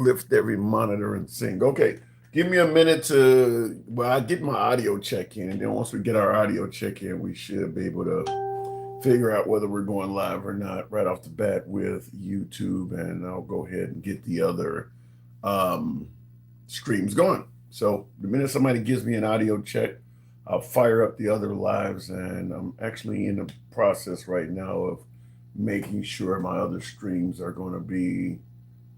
lift every monitor and sing. Okay, give me a minute to, well, I get my audio check in, and then once we get our audio check in, we should be able to figure out whether we're going live or not right off the bat with YouTube, and I'll go ahead and get the other um, streams going. So the minute somebody gives me an audio check, I'll fire up the other lives, and I'm actually in the process right now of making sure my other streams are going to be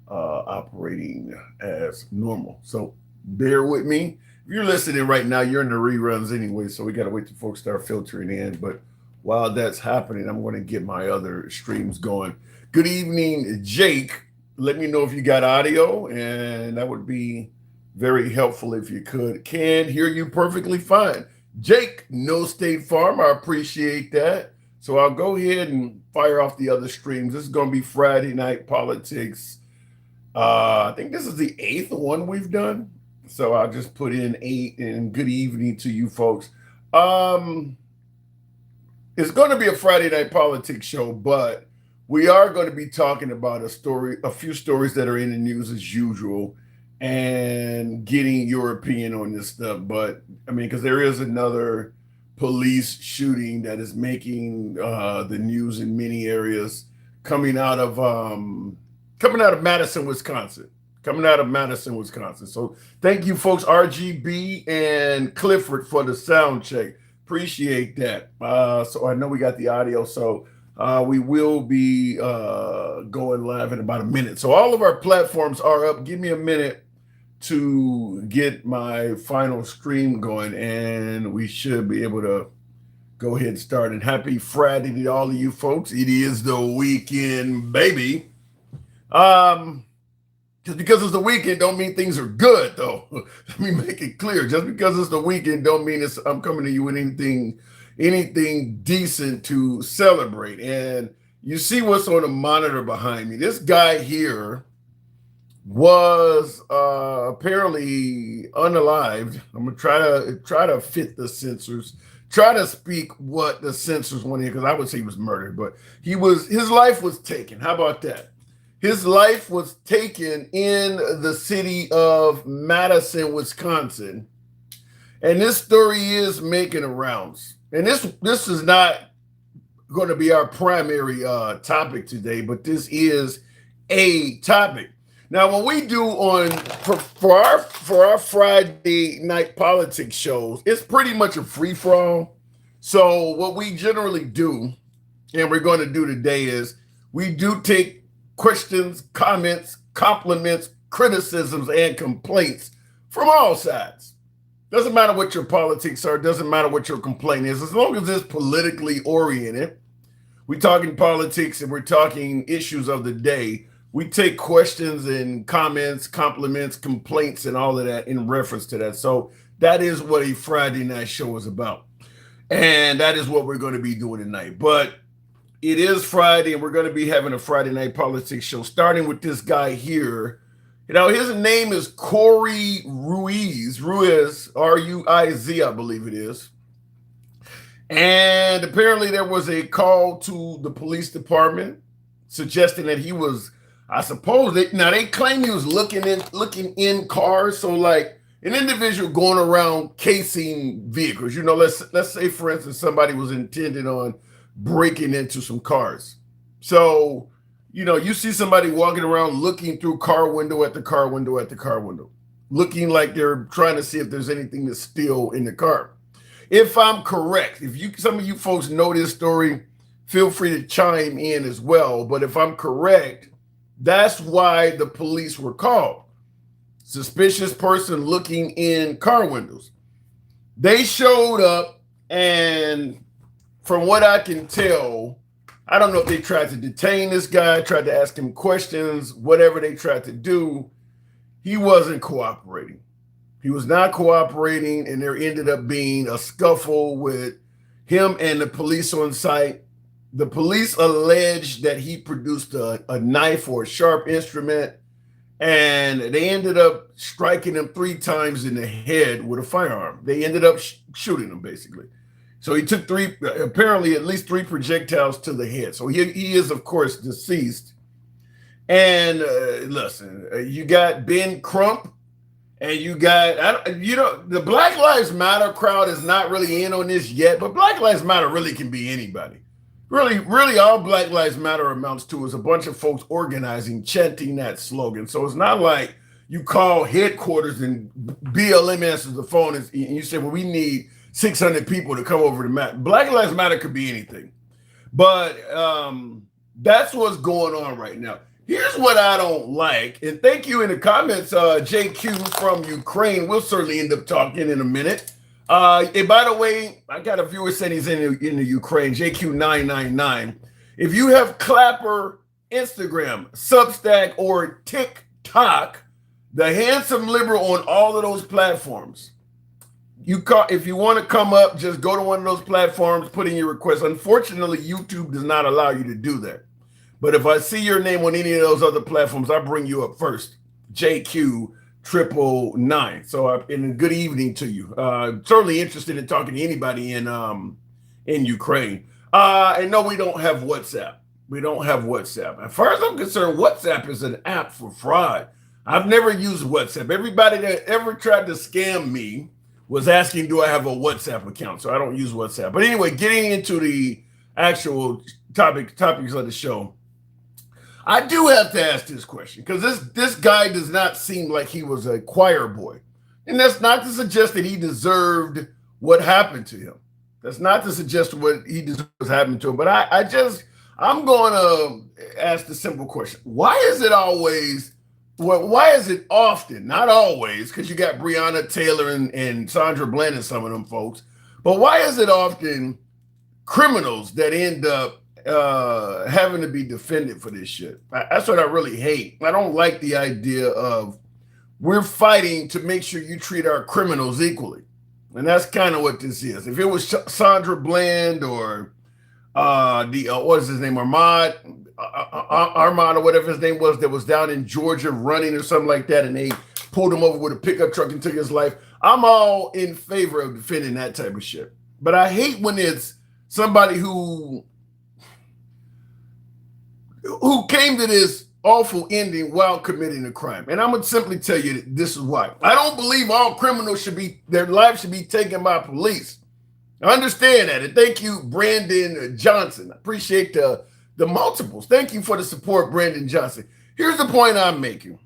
operating as normal. So bear with me. If you're listening right now, you're in the reruns anyway, so we got to wait till folks start filtering in. But while that's happening, I'm going to get my other streams going. Good evening, Jake. Let me know if you got audio, and that would be very helpful if you could. Can hear you perfectly fine. Jake, no State Farm. I appreciate that. So I'll go ahead and fire off the other streams. This is going to be Friday Night Politics. I think this is the eighth one we've done. So I'll just put in 8 and good evening to you folks. It's going to be a Friday Night Politics show, but we are going to be talking about a few stories that are in the news as usual, and getting your opinion on this stuff. But I mean, because there is another police shooting that is making the news in many areas, coming out of Madison, Wisconsin. Coming out of Madison, Wisconsin. So thank you, folks, RGB and Clifford, for the sound check. Appreciate that. So I know we got the audio. So we will be going live in about a minute. So all of our platforms are up. Give me a minute to get my final stream going, and we should be able to go ahead and start. And happy Friday to all of you folks. It is the weekend, baby. Just because it's the weekend don't mean things are good, though. Let me make it clear. Just because it's the weekend don't mean I'm coming to you with anything decent to celebrate. And you see what's on the monitor behind me. This guy here was apparently unalived. I'm gonna try to fit the censors. Try to speak what the censors want here, because I would say he was murdered, but his life was taken. How about that? His life was taken in the city of Madison, Wisconsin. And this story is making the rounds. And this is not going to be our primary topic today, but this is a topic. Now, when we do for our Friday night politics shows, it's pretty much a free for all. So what we generally do, and we're going to do today, is we do take questions, comments, compliments, criticisms, and complaints from all sides. Doesn't matter what your politics are, doesn't matter what your complaint is, as long as it's politically oriented. We're talking politics and we're talking issues of the day. We take questions and comments, compliments, complaints, and all of that in reference to that. So that is what a Friday night show is about. And that is what we're going to be doing tonight. But it is Friday, and we're going to be having a Friday night politics show, starting with this guy here. You know, his name is Corey Ruiz, R-U-I-Z, I believe it is. And apparently there was a call to the police department suggesting that he was, I suppose, they claim he was looking in cars. So like an individual going around casing vehicles. You know, let's say, for instance, somebody was intended on breaking into some cars. So, you know, you see somebody walking around looking through car window at the car window at the car window, looking like they're trying to see if there's anything to steal in the car. If I'm correct, some of you folks know this story, feel free to chime in as well. But if I'm correct, that's why the police were called. Suspicious person looking in car windows. They showed up, and from what I can tell, I don't know if they tried to detain this guy, tried to ask him questions, whatever they tried to do. He wasn't cooperating. He was not cooperating, and there ended up being a scuffle with him and the police on site. The police alleged that he produced a knife or a sharp instrument, and they ended up striking him 3 times in the head with a firearm. They ended up shooting him, basically. So he took apparently at least 3 projectiles to the head. So he is, of course, deceased. And listen, you got Ben Crump, and you got, the Black Lives Matter crowd is not really in on this yet, but Black Lives Matter really can be anybody. Really, really, all Black Lives Matter amounts to is a bunch of folks organizing, chanting that slogan. So it's not like you call headquarters and BLM answers the phone and you say, well, we need 600 people to come over to Matter. Black Lives Matter could be anything. But that's what's going on right now. Here's what I don't like, and thank you in the comments, JQ from Ukraine. We'll certainly end up talking in a minute. And by the way, I got a viewer saying he's in the Ukraine, JQ999. If you have Clapper, Instagram, Substack, or TikTok, the handsome liberal on all of those platforms. If you want to come up, just go to one of those platforms, put in your request. Unfortunately, YouTube does not allow you to do that. But if I see your name on any of those other platforms, I bring you up first. JQ999. So, and good evening to you. Certainly interested in talking to anybody in Ukraine. And no, we don't have WhatsApp. We don't have WhatsApp. As far as I'm concerned, WhatsApp is an app for fraud. I've never used WhatsApp. Everybody that ever tried to scam me was asking, do I have a WhatsApp account? So I don't use WhatsApp. But anyway, getting into the actual topics of the show. I do have to ask this question because this guy does not seem like he was a choir boy. And that's not to suggest that he deserved what happened to him. That's not to suggest what he deserves happened to him. But I'm going to ask the simple question. Why is it often, not always, because you got Breonna Taylor and Sandra Bland and some of them folks, but why is it often criminals that end up having to be defended for this shit? That's what I really hate. I don't like the idea of we're fighting to make sure you treat our criminals equally. And that's kind of what this is. If it was Sandra Bland or what is his name, Armand or whatever his name was, that was down in Georgia running or something like that, and they pulled him over with a pickup truck and took his life, I'm all in favor of defending that type of shit. But I hate when it's somebody who came to this awful ending while committing a crime. And I'm going to simply tell you that this is why. I don't believe all criminals their lives should be taken by police. I understand that. And thank you, Brandon Johnson. I appreciate the multiples. Thank you for the support, Brandon Johnson. Here's the point I'm making.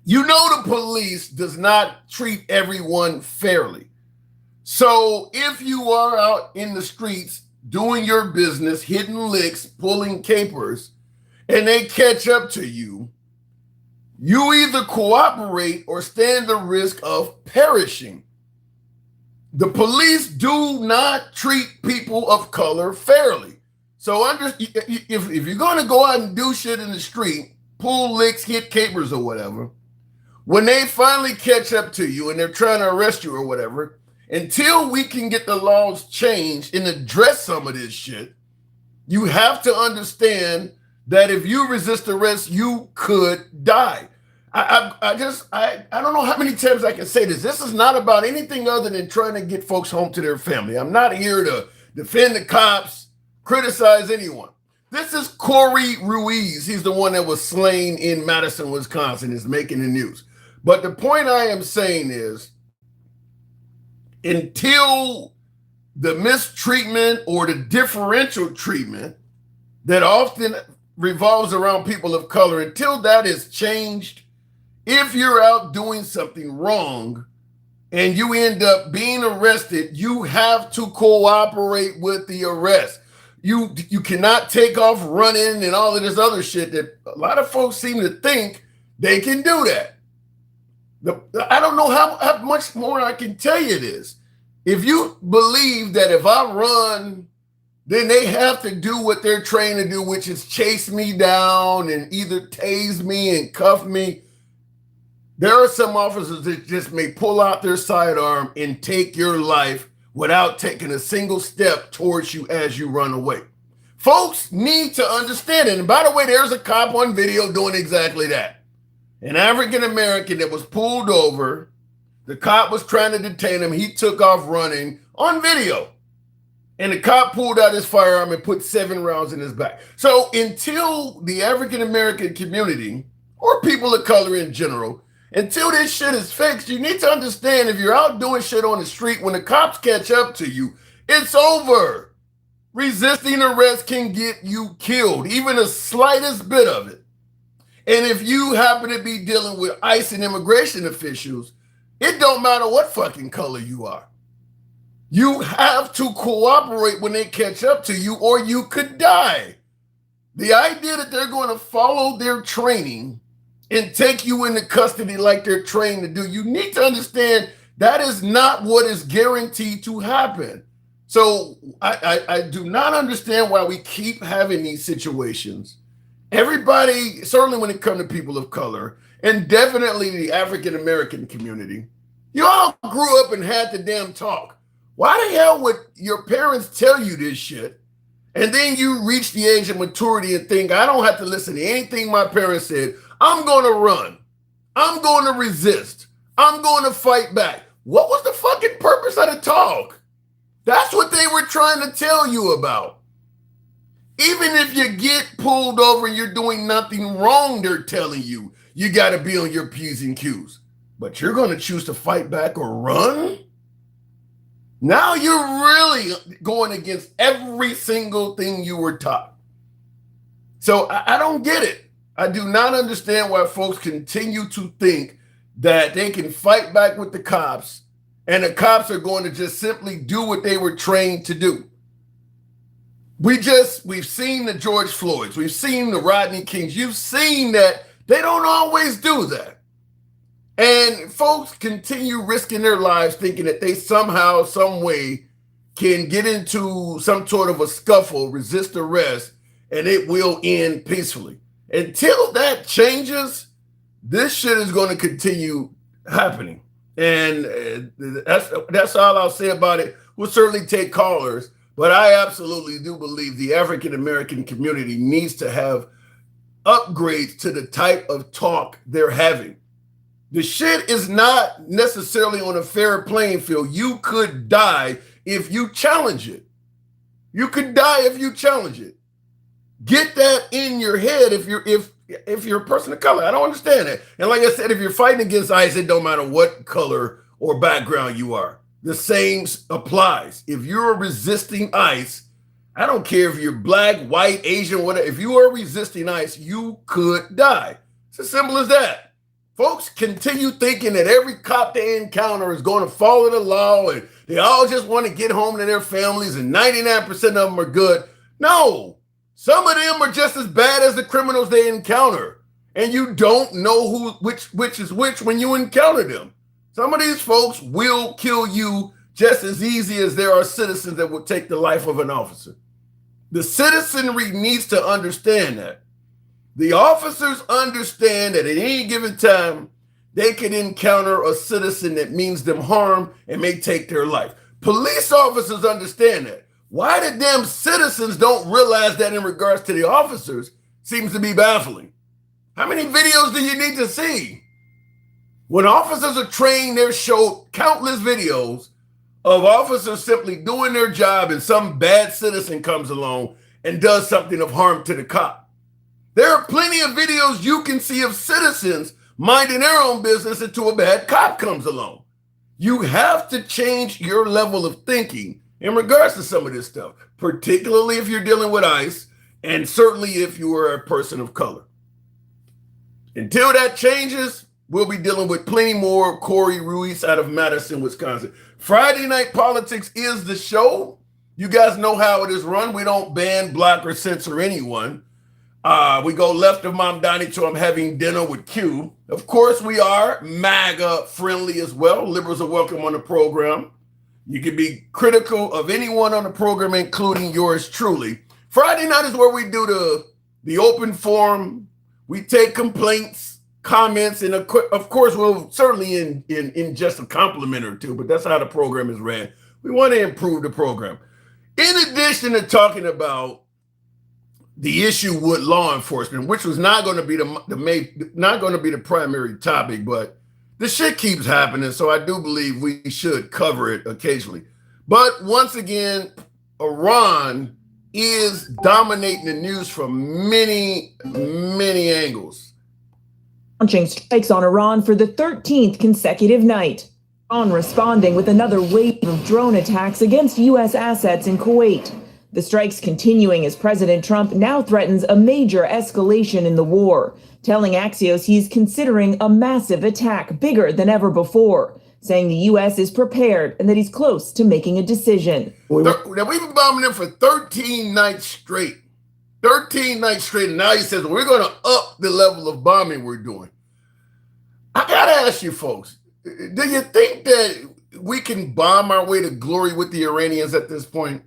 You know the police does not treat everyone fairly. So if you are out in the streets doing your business, hitting licks, pulling capers, and they catch up to you, you either cooperate or stand the risk of perishing. The police do not treat people of color fairly. So if you're going to go out and do shit in the street, pull licks, hit capers or whatever, when they finally catch up to you and they're trying to arrest you or whatever, until we can get the laws changed and address some of this shit, you have to understand that if you resist arrest, you could die. I don't know how many times I can say this. This is not about anything other than trying to get folks home to their family. I'm not here to defend the cops, criticize anyone. This is Corey Ruiz. He's the one that was slain in Madison, Wisconsin, is making the news. But the point I am saying is, until the mistreatment or the differential treatment that often revolves around people of color, until that is changed, if you're out doing something wrong and you end up being arrested, you have to cooperate with the arrest. You cannot take off running and all of this other shit that a lot of folks seem to think they can do that. I don't know how much more I can tell you this. If you believe that if I run, then they have to do what they're trained to do, which is chase me down and either tase me and cuff me. There are some officers that just may pull out their sidearm and take your life without taking a single step towards you as you run away. Folks need to understand it. And by the way, there's a cop on video doing exactly that. An African-American that was pulled over. The cop was trying to detain him. He took off running on video. And the cop pulled out his firearm and put 7 rounds in his back. So until the African American community, or people of color in general, until this shit is fixed, you need to understand if you're out doing shit on the street, when the cops catch up to you, it's over. Resisting arrest can get you killed, even the slightest bit of it. And if you happen to be dealing with ICE and immigration officials, it don't matter what fucking color you are. You have to cooperate when they catch up to you, or you could die. The idea that they're going to follow their training and take you into custody like they're trained to do, you need to understand that is not what is guaranteed to happen. So I do not understand why we keep having these situations. Everybody, certainly when it comes to people of color, and definitely the African American community, you all grew up and had the damn talk. Why the hell would your parents tell you this shit, and then you reach the age of maturity and think, I don't have to listen to anything my parents said. I'm going to run. I'm going to resist. I'm going to fight back. What was the fucking purpose of the talk? That's what they were trying to tell you about. Even if you get pulled over and you're doing nothing wrong, they're telling you, you got to be on your P's and Q's. But you're going to choose to fight back or run? Now you're really going against every single thing you were taught. So I don't get it. I do not understand why folks continue to think that they can fight back with the cops and the cops are going to just simply do what they were trained to do. We've seen the George Floyds, we've seen the Rodney Kings, you've seen that they don't always do that. And folks continue risking their lives thinking that they somehow, some way can get into some sort of a scuffle, resist arrest, and it will end peacefully. Until that changes, this shit is going to continue happening. And that's all I'll say about it. We'll certainly take callers, but I absolutely do believe the African American community needs to have upgrades to the type of talk they're having. The shit is not necessarily on a fair playing field. You could die if you challenge it. You could die if you challenge it. Get that in your head if you're a person of color. I don't understand that. And like I said, if you're fighting against ICE, it don't matter what color or background you are. The same applies. If you're resisting ICE, I don't care if you're black, white, Asian, whatever. If you are resisting ICE, you could die. It's as simple as that. Folks continue thinking that every cop they encounter is going to follow the law and they all just want to get home to their families and 99% of them are good. No, some of them are just as bad as the criminals they encounter. And you don't know which is which when you encounter them. Some of these folks will kill you just as easy as there are citizens that will take the life of an officer. The citizenry needs to understand that. The officers understand that at any given time, they can encounter a citizen that means them harm and may take their life. Police officers understand that. Why the damn citizens don't realize that in regards to the officers seems to be baffling. How many videos do you need to see? When officers are trained, they're showed countless videos of officers simply doing their job and some bad citizen comes along and does something of harm to the cop. There are plenty of videos you can see of citizens minding their own business until a bad cop comes along. You have to change your level of thinking in regards to some of this stuff, particularly if you're dealing with ICE and certainly if you are a person of color. Until that changes, we'll be dealing with plenty more Corey Ruiz out of Madison, Wisconsin. Friday Night Politics is the show. You guys know how it is run. We don't ban, block, or censor anyone. We go left of Mom Donnie to I'm having dinner with Q. Of course, we are MAGA friendly as well. Liberals are welcome on the program. You can be critical of anyone on the program, including yours truly. Friday night is where we do the open forum. We take complaints, comments, and of course, we'll certainly in just a compliment or two, but that's how the program is ran. We want to improve the program. In addition to talking about the issue with law enforcement, which was not going to be the primary topic, but the shit keeps happening, so I do believe we should cover it occasionally. But once again, Iran is dominating the news from many, many angles. Launching strikes on Iran for the 13th consecutive night. Iran responding with another wave of drone attacks against U.S. assets in Kuwait. The strikes continuing as President Trump now threatens a major escalation in the war, telling Axios he's considering a massive attack bigger than ever before, saying the U.S. is prepared and that he's close to making a decision. Now, we've been bombing them for 13 nights straight. 13 nights straight, and now he says, we're going to up the level of bombing we're doing. I got to ask you folks, do you think that we can bomb our way to glory with the Iranians at this point?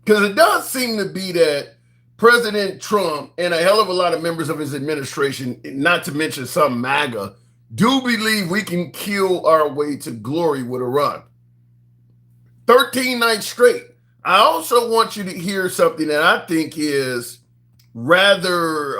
Because it does seem to be that President Trump and a hell of a lot of members of his administration, not to mention some MAGA, do believe we can kill our way to glory with Iran. 13 nights straight. I also want you to hear something that I think is rather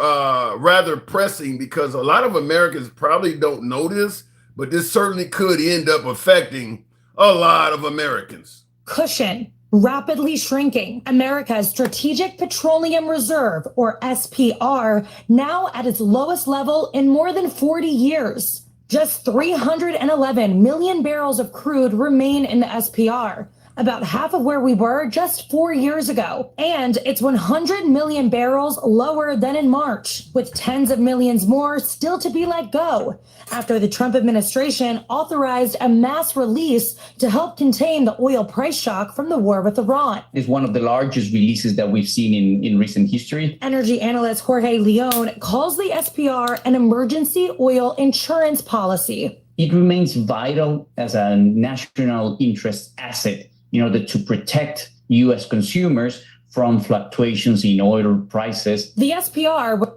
pressing, because a lot of Americans probably don't know this, but this certainly could end up affecting a lot of Americans. Cushion. Rapidly shrinking. America's Strategic Petroleum Reserve, or SPR, now at its lowest level in more than 40 years. Just 311 million barrels of crude remain in the SPR, about half of where we were just 4 years ago. And it's 100 million barrels lower than in March, with tens of millions more still to be let go, after the Trump administration authorized a mass release to help contain the oil price shock from the war with Iran. It's one of the largest releases that we've seen in recent history. Energy analyst Jorge Leon calls the SPR an emergency oil insurance policy. It remains vital as a national interest asset in order to protect U.S. consumers from fluctuations in oil prices. The SPR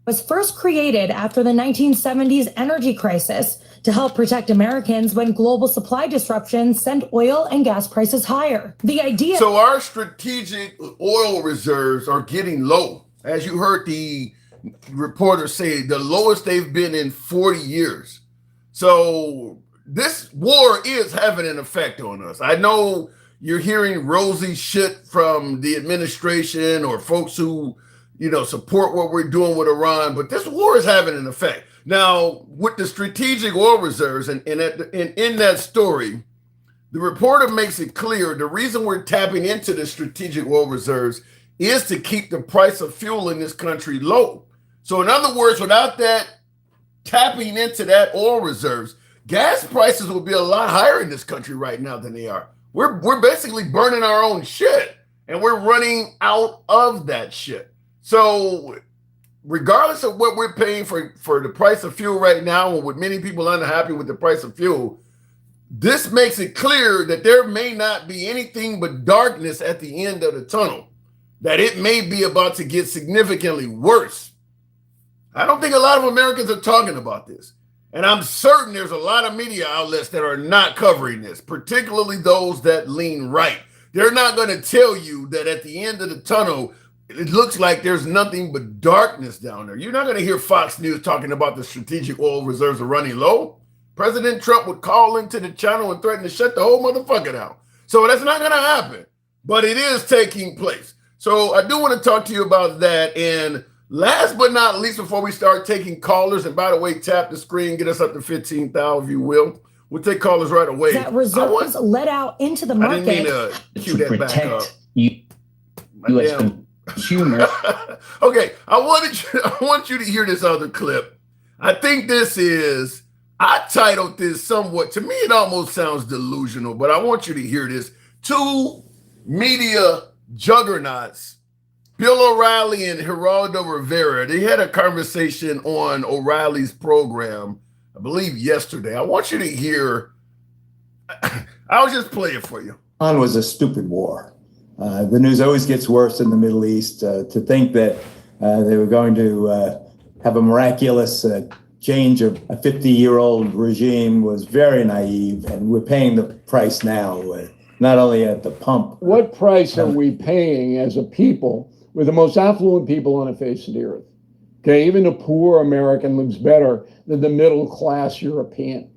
was first created after the 1970s energy crisis to help protect Americans when global supply disruptions sent oil and gas prices higher. The idea... So our strategic oil reserves are getting low. As you heard the reporter say, the lowest they've been in 40 years. So this war is having an effect on us. I know you're hearing rosy shit from the administration or folks who, support what we're doing with Iran, but this war is having an effect. Now, with the strategic oil reserves, and in that story, the reporter makes it clear the reason we're tapping into the strategic oil reserves is to keep the price of fuel in this country low. So in other words, without that tapping into that oil reserves, gas prices will be a lot higher in this country right now than they are. We're basically burning our own shit, and we're running out of that shit. So regardless of what we're paying for the price of fuel right now, and with many people unhappy with the price of fuel, this makes it clear that there may not be anything but darkness at the end of the tunnel, that it may be about to get significantly worse. I don't think a lot of Americans are talking about this. And I'm certain there's a lot of media outlets that are not covering this, particularly those that lean right. They're not going to tell you that at the end of the tunnel, it looks like there's nothing but darkness down there. You're not going to hear Fox News talking about the strategic oil reserves are running low. President Trump would call into the channel and threaten to shut the whole motherfucker down. So that's not going to happen, but it is taking place. So I do want to talk to you about that. And last but not least, before we start taking callers, and by the way, tap the screen, get us up to 15,000 if you will. We'll take callers right away. That reserves let out into the market. I didn't mean to cue that back up. U.S. consumers. Okay, I want you to hear this other clip. I think I titled this somewhat, to me it almost sounds delusional, but I want you to hear this. Two media juggernauts, Bill O'Reilly and Geraldo Rivera, they had a conversation on O'Reilly's program, I believe yesterday. I want you to hear, I'll just play it for you. Iran was a stupid war. The news always gets worse in the Middle East. To think that they were going to have a miraculous change of a 50-year-old regime was very naive, and we're paying the price now, not only at the pump. What price are we paying as a people? We're the most affluent people on the face of the earth. Okay, even a poor American lives better than the middle-class European.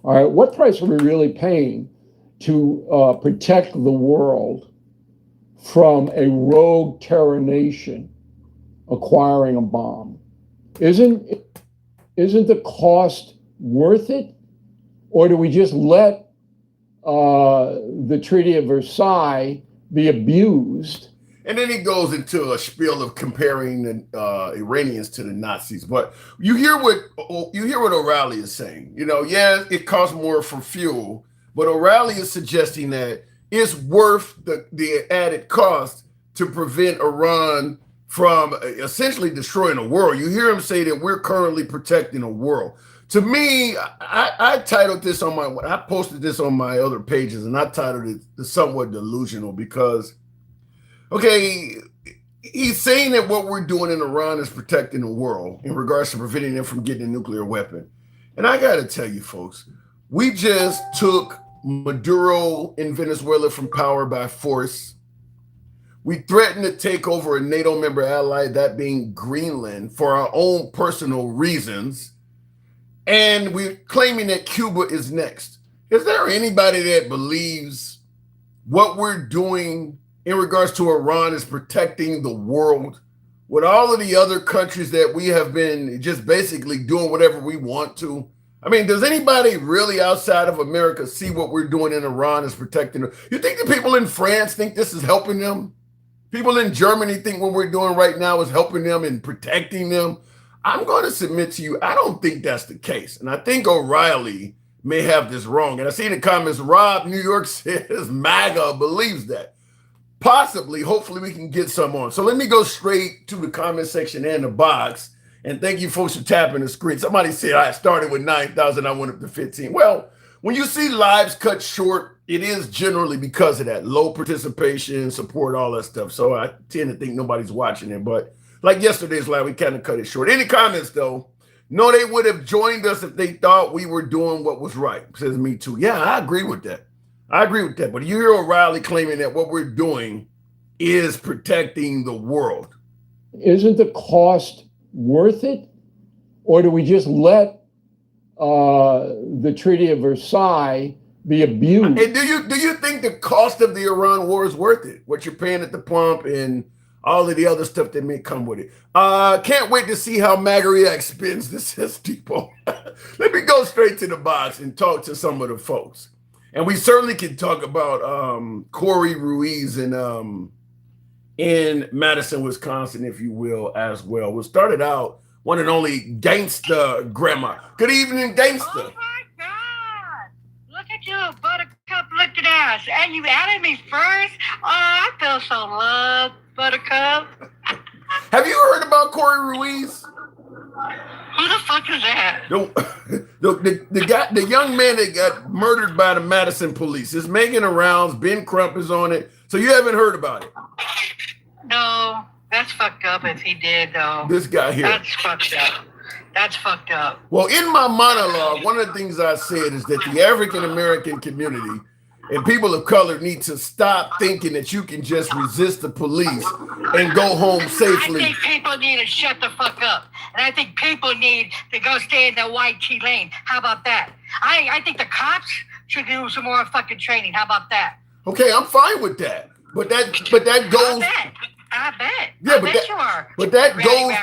All right, what price are we really paying to protect the world from a rogue terror nation acquiring a bomb? Isn't the cost worth it? Or do we just let the Treaty of Versailles be abused? And then he goes into a spiel of comparing the Iranians to the Nazis. But you hear what O'Reilly is saying. You know, yeah, it costs more for fuel, but O'Reilly is suggesting that it's worth the added cost to prevent Iran from essentially destroying the world. You hear him say that we're currently protecting the world. To me, I titled this I posted this on my other pages, and I titled it "The Somewhat Delusional" because, okay, he's saying that what we're doing in Iran is protecting the world in regards to preventing them from getting a nuclear weapon. And I got to tell you, folks, we just took Maduro in Venezuela from power by force. We threatened to take over a NATO member ally, that being Greenland, for our own personal reasons. And we're claiming that Cuba is next. Is there anybody that believes what we're doing in regards to Iran is protecting the world with all of the other countries that we have been just basically doing whatever we want to? I mean, does anybody really outside of America see what we're doing in Iran is protecting them? You think the people in France think this is helping them? People in Germany think what we're doing right now is helping them and protecting them? I'm going to submit to you, I don't think that's the case. And I think O'Reilly may have this wrong. And I see in the comments, Rob, New York says MAGA believes that. Possibly, hopefully we can get some on. So let me go straight to the comment section and the box. And thank you folks for tapping the screen. Somebody said I started with 9,000, I went up to 15. Well, when you see lives cut short, it is generally because of that. Low participation, support, all that stuff. So I tend to think nobody's watching it. But like yesterday's live, we kind of cut it short. Any comments, though? No, they would have joined us if they thought we were doing what was right, says Me Too. Yeah, I agree with that. But you hear O'Reilly claiming that what we're doing is protecting the world. Isn't the cost worth it? Or do we just let the Treaty of Versailles be abused? And do you think the cost of the Iran war is worth it? What you're paying at the pump and all of the other stuff that may come with it. Can't wait to see how Magariac spins this, says Depot. Let me go straight to the box and talk to some of the folks. And we certainly can talk about Corey Ruiz in Madison, Wisconsin, if you will, as well. We'll start it out, one and only Gangsta Grandma. Good evening, Gangsta. Oh my God. Look at you, buttercup looking ass. And you added me first? Oh, I feel so loved, buttercup. Have you heard about Corey Ruiz? Who the fuck is that? The young man that got murdered by the Madison police is making the rounds. Ben Crump is on it. So you haven't heard about it? No, that's fucked up if he did, though. This guy here. That's fucked up. That's fucked up. Well, in my monologue, one of the things I said is that the African-American community and people of color need to stop thinking that you can just resist the police and go home safely. I think people need to shut the fuck up. And I think people need to go stay in the white tea lane. How about that? I think the cops should do some more fucking training. How about that? Okay, I'm fine with that. But that goes. I bet. Yeah, I but bet you are. But that Really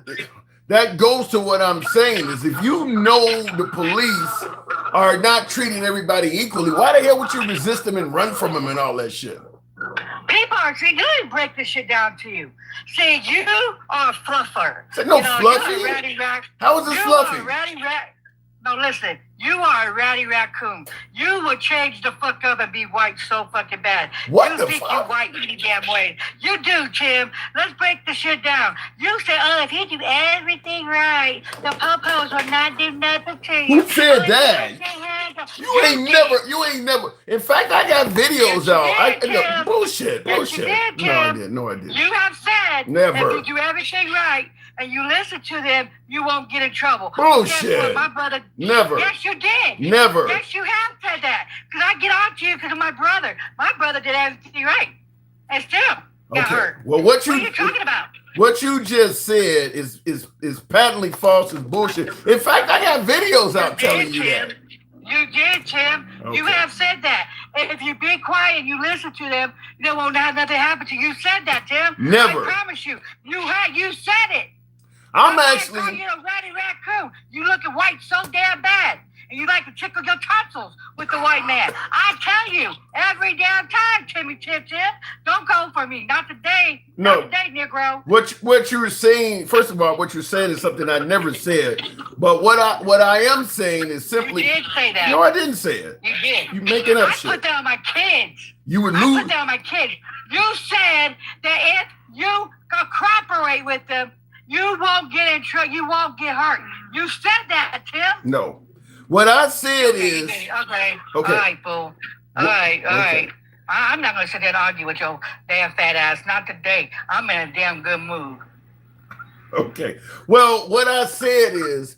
goes. That goes to what I'm saying is if you know the police are not treating everybody equally, why the hell would you resist them and run from them and all that shit? People are saying, let me break this shit down to you. See, you are a fluffer. No, fluffy? You're a ratty How is it fluffy? You are a ratty rat. No, listen. You are a ratty raccoon. You will change the fuck up and be white so fucking bad. What you the think fuck? you're white any damn way. You do, Tim. Let's break the shit down. You say, oh, if you do everything right, the po-pos will not do nothing to you. Who said that? You ain't never. In fact, I got videos out. Bullshit. Yes, you did, Tim. No, I didn't. You have said Never. that if you do everything right and you listen to them, you won't get in trouble. Bullshit. Guess what? My brother. Never. Yes, you did. Never. Yes, you have said that. Because I get on to you because of my brother. My brother did everything right. And still got hurt. Well, what are you talking about? What you just said is patently false and bullshit. In fact, I got videos out telling you that. You did, Tim. Okay. You have said that. if you be quiet and you listen to them, there won't have nothing happen to you. You said that, Tim. Never. I promise you. You said it. I'm You're actually. a ratty raccoon. You looking white so damn bad. And you like to tickle your tonsils with the white man. I tell you, every damn time, Timmy Tim. Don't go for me. Not today. No. Not today, Negro. What you were saying, first of all, what you're saying is something I never said. But what I am saying is simply. You did say that. No, I didn't say it. You did. You making up I shit. put that on my kids. You would I lose. put that on my kids. You said that if you cooperate with them, you won't get in trouble. You won't get hurt. You said that, Tim. No. What I said is. Okay. Okay. All right, fool. All right. Okay. I'm not going to sit there and argue with your damn fat ass. Not today. I'm in a damn good mood. Okay. Well, what I said is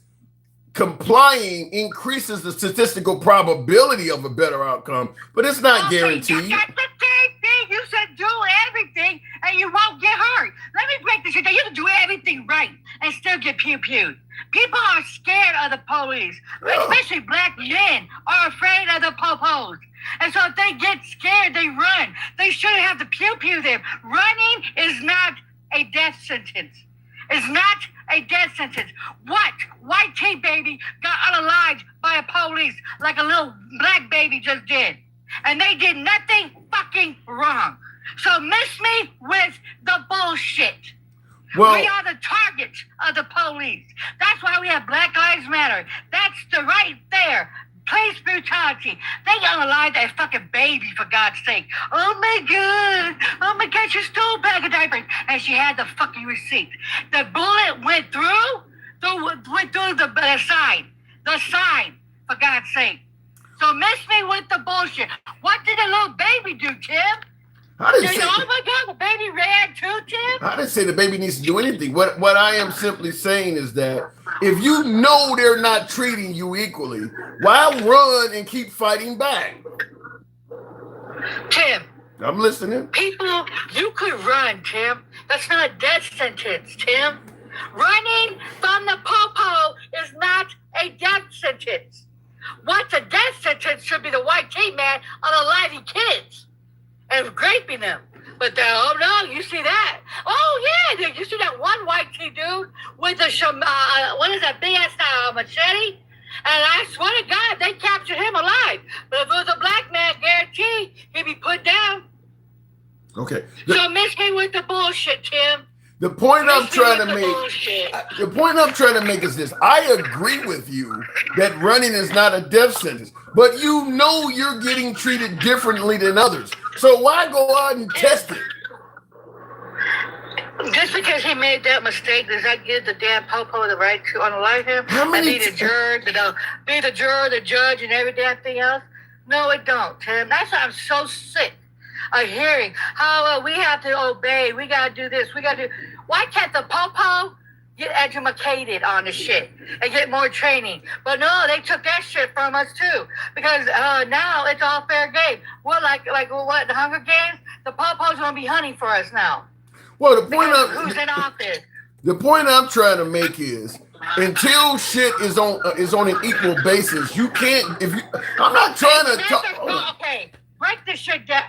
complying increases the statistical probability of a better outcome, but it's not guaranteed. That's the same thing. You said do everything and you won't get hurt. Let me break this shit down. You can do everything right and still get pew-pewed. People are scared of the police, especially black men are afraid of the po-pos. And so if they get scared, they run. They shouldn't have to pew-pew them. Running is not a death sentence. It's not a death sentence. What? White tea baby got unalived by a police like a little black baby just did. And they did nothing fucking wrong. So miss me with the bullshit. Well, We are the target of the police. That's why we have Black Lives Matter. That's the right there. Police brutality. They unalived that fucking baby, for God's sake. Oh my God, she stole a bag of diapers. And she had the fucking receipt. The bullet went through the side. The side, for God's sake. So miss me with the bullshit. What did the little baby do, Tim? I didn't say, Oh my God, the baby ran too, Tim? I didn't say the baby needs to do anything. What I am simply saying is that if you know they're not treating you equally, why run and keep fighting back? Tim, I'm listening. people, you could run, Tim. That's not a death sentence, Tim. Running from the po-po is not a death sentence. What's a death sentence should be the white tea man unaliving kids and raping them. But oh no, you see that? Oh yeah, you see that one white tea dude with a what is that big ass machete? And I swear to God, they captured him alive. But if it was a black man, guaranteed he'd be put down. Okay. So miss me with the bullshit, Tim. The point I'm Miss me trying with to the make. bullshit. The point I'm trying to make is this. I agree with you that running is not a death sentence, but you know you're getting treated differently than others. So why go out and test it? Just because he made that mistake, does that give the damn popo the right to unalive him? How many And be the juror, the judge, and every damn thing else? No, it don't, Tim. That's why I'm so sick of hearing how we have to obey. We gotta do this. We gotta do. Why can't the popo get educated on the shit and get more training? But no, they took that shit from us too, because now it's all fair game. We're like what, the Hunger Games? The popo's gonna be hunting for us now. Well, the Who's in office? The point I'm trying to make is until shit is on an equal basis, you can't. I'm not trying to talk. Okay, break this shit down.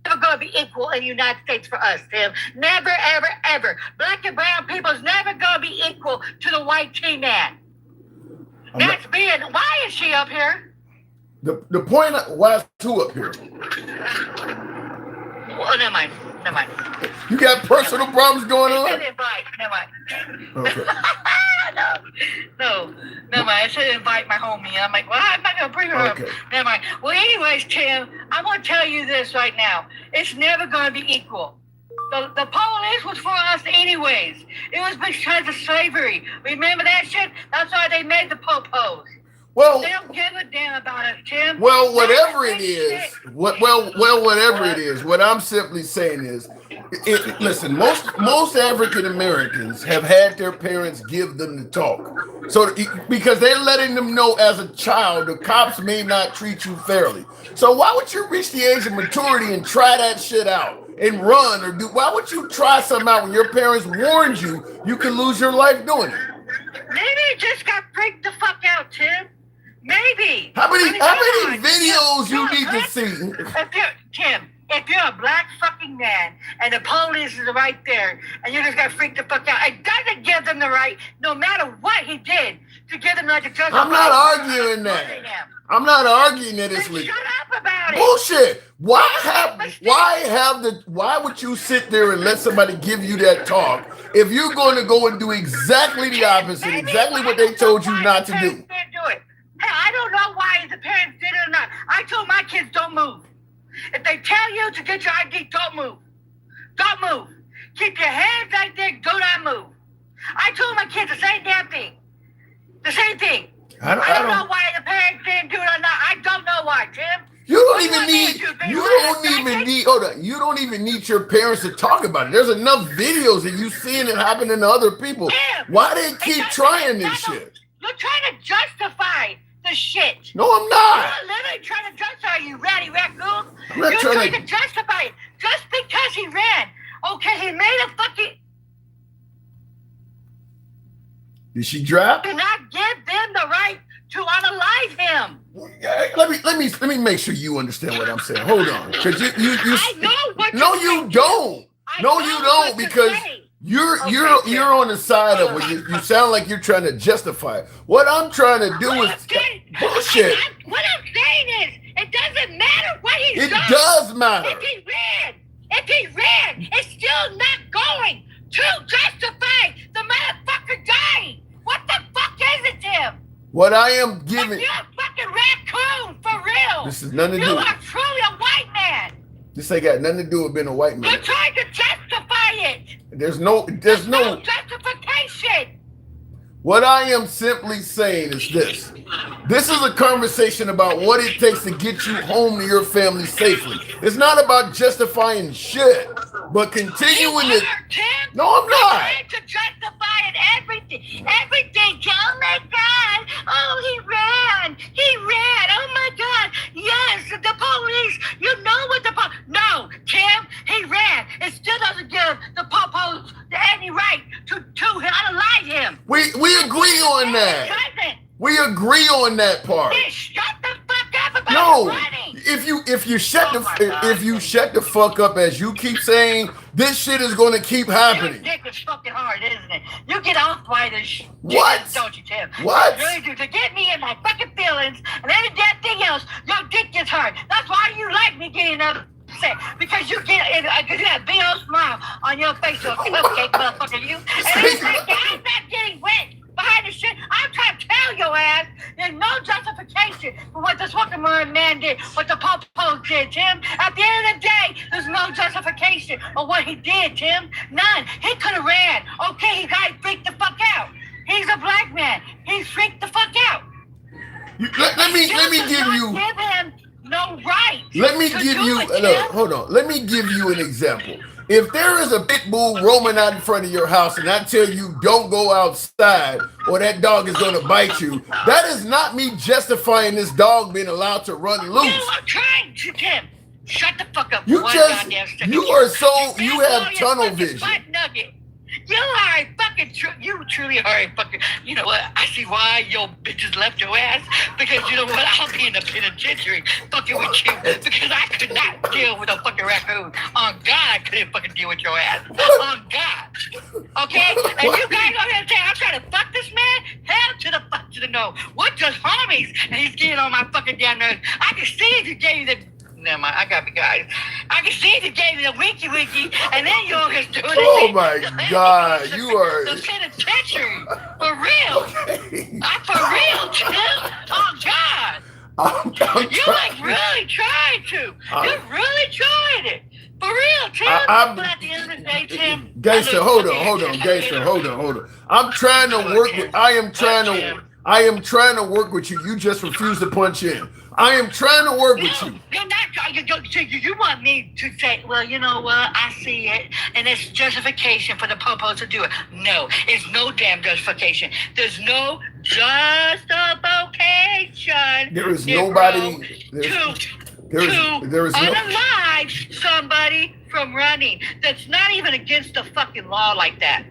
Never gonna be equal in the United States for us, Tim. Never, ever, ever. Black and brown people's never gonna be equal to the white tea man. That's being. Why is she up here? The point. Why is two up here? Oh, never mind. You got personal problems going on? Never mind. Okay. No, never mind. I should invite my homie. I'm like, well, I'm not gonna bring her up. Okay. Never mind. Well, anyways, Tim, I'm gonna tell you this right now. It's never gonna be equal. The police was for us anyways. It was because of slavery. Remember that shit? That's why they made the popos. Well, They don't give a damn about us, Tim. well, whatever it is, whatever it is, what I'm simply saying is, listen, most African Americans have had their parents give them the talk. So because they're letting them know as a child, the cops may not treat you fairly. So why would you reach the age of maturity and try that shit out and run or do? Why would you try something out when your parents warned you could lose your life doing it? Maybe it just got freaked the fuck out, Tim. Maybe maybe. How many Come on. videos you You're a need to black- see? Tim, if you're a black fucking man and the police is right there and you just got freaked the fuck out, it doesn't give them the right, no matter what he did, to give them the right to justify. I'm not arguing that. I'm not arguing that it's Then legal. shut up about it. Bullshit. Why would you sit there and let somebody give you that talk if you're going to go and do exactly the opposite, exactly what they told you not to do? Didn't do it. Hell, I don't know why the parents did it or not. I told my kids don't move. If they tell you to get your ID, don't move. Don't move. Keep your hands right there. Do not move. I told my kids the same damn thing. The same thing. I don't know why the parents didn't do it or not. I don't know why, Tim. You don't even need your parents to talk about it. There's enough videos of you seeing it happen to other people. Tim, Why they keep trying this shit? You're trying to justify the shit. No, I'm not. You're literally trying to justify you ratty raccoon. I'm not You're trying trying to justify it just because he ran. Okay, he made a fucking. Did she drop? Do not give them the right to unalive him. Let me make sure you understand what I'm saying. Hold on, because you I know what. no, you're you saying. don't. I No, know you what don't, you're because saying. you're on the side of it. You sound like you're trying to justify it. What I'm trying to do What is I'm saying- bullshit. What I'm saying is, it doesn't matter what he's It done. does matter. If he ran, it's still not going to justify the motherfucker dying. What the fuck is it, Tim? What I am giving. You're a fucking raccoon, for real. This is nothing to You do. are truly a white man. This ain't got nothing to do with being a white You're man. trying to justify it. There's no. No justification. What I am simply saying is this. This is a conversation about what it takes to get you home to your family safely. It's not about justifying shit, but continuing You to. are, Tim. No, I'm not. Trying to justify it, everything. Oh my God. Oh, he ran. Oh my God. Yes, the police. You know what the police. No, Tim, he ran. It still doesn't give the police any right to unalive him. We agree on that. We agree on that part. Then shut the fuck up about No, running. if you shut Oh my God. the fuck up, as you keep saying, this shit is going to keep Your happening. dick is fucking hard, isn't it? You get off by this shit, What? don't you, Tim? What? You really do. To get me in my fucking feelings and every damn thing else, your dick gets hard. That's why you like me getting upset. Because you get because you got a big old smile on your face, so cupcake motherfucker, you. And it's like, I'm not getting wet behind the shit. I'm trying to tell your ass there's no justification for what this fucking man did, what the Popo did, Tim. At the end of the day, there's no justification of what he did, Tim. None. He could have ran. Okay, he got freaked the fuck out. He's a black man. He freaked the fuck out. Let me give you. Give him no right. Let me to give do you. it, Look, Tim. hold on. Let me give you an example. If there is a pit bull roaming out in front of your house and I tell you don't go outside or that dog is going to bite you, that is not me justifying this dog being allowed to run loose. You are trying to, Tim. Shut the fuck up. You for one just, goddamn second. you are so, That's you all have your tunnel fucking vision. butt nugget. You are a fucking, you truly are a fucking, you know what, I see why your bitches left your ass, because you know what, I'll be in the penitentiary fucking with you, because I could not deal with a fucking raccoon. On God, I couldn't fucking deal with your ass. On God. Okay? And you guys over here saying, I'm trying to fuck this man? Hell to the fuck to the no. We're just homies, and he's getting on my fucking damn nerves. I can see if you gave me the, never mind, I got me, guys. I can see if you gave me the winky, and then you're just doing it. Oh my God, you are. The penitentiary. For real. For real, Tim. Oh, God. I'm You like really tried to. You really tried it. For real, Tim. I'm- But at the end of the day, Tim. Gangster, hold on, Gangster, hold on. I'm trying to work with. I am trying to work with you. You just refuse to punch in. I am trying to work with you. You're not. You want me to say, well, you know what? I see it, and it's justification for the Popo to do it. No, it's no damn justification. There's no justification. There is nobody. To There is no. unalive somebody from running. That's not even against the fucking law like that.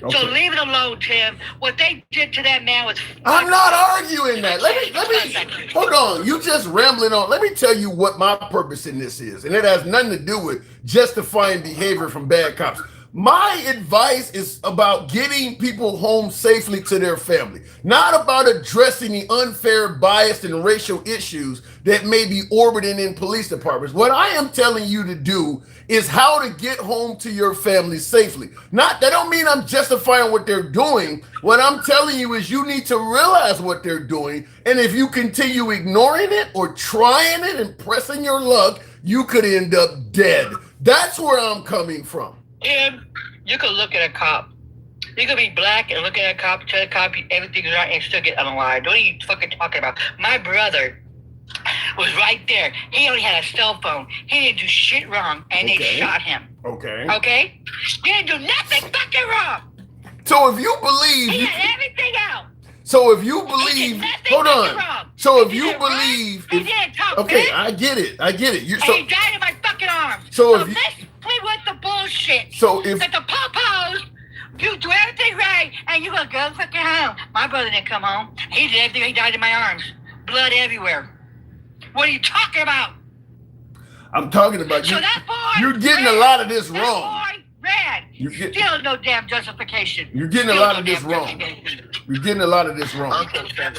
Okay. So leave it alone, Tim. What they did to that man was. I'm not arguing that. Let me hold on. You just rambling on. Let me tell you what my purpose in this is, and it has nothing to do with justifying behavior from bad cops. My advice is about getting people home safely to their family, not about addressing the unfair, biased, and racial issues that may be orbiting in police departments. What I am telling you to do is how to get home to your family safely. That don't mean I'm justifying what they're doing. What I'm telling you is you need to realize what they're doing, and if you continue ignoring it or trying it and pressing your luck, you could end up dead. That's where I'm coming from. Tim, you could look at a cop. You could be black and look at a cop, tell a cop everything's right, and still get unalive. What are you fucking talking about? My brother was right there. He only had a cell phone. He didn't do shit wrong, and they shot him. Okay. Okay? He didn't do nothing fucking wrong. So if you believe... He had everything out. So if you believe... Hold on. Wrong. So if you believe... He didn't talk okay, back. I get it. And he died in my fucking arms. So if you... We want the bullshit. So if that the popos, you do everything right, and you gonna go fucking home. My brother didn't come home. He did everything. He died in my arms, blood everywhere. What are you talking about? I'm talking about you. So that boy, you're getting a lot of this wrong. That boy, red. Still no damn justification. You're getting a lot of this wrong. You're getting a lot of this wrong. Okay, Tim.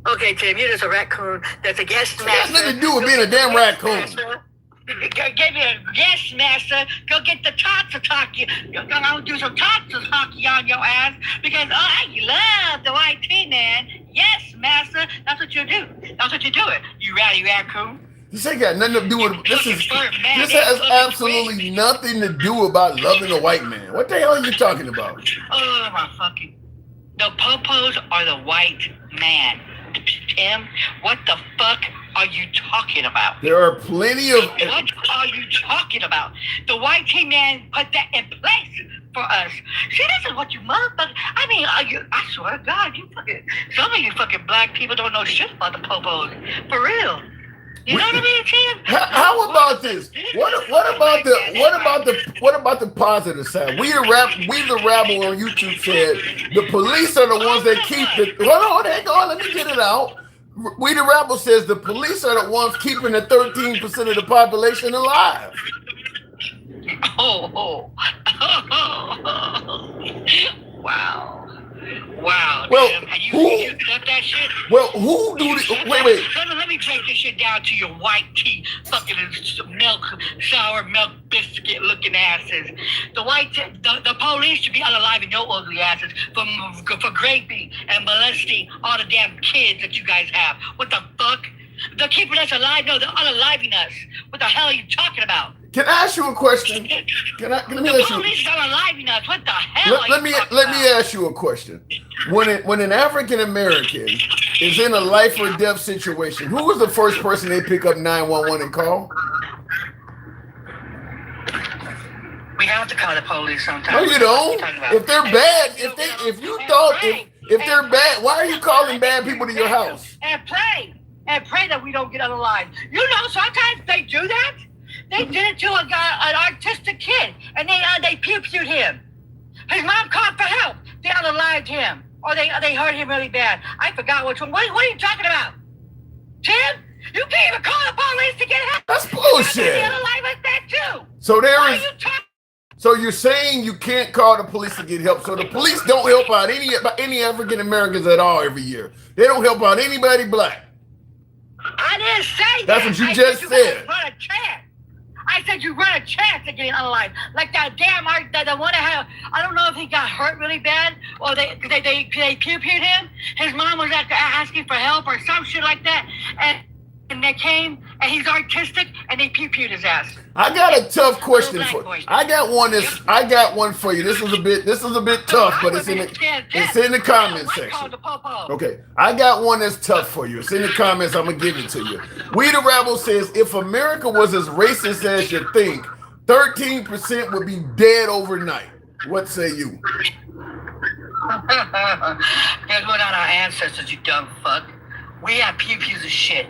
Okay, Tim. You're just a raccoon. That's a guest master. It has nothing to do with being a damn raccoon. Give me a yes, master. Go get the tots to talk you. I'm gonna do some tots to talk you on your ass because you love the white tea, man. Yes, master. That's what you do. That's what you do it. You rowdy raccoon. This ain't got nothing to do with this. This has absolutely nothing to do about loving a white man. What the hell are you talking about? Oh my fucking! The popos are the white man. Tim, what the fuck are you talking about? There are plenty of... What are you talking about? The white team man put that in place for us. See, this is what you motherfucker... I mean, I swear to God, some of you fucking black people don't know shit about the popos. For real. You know what I mean, Tim? How about this? What about the positive side? We the Rabble on YouTube said the police are the ones that keep the. Hold on, hang on, let me get it out. We the Rabble says the police are the ones keeping the 13% of the population alive. Oh. Wow. Well, Tim. And you accept that shit? Well, who do this? Wait. Let me break this shit down to your white tea, fucking sour milk biscuit looking asses. The police should be unaliving your ugly asses for raping and molesting all the damn kids that you guys have. What the fuck? They're keeping us alive? No, they're unaliving us. What the hell are you talking about? Can I ask you a question? Let me ask you. The police are unaliving us. What the hell let me ask you a question. When an African American is in a life or death situation, who was the first person they pick up 911 and call? We have to call the police sometimes. No, you don't. If they're bad, if they're bad, why are you calling bad people to your house? And pray that we don't get unalived. You know, sometimes they do that. They did it to an autistic kid, and they pew-pewed him. His mom called for help. They unalived him, or they hurt him really bad. I forgot which one. What are you talking about, Tim? You can't even call the police to get help. That's bullshit. They unalive like that too. So you're saying you can't call the police to get help. So the police don't help out any African Americans at all every year. They don't help out anybody black. I didn't say that. That's what you just said. Run a chance. I said you run a chance of getting unalived. Like that damn the one that had, I don't know if he got hurt really bad or they pew-pewed him. His mom was asking for help or some shit like that. And they came and he's artistic and they pew-pewed his ass. I got a tough question for you. I got one for you. This is a bit tough, but it's in the comment section. Okay, I got one that's tough for you. It's in the comments. I'm gonna give it to you. We the Rebel says if America was as racist as you think, 13% would be dead overnight. What say you? Guess what on our ancestors, you dumb fuck. We have pew-pews of shit.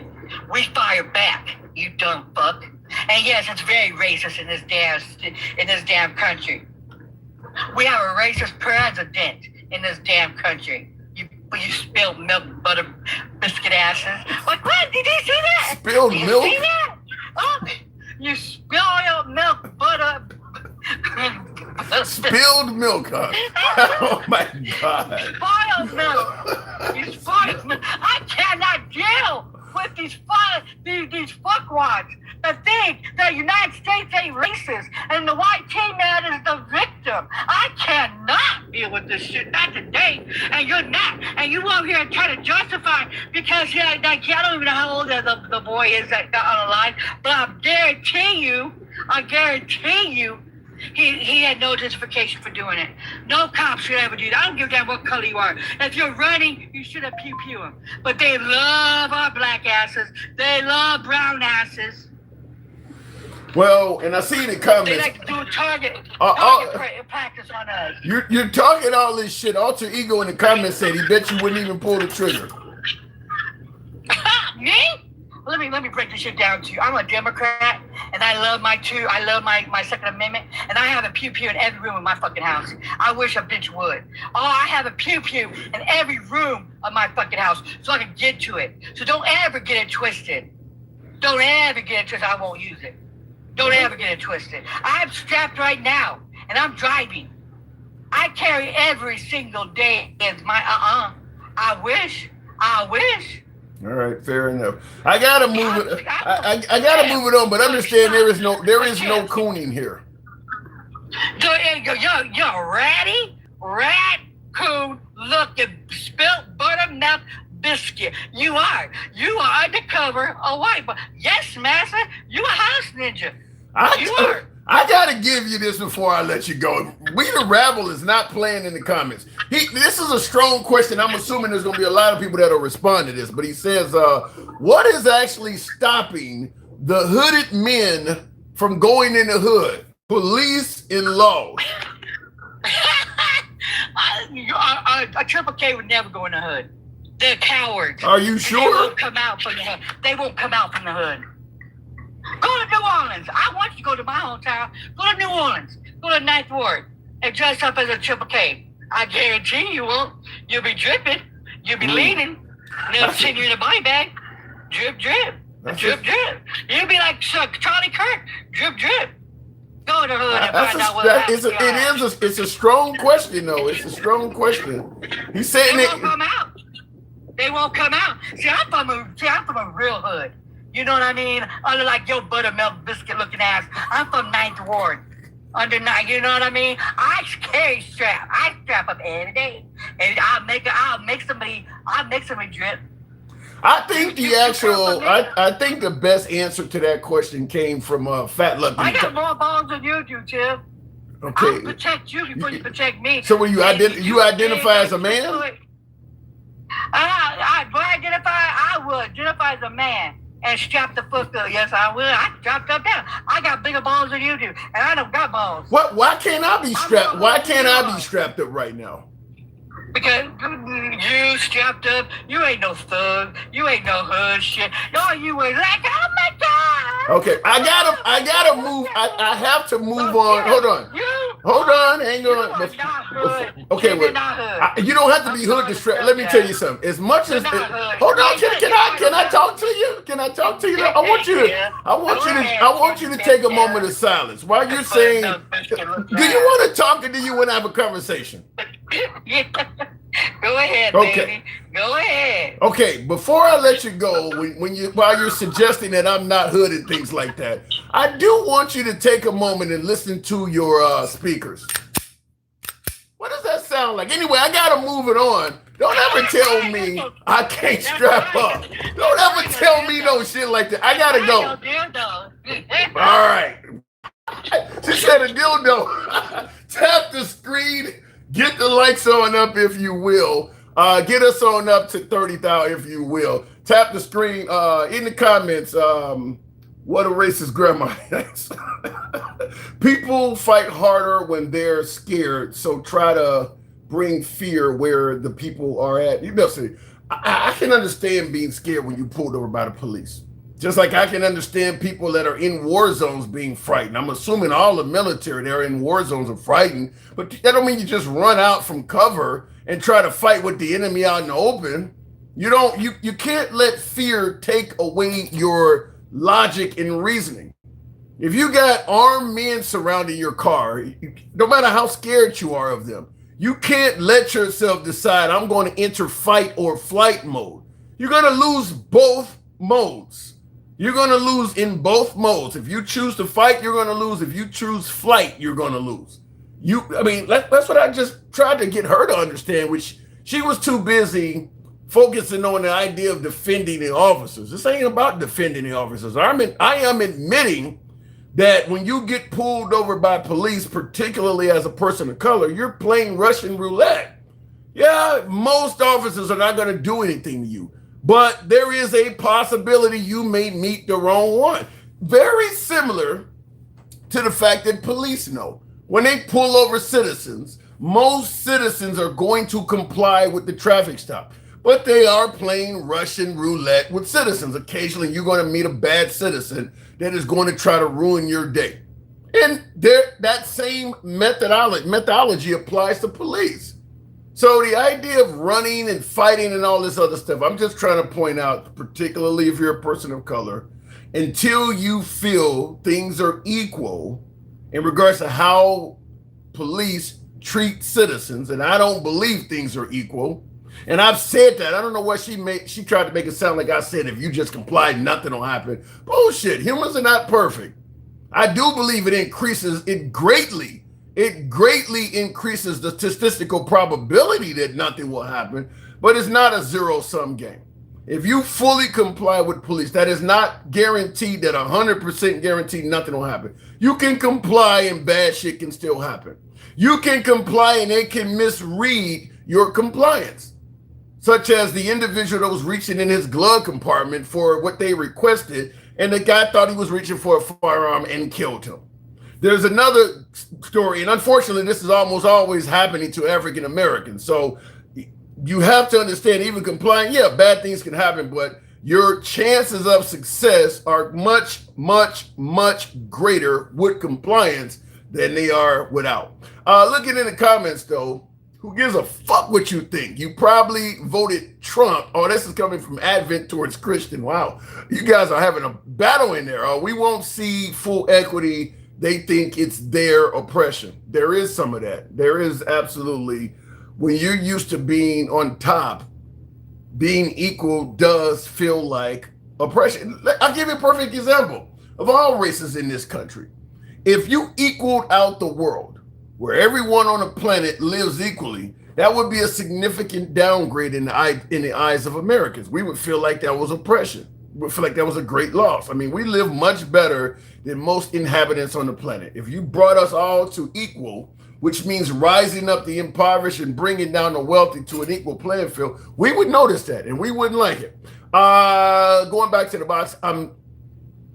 We fire back, you dumb fuck. And yes, it's very racist in this damn country. We have a racist president in this damn country. You spilled milk, butter, biscuit asses. Like, what? Did you see that? Spilled Did milk? You see that? Oh, you spilled milk, butter. Spilled milk, huh? Oh my God. Spoiled milk. You spoiled milk. I cannot deal with these fuckwads that think the United States ain't racist and the white team man is the victim. I cannot deal with this shit. Not today. And you're not. And you over here trying to justify because I don't even know how old the boy is that got on the line, but I guarantee you, he had no justification for doing it. No cop should ever do that. I don't give a damn what color you are. If you're running, you should have pew them. But they love our black asses. They love brown asses. Well, and I see in the comments. They like to do a target practice on us. You're talking all this shit. Alter Ego in the comments said he bet you wouldn't even pull the trigger. Me? Let me break this shit down to you. I'm a Democrat, and I love my Second Amendment, and I have a pew-pew in every room of my fucking house. I wish a bitch would. Oh, I have a pew-pew in every room of my fucking house so I can get to it. So don't ever get it twisted. Don't ever get it twisted. I won't use it. Don't ever get it twisted. I'm strapped right now, and I'm driving. I carry every single day as my I wish. All right, fair enough. I gotta move it. I gotta move it on, but understand there is no cooning here. You're ratty, rat-coon looking spilt buttermilk biscuit. You are undercover a white boy. Yes, master, you a house ninja. I gotta give you this before I let you go. We the Rabble is not playing in the comments. This is a strong question. I'm assuming there's gonna be a lot of people that'll respond to this, but he says, what is actually stopping the hooded men from going in the hood? Police and laws. A Triple K would never go in the hood. They're cowards. Are you sure? They won't come out from the hood. They won't come out from the hood. Go to New Orleans. I want you to go to my hometown. Go to New Orleans. Go to Ninth Ward and dress up as a Triple K. I guarantee you won't. You'll be dripping. You'll be leaning. They'll send you in a body bag. Drip, drip. Drip, drip. You'll be like Charlie Kirk. Drip, drip. Go to the hood and find out what happens. It's a strong question, though. It's a strong question. He's saying they won't come out. They won't come out. See, I'm from a real hood. You know what I mean? Under like your buttermilk biscuit looking ass. I'm from Ninth Ward. Under 9, you know what I mean? I carry strap. I strap up every day. And I'll make somebody drip. I think I think the best answer to that question came from Fat Lucky. I got more balls than you do, Tim. Okay. I'll protect you before you protect me. So will you identify as a man? I would identify as a man and strap the fuck up. Yes, I will. I strapped up down. I got bigger balls than you do, and I don't got balls. Why can't I be strapped? Why can't I be strapped up right now? Because you strapped up, you ain't no thug, you ain't no hood shit. All you was like, oh my God. Okay, I gotta move. I have to move on. Hold on, hang on. Okay, wait. You don't have to be hood to strap. Let me tell you something. As much as hold on, can I talk to you? Can I talk to you? I want you to take a moment of silence while you're saying. Do you want to talk or do you want to have a conversation? Go ahead, baby. Go ahead. Okay, before I let you go, while you're suggesting that I'm not hood and things like that, I do want you to take a moment and listen to your speakers. What does that sound like? Anyway, I gotta move it on. Don't ever tell me I can't strap up. Don't ever tell me no shit like that. I gotta go. All right. She said a dildo. Tap the screen. Get the likes on up if you will. Get us on up to 30,000 if you will. Tap the screen in the comments. What a racist grandma is. People fight harder when they're scared, so try to bring fear where the people are at. You know, see, I can understand being scared when you're pulled over by the police. Just like I can understand people that are in war zones being frightened. I'm assuming all the military that are in war zones are frightened, but that don't mean you just run out from cover and try to fight with the enemy out in the open. You can't let fear take away your logic and reasoning. If you got armed men surrounding your car, no matter how scared you are of them, you can't let yourself decide I'm going to enter fight or flight mode. You're going to lose both modes. You're going to lose in both modes. If you choose to fight, you're going to lose. If you choose flight, you're going to lose. That's what I just tried to get her to understand, which she was too busy focusing on the idea of defending the officers. This ain't about defending the officers. I am admitting that when you get pulled over by police, particularly as a person of color, you're playing Russian roulette. Yeah, most officers are not going to do anything to you, but there is a possibility you may meet the wrong one. Very similar to the fact that police know when they pull over citizens, most citizens are going to comply with the traffic stop, but they are playing Russian roulette with citizens. Occasionally, you're going to meet a bad citizen that is going to try to ruin your day. And that same methodology applies to police. So the idea of running and fighting and all this other stuff, I'm just trying to point out, particularly if you're a person of color, until you feel things are equal in regards to how police treat citizens, and I don't believe things are equal. And I've said that. I don't know what she tried to make it sound like I said, if you just comply, nothing will happen. Bullshit. Humans are not perfect. I do believe it greatly increases the statistical probability that nothing will happen, but it's not a zero-sum game. If you fully comply with police, that is not guaranteed, that 100% guaranteed nothing will happen. You can comply and bad shit can still happen. You can comply and they can misread your compliance, such as the individual that was reaching in his glove compartment for what they requested, and the guy thought he was reaching for a firearm and killed him. There's another story, and unfortunately, this is almost always happening to African Americans. So you have to understand, even complying, yeah, bad things can happen, but your chances of success are much, much, much greater with compliance than they are without. Looking in the comments, though, who gives a fuck what you think? You probably voted Trump. Oh, this is coming from Advent towards Christian. Wow. You guys are having a battle in there. We won't see full equity. They think it's their oppression. There is some of that. There is absolutely. When you're used to being on top, being equal does feel like oppression. I'll give you a perfect example of all races in this country. If you equaled out the world, where everyone on the planet lives equally, that would be a significant downgrade in the eyes of Americans. We would feel like that was oppression. We would feel like that was a great loss. I mean, we live much better than most inhabitants on the planet. If you brought us all to equal, which means rising up the impoverished and bringing down the wealthy to an equal playing field, we would notice that and we wouldn't like it. Going back to the box,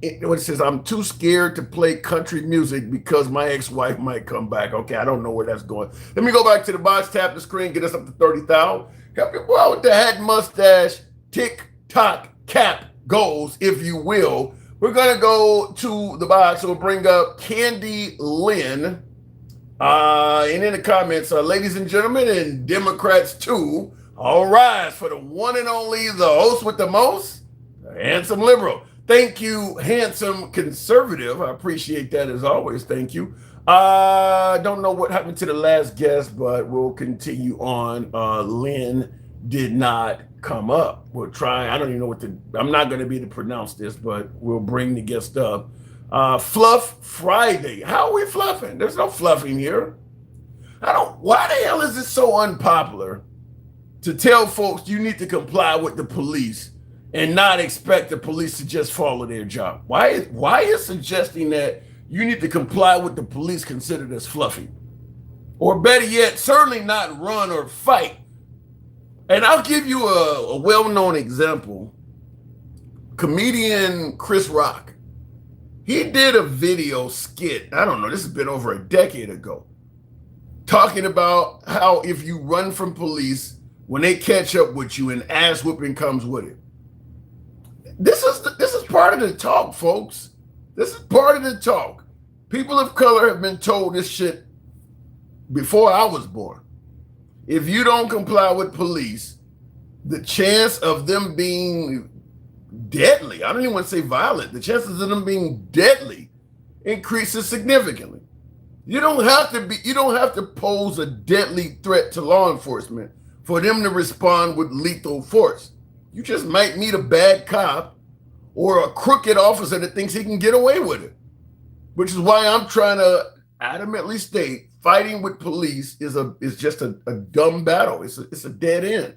it says, I'm too scared to play country music because my ex-wife might come back. Okay, I don't know where that's going. Let me go back to the box, tap the screen, get us up to 30,000. Help people out with the hat, mustache, tick-tock cap goals, if you will. We're going to go to the box. We'll bring up Candy Lynn. And in the comments, ladies and gentlemen, and Democrats too, all rise for the one and only, the host with the most, the handsome liberal. Thank you, handsome conservative. I appreciate that as always. Thank you. Don't know what happened to the last guest, but we'll continue on. Lynn did not come up. We'll try. I don't even know I'm not going to be able to pronounce this, but we'll bring the guest up. Fluff Friday. How are we fluffing? There's no fluffing here. Why the hell is it so unpopular to tell folks you need to comply with the police and not expect the police to just follow their job? Why is suggesting that you need to comply with the police considered as fluffy? Or better yet, certainly not run or fight. And I'll give you a well-known example. Comedian Chris Rock. He did a video skit, I don't know, this has been over a decade ago, talking about how if you run from police, when they catch up with you, an ass whooping comes with it. This is part part of the talk, folks. This is part of the talk. People of color have been told this shit before I was born. If you don't comply with police, the chance of them being deadly, I don't even want to say violent, the chances of them being deadly increases significantly. You don't have to pose a deadly threat to law enforcement for them to respond with lethal force. You just might meet a bad cop or a crooked officer that thinks he can get away with it, which is why I'm trying to adamantly state fighting with police is just a dumb battle. It's a dead end.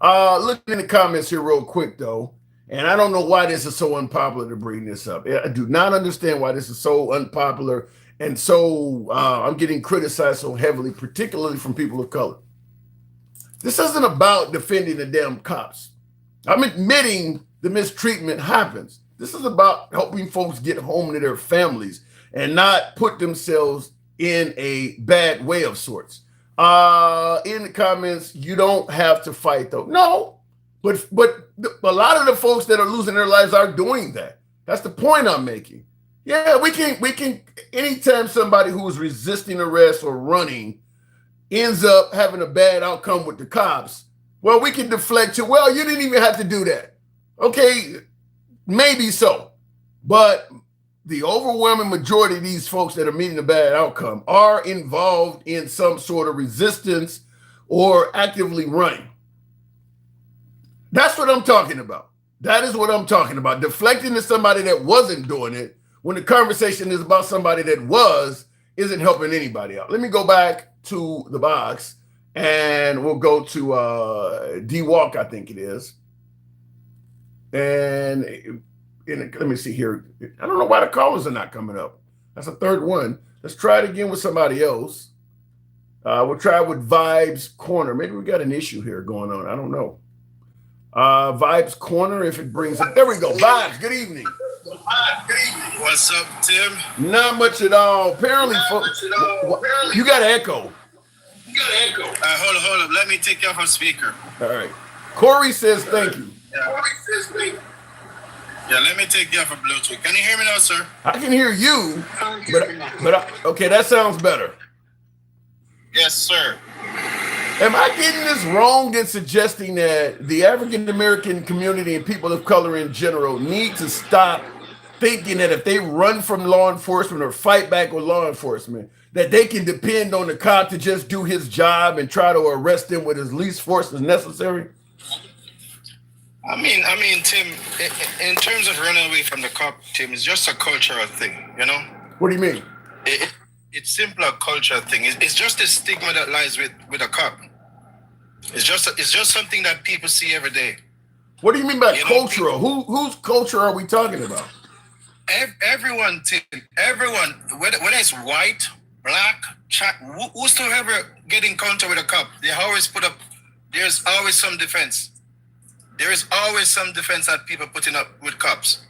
Looking in the comments here real quick, though, and I don't know why this is so unpopular to bring this up. I do not understand why this is so unpopular and so I'm getting criticized so heavily, particularly from people of color. This isn't about defending the damn cops. I'm admitting the mistreatment happens. This is about helping folks get home to their families and not put themselves in a bad way of sorts. In the comments, you don't have to fight though. No, but a lot of the folks that are losing their lives are doing that. That's the point I'm making. Yeah, we can anytime somebody who is resisting arrest or running ends up having a bad outcome with the cops, well, we can deflect to, well, you didn't even have to do that. Okay, maybe so. But the overwhelming majority of these folks that are meeting a bad outcome are involved in some sort of resistance or actively running. That's what I'm talking about. That is what I'm talking about. Deflecting to somebody that wasn't doing it when the conversation is about somebody that was isn't helping anybody out. Let me go back to the box and we'll go to D-Walk, I think it is. And let me see here. I don't know why the callers are not coming up. That's a third one. Let's try it again with somebody else. We'll try with Vibes Corner. Maybe we got an issue here going on. I don't know. Vibes Corner, if it brings up. There we go. Vibes, good evening. What's up, Tim? Not much at all. Apparently, folks, you got an echo. Hold on. Let me take you off a speaker. All right. Corey says thank you. Yeah, let me take you off a Bluetooth. Can you hear me now, sir? I can hear you, okay, that sounds better. Yes, sir. Am I getting this wrong in suggesting that the African American community and people of color in general need to stop thinking that if they run from law enforcement or fight back with law enforcement, that they can depend on the cop to just do his job and try to arrest them with as least force as necessary? I mean, Tim, in terms of running away from the cop, Tim, it's just a cultural thing, you know? What do you mean? It's simply a cultural thing. It's just a stigma that lies with a cop. It's just something that people see every day. What do you mean by cultural? Whose culture are we talking about? Everyone, Tim, everyone, whether it's white, black, whosoever get in contact with a cop, there's always some defense. There is always some defense that people putting up with cops.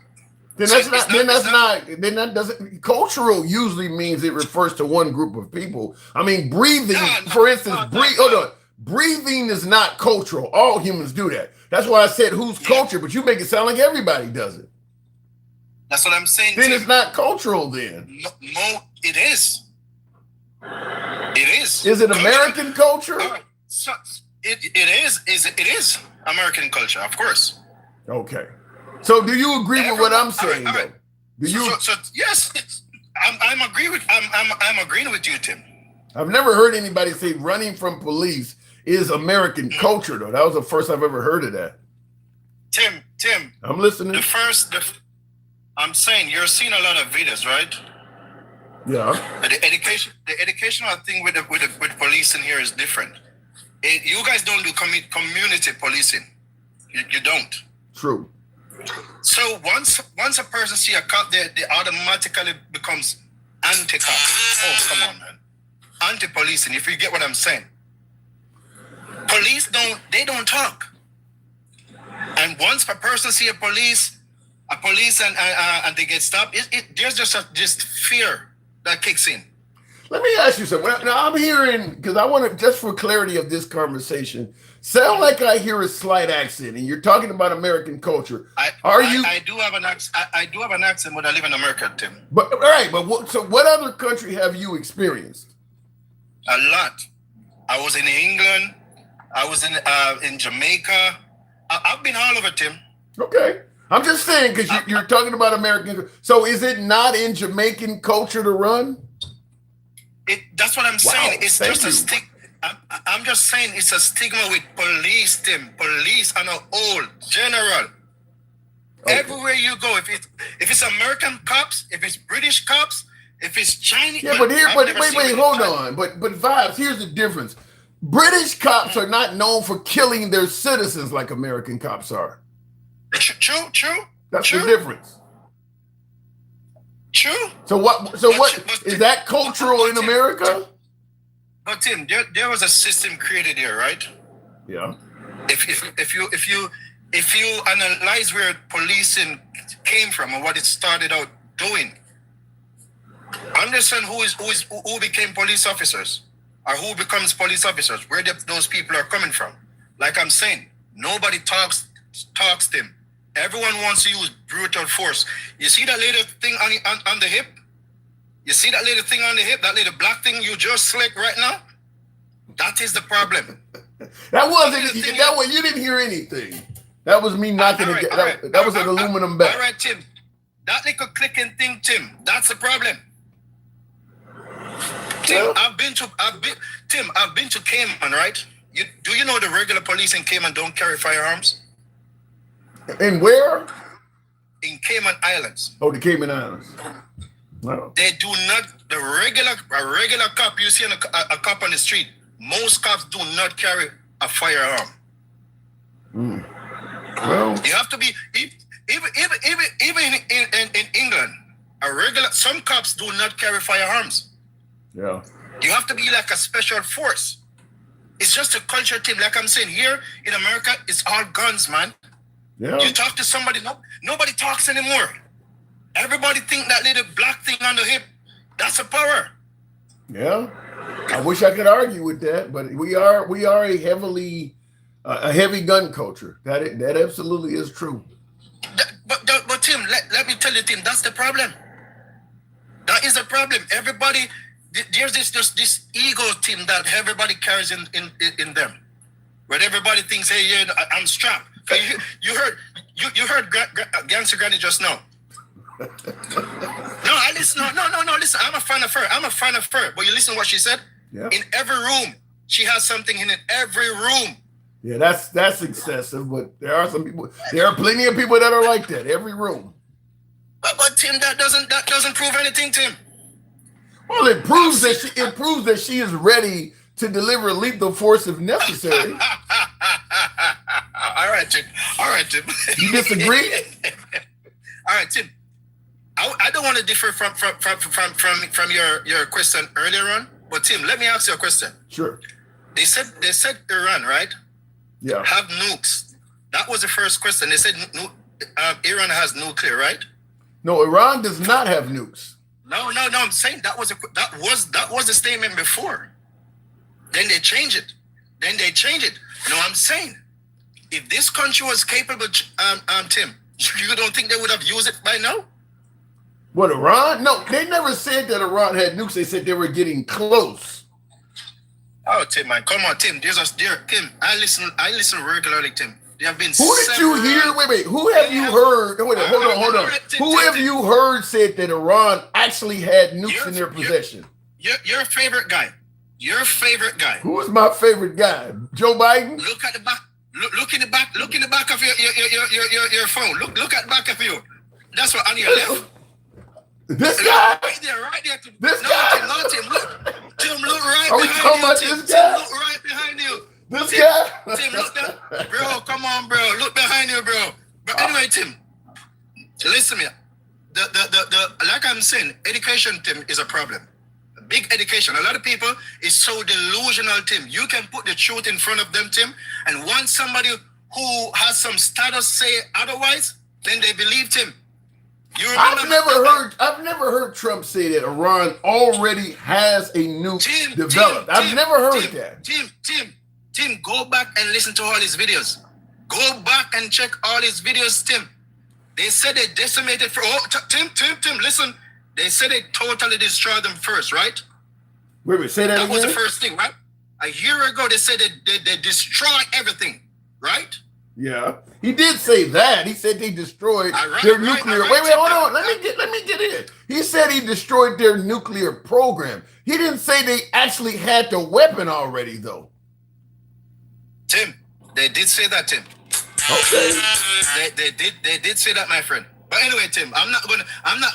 Cultural usually means it refers to one group of people. I mean, breathing, for instance, breathing is not cultural. All humans do that. That's why I said whose culture, but you make it sound like everybody does it. That's what I'm saying. Then it's not cultural then. No, it is. It is. Is it American culture? So it is American culture, of course. Okay. So do you agree with what I'm saying, though? Do you? Yes, I'm agreeing with you, Tim. I've never heard anybody say running from police is American culture, though. That was the first I've ever heard of that. Tim. I'm listening. I'm saying you're seeing a lot of videos, right? Yeah. The educational thing with policing here is different. You guys don't do community policing. You don't. True. So once a person see a cop, they automatically becomes anti-cop. Oh, come on, man. Anti-policing, if you get what I'm saying. Police don't talk. And once a person see a police and they get stopped, there's just fear that kicks in. Let me ask you something. Now I'm hearing, because I want to, just for clarity of this conversation, sound like I hear a slight accent, and you're talking about American culture. I do have an accent. I do have an accent when I live in America, Tim. But all right, but what other country have you experienced? A lot. I was in England. I was in Jamaica. I've been all over, Tim. Okay. I'm just saying, because you're talking about American. So is it not in Jamaican culture to run? That's what I'm saying. It's just a stigma. I'm just saying it's a stigma with police, Tim. Police are not old, general. Okay. Everywhere you go, if it's American cops, if it's British cops, if it's Chinese. Yeah, but wait, hold on. But Vibes, here's the difference. British cops are not known for killing their citizens like American cops are. True. That's the difference. True. So what is that cultural in America? But Tim, there was a system created here, right? Yeah. If you analyze where policing came from and what it started out doing, understand who became police officers or who becomes police officers, where those people are coming from. Like I'm saying, nobody talks them. Everyone wants to use brutal force. You see that little thing on the hip? You see that little thing on the hip? That little black thing you just slick right now? That is the problem. That was you didn't hear anything. That was me knocking it. That was an aluminum bat. All right, Tim. That little clicking thing, Tim. That's the problem. Tim, Yeah. I've been to Cayman, right? Do you know the regular police in Cayman don't carry firearms? And where? In Cayman Islands. Oh, the Cayman Islands. Wow. They do not. A regular cop you see a cop on the street. Most cops do not carry a firearm. Well, You have to be even in England. Some cops do not carry firearms. yeah. You have to be like a special force. It's just a culture thing. Like I'm saying, here in America, it's all guns, man. Yeah. You talk to somebody, nobody talks anymore. Everybody think that little black thing on the hip, that's a power. Yeah. I wish I could argue with that, but we are a heavy gun culture. That absolutely is true. But Tim, let me tell you, Tim, that's the problem. That is the problem. Everybody, there's this ego, Tim, that everybody carries in them. Where everybody thinks, hey, yeah, I'm strapped. You heard Gangster Granny just now. No, listen. I'm a fan of her. But you listen to what she said? Yeah. In every room, she has something in it. Every room. Yeah, that's excessive, but there are plenty of people that are like that. Every room. But Tim, that doesn't prove anything, Tim. Well, it proves that she is ready to deliver lethal force if necessary. All right, Tim. You disagree? All right, Tim. I don't want to differ from your question earlier on, but Tim, let me ask you a question. Sure. They said Iran, right? Yeah. Have nukes. That was the first question. They said Iran has nuclear, right? No, Iran does not have nukes. No. I'm saying that was the statement before. Then they changed it. No, I'm saying if this country was capable, Tim, you don't think they would have used it by now? What, Iran? No, they never said that Iran had nukes. They said they were getting close. Oh, Tim, man, come on, Tim. Tim, I listen regularly, Tim. There have been. Who did you hear? Wait. Who have you heard? Wait, hold on. Who have you heard said that Iran actually had nukes in their possession? Your favorite guy. Who is my favorite guy? Joe Biden? Look at the back. Look in the back. Look in the back of your phone. Look at the back of you. That's what on your left. This guy? Right there. This guy? No, Tim, look. Tim, look right Are we behind talking you. about Tim, this guy? look right behind you. This Tim, guy? Tim, look down. Bro, come on, bro. Look behind you, bro. But anyway, Tim, listen to me. The like I'm saying, education, Tim, is a problem. Big education. A lot of people is so delusional, Tim. You can put the truth in front of them, Tim, and once somebody who has some status say otherwise, then they believe Tim. I've never heard Trump say that Iran already has a nuke developed. I've never heard that. Tim, Tim, go back and listen to all his videos. Go back and check all his videos, Tim. They said they decimated for Tim, listen. They said they totally destroyed them first, right? Wait, say that again? That was the first thing, right? A year ago, they said they destroyed everything, right? Yeah, he did say that. He said they destroyed their nuclear. Wait, hold on. Let me get in. He said he destroyed their nuclear program. He didn't say they actually had the weapon already, though. Tim, they did say that, Tim. Okay. They did say that, my friend. But anyway, Tim, I'm not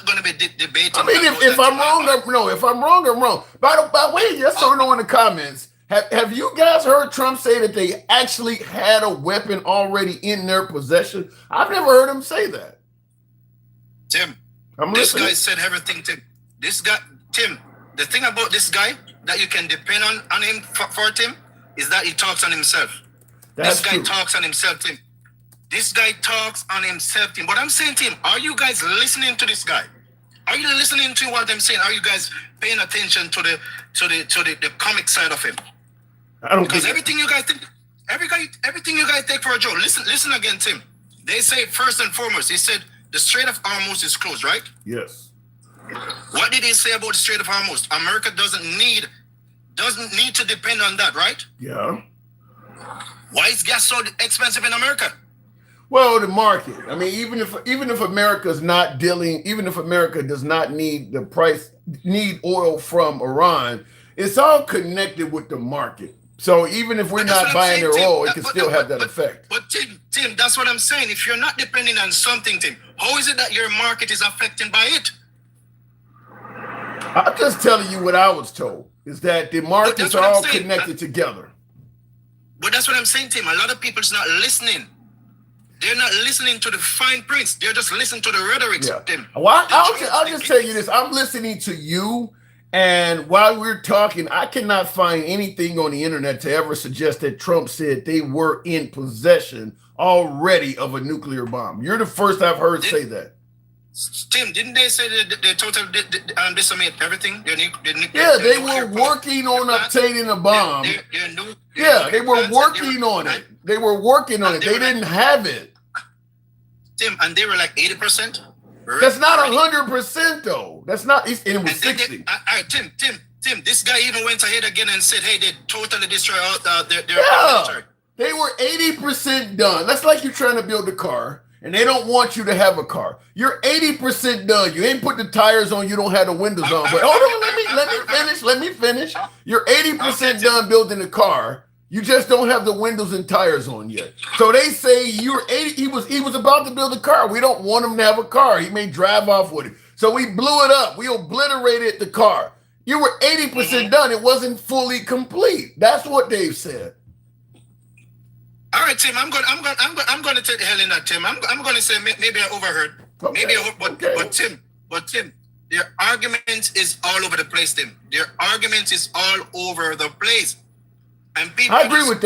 gonna be debating. I mean, if I'm wrong, if I'm wrong, I'm wrong. By the way, just so you know in the comments. Have you guys heard Trump say that they actually had a weapon already in their possession? I've never heard him say that. Tim, this guy said everything, Tim. This guy, Tim, the thing about this guy that you can depend on him for Tim, is that he talks on himself. This guy talks on himself, Tim. This guy talks on himself, Tim. But I'm saying, Tim, are you guys listening to this guy? Are you listening to what I'm saying? Are you guys paying attention to the comic side of him? I don't, because everything you guys think, everything you guys take for a joke. Listen again, Tim. They say first and foremost, he said the Strait of Hormuz is closed, right? Yes. What did he say about the Strait of Hormuz? America doesn't need to depend on that, right? Yeah. Why is gas so expensive in America? Well, the market. I mean, even if America's not dealing, even if America does not need oil from Iran, it's all connected with the market. So even if we're not buying their oil, it can still have that effect. But Tim, that's what I'm saying. If you're not depending on something, Tim, how is it that your market is affected by it? I'm just telling you what I was told, is that the markets are all connected together. But that's what I'm saying, Tim. A lot of people's not listening. They're not listening to the fine prints. They're just listening to the rhetoric, Tim. Well, I'll just tell you this. I'm listening to you. And while we're talking, I cannot find anything on the internet to ever suggest that Trump said they were in possession already of a nuclear bomb. You're the first I've heard say that. Tim, didn't they say that they totally decimate everything? They were working on obtaining a bomb. They were working on it. They were working on it. They didn't have it. Tim, and they were like 80%? That's not 100% though. That's not. It was 60. Tim. This guy even went ahead again and said, "Hey, they totally destroyed all their military." They were 80% done. That's like you trying to build a car and they don't want you to have a car. You're 80% done. You ain't put the tires on. You don't have the windows on. But hold on, let me finish. You're 80% done building a car. You just don't have the windows and tires on yet. So they say you're 80. He was about to build a car. We don't want him to have a car. He may drive off with it. So we blew it up. We obliterated the car. You were 80% done. It wasn't fully complete. That's what Dave said. All right, Tim. I'm going to take the hell in that, Tim. I'm going to say maybe I overheard. Okay. But Tim, their argument is all over the place, Tim. Their argument is all over the place. And people I agree with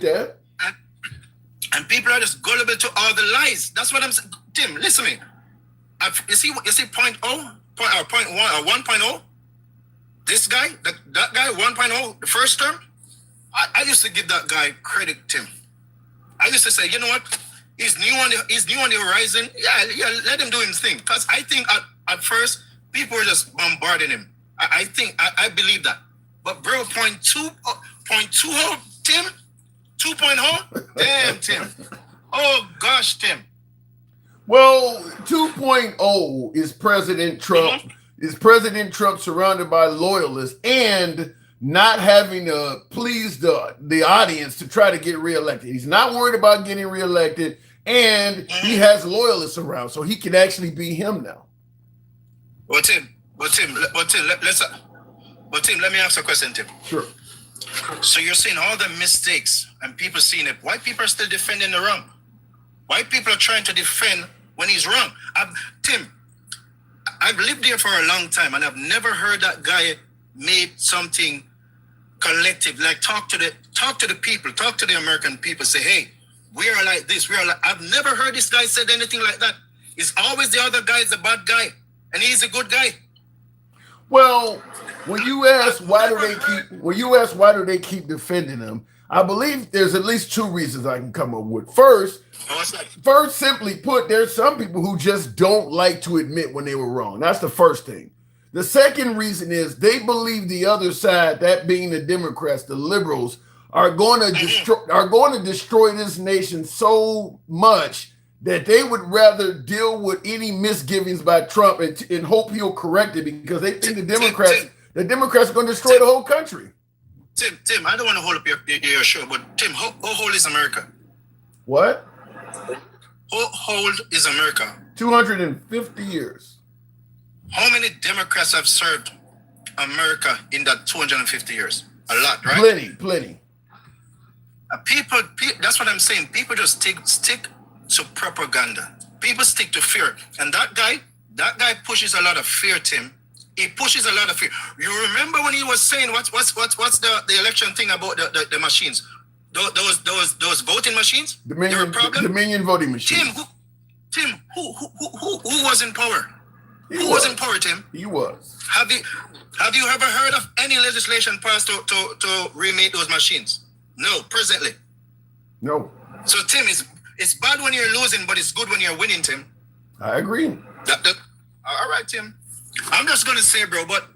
that. And people are just gullible to all the lies. That's what I'm saying. Tim, listen to me. You see 0.0, point 1 or 1.0? This guy, that guy, 1.0, the first term, I used to give that guy credit, Tim. I used to say, you know what? He's new on the horizon. Yeah, let him do his thing. Because I think at first, people were just bombarding him. I believe that. But bro, 0.2, Tim? 2.0? Damn, Tim. Oh, gosh, Tim. Well, 2.0 is President Trump. Is President Trump surrounded by loyalists and not having to please the audience to try to get reelected. He's not worried about getting reelected, and he has loyalists around, so he can actually be him now. Well, Tim, let me ask a question, Tim. Sure. So you're seeing all the mistakes and people seeing it. White people are still defending the wrong. White people are trying to defend when he's wrong. Tim, I've lived here for a long time and I've never heard that guy made something collective. Like talk to the people, talk to the American people, say, hey, we are like this, I've never heard this guy said anything like that. It's always the other guy is a bad guy and he's a good guy. Well, when you ask why do they keep defending him, I believe there's at least two reasons I can come up with. First, simply put, there's some people who just don't like to admit when they were wrong. That's the first thing. The second reason is they believe the other side, that being the Democrats, the liberals, are going to destroy this nation so much that they would rather deal with any misgivings by Trump and hope he'll correct it, because they think the Democrats are going to destroy the whole country. Tim, I don't want to hold up your show, but Tim, how old is America? What? How old is America? 250 years. How many Democrats have served America in that 250 years? A lot, right? Plenty. People, that's what I'm saying. People just stick to propaganda. People stick to fear. And that guy pushes a lot of fear, Tim. He pushes a lot of fear. You remember when he was saying what's the election thing about the machines? Those voting machines? Dominion voting machines. Tim, who was in power? Who was in power, Tim? He was. Have you ever heard of any legislation passed to remake those machines? No, presently. No. So Tim, it's bad when you're losing, but it's good when you're winning, Tim. I agree. All right, Tim. I'm just gonna say, bro, but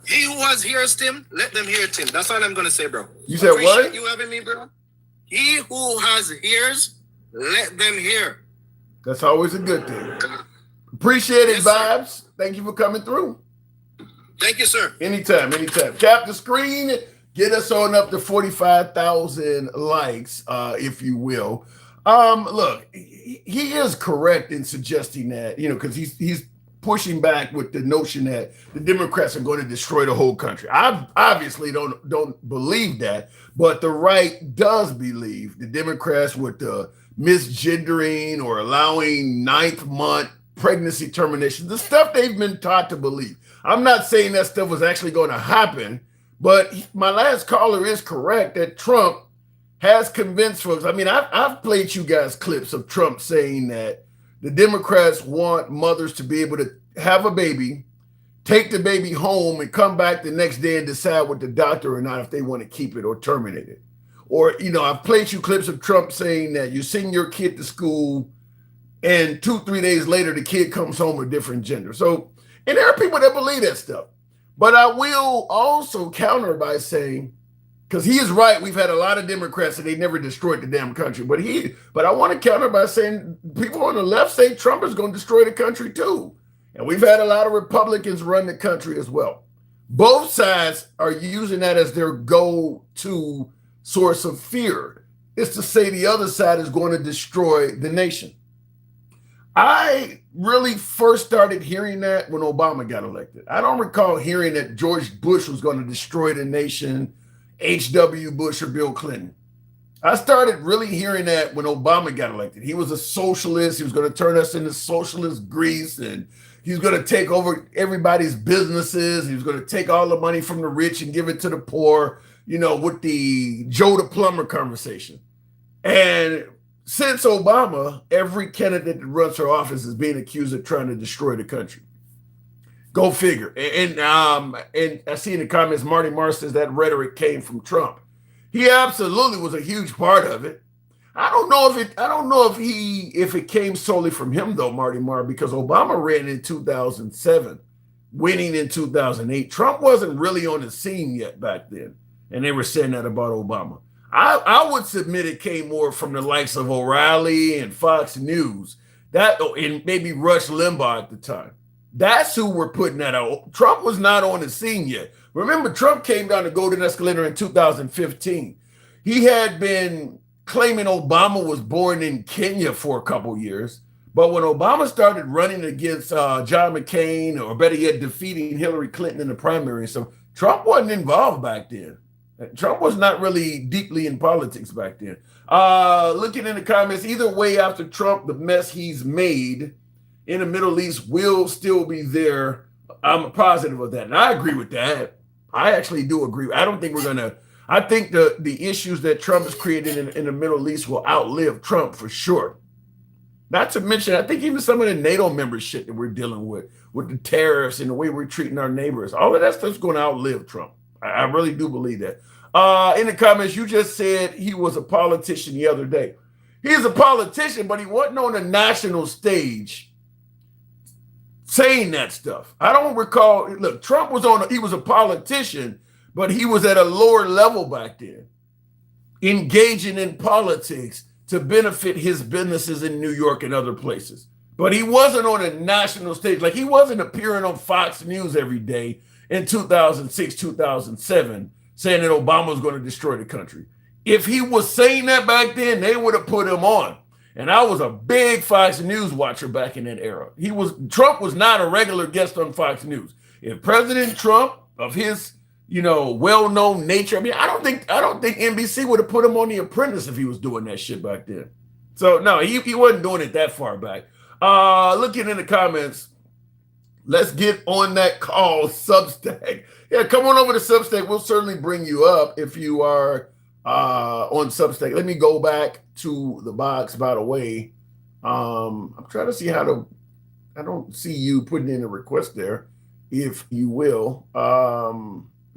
he who has ears, Tim, let them hear, Tim. That's all I'm gonna say, bro. You said what? You having me, bro? He who has ears, let them hear. That's always a good thing. Appreciate it, Vibes. Sir. Thank you for coming through. Thank you, sir. Anytime. Tap the screen. Get us on up to 45,000 likes, if you will. Look, he is correct in suggesting that, because he's pushing back with the notion that the Democrats are going to destroy the whole country. I obviously don't believe that, but the right does believe the Democrats with the misgendering or allowing 9th-month pregnancy termination, the stuff they've been taught to believe. I'm not saying that stuff was actually going to happen, but my last caller is correct that Trump has convinced folks. I mean, I've played you guys clips of Trump saying that the Democrats want mothers to be able to have a baby, take the baby home, and come back the next day and decide with the doctor or not if they want to keep it or terminate it. Or, I've played you clips of Trump saying that you send your kid to school and 2-3 days later, the kid comes home a different gender. So, and there are people that believe that stuff. But I will also counter by saying, because he is right, we've had a lot of Democrats and they never destroyed the damn country. But I want to counter by saying people on the left say Trump is going to destroy the country too. And we've had a lot of Republicans run the country as well. Both sides are using that as their go-to source of fear. It's to say the other side is going to destroy the nation. I really first started hearing that when Obama got elected. I don't recall hearing that George Bush was going to destroy the nation, H.W. Bush or Bill Clinton. I started really hearing that when Obama got elected. He was a socialist. He was going to turn us into socialist Greece, and he was going to take over everybody's businesses. He was going to take all the money from the rich and give it to the poor, with the Joe the Plumber conversation. And since Obama, every candidate that runs for office is being accused of trying to destroy the country. Go figure. And I see in the comments, Marty Marr says that rhetoric came from Trump. He absolutely was a huge part of it. I don't know if it came solely from him though, Marty Marr, because Obama ran in 2007, winning in 2008. Trump wasn't really on the scene yet back then, and they were saying that about Obama. I would submit it came more from the likes of O'Reilly and Fox News, and maybe Rush Limbaugh at the time. That's who we're putting that out. Trump was not on the scene yet. Remember, Trump came down the Golden Escalator in 2015. He had been claiming Obama was born in Kenya for a couple years. But when Obama started running against John McCain, or better yet, defeating Hillary Clinton in the primary, so Trump wasn't involved back then. Trump was not really deeply in politics back then. Looking in the comments, either way, after Trump, the mess he's made in the Middle East will still be there. I'm positive of that. And I agree with that. I actually do agree. I don't think I think the issues that Trump has created in the Middle East will outlive Trump for sure. Not to mention, I think even some of the NATO member shit that we're dealing with the tariffs and the way we're treating our neighbors, all of that stuff's going to outlive Trump. I really do believe that. In the comments, you just said he was a politician the other day. He's a politician, but he wasn't on the national stage saying that stuff. I don't recall. Look, Trump was he was a politician, but he was at a lower level back then, engaging in politics to benefit his businesses in New York and other places. But he wasn't on a national stage. Like, he wasn't appearing on Fox News every day in 2006, 2007, saying that Obama was going to destroy the country. If he was saying that back then, they would have put him on. And I was a big Fox News watcher back in that era. Trump was not a regular guest on Fox News. If President Trump, of his, well-known nature, I mean, I don't think NBC would have put him on The Apprentice if he was doing that shit back then. So no, he wasn't doing it that far back. Looking in the comments, let's get on that call, Substack. Yeah, come on over to Substack. We'll certainly bring you up if you are on Substack. Let me go back to the box, by the way. I'm trying to see I don't see you putting in a request there, if you will.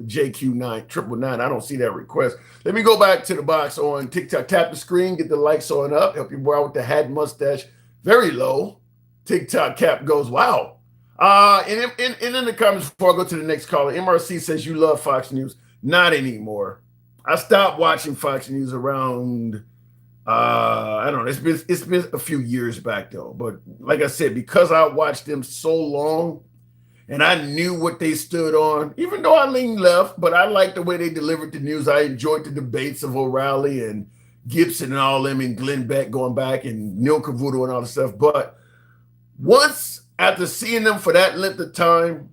JQ999, I don't see that request. Let me go back to the box on TikTok. Tap the screen, get the likes on up, help you out with the hat mustache. Very low. TikTok cap goes, wow. And in the comments before I go to the next caller, MRC says you love Fox News. Not anymore. I stopped watching Fox News around, I don't know, it's been a few years back though. But like I said, because I watched them so long and I knew what they stood on, even though I leaned left, but I liked the way they delivered the news. I enjoyed the debates of O'Reilly and Gibson and all them, and Glenn Beck going back, and Neil Cavuto and all the stuff. But once, after seeing them for that length of time,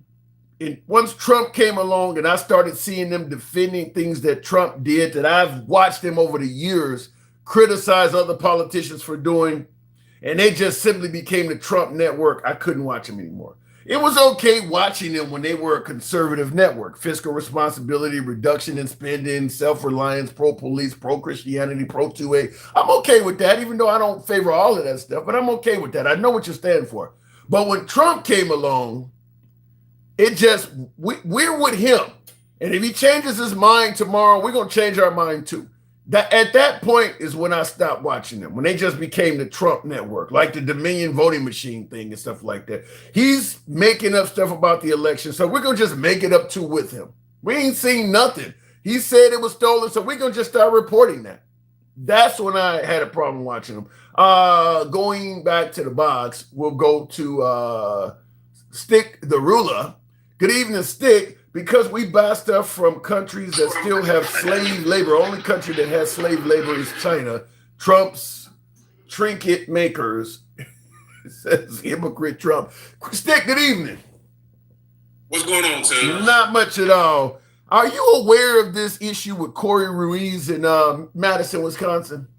and once Trump came along and I started seeing them defending things that Trump did that I've watched them over the years criticize other politicians for doing, and they just simply became the Trump network, I couldn't watch them anymore. It was okay watching them when they were a conservative network. Fiscal responsibility, reduction in spending, self-reliance, pro-police, pro-Christianity, pro-2A. I'm okay with that, even though I don't favor all of that stuff, but I'm okay with that. I know what you stand for. But when Trump came along, we're with him. And if he changes his mind tomorrow, we're going to change our mind too. At that point is when I stopped watching them, when they just became the Trump network, like the Dominion voting machine thing and stuff like that. He's making up stuff about the election, so we're going to just make it up too with him. We ain't seen nothing. He said it was stolen, so we're going to just start reporting that. That's when I had a problem watching them. Going back to the box, we'll go to Stick the Ruler. Good evening, Stick. Because we buy stuff from countries that still have slave labor, only country that has slave labor is China. Trump's trinket makers, says hypocrite Trump. Stick, good evening. What's going on, Tim? Not much at all. Are you aware of this issue with Corey Ruiz in Madison, Wisconsin?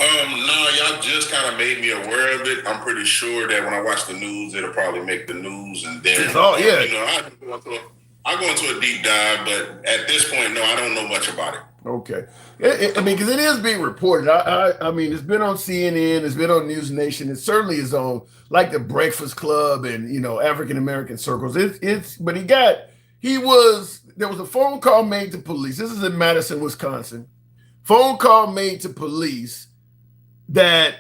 No, y'all just kind of made me aware of it. I'm pretty sure that when I watch the news, it'll probably make the news, and then I go into a deep dive. But at this point, no, I don't know much about it. Okay, I mean, because it is being reported. I mean, it's been on CNN, it's been on News Nation. It certainly is on like the Breakfast Club and African American circles. But there was a phone call made to police. This is in Madison, Wisconsin. Phone call made to police that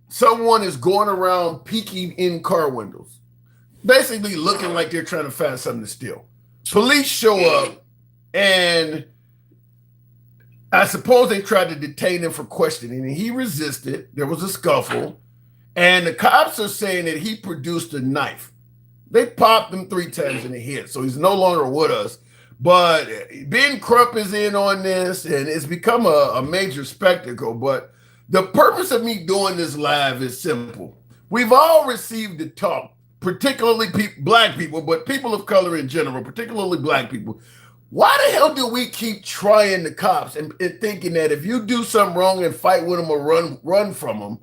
someone is going around peeking in car windows, basically looking like they're trying to find something to steal. Police show up, and I suppose they tried to detain him for questioning, and he resisted. There was a scuffle, and the cops are saying that he produced a knife. They popped him 3 times in the head, so he's no longer with us. But Ben Crump is in on this, and it's become a major spectacle. But the purpose of me doing this live is simple. We've all received the talk, particularly black people, but people of color in general, particularly black people. Why the hell do we keep trying the cops and thinking that if you do something wrong and fight with them or run from them,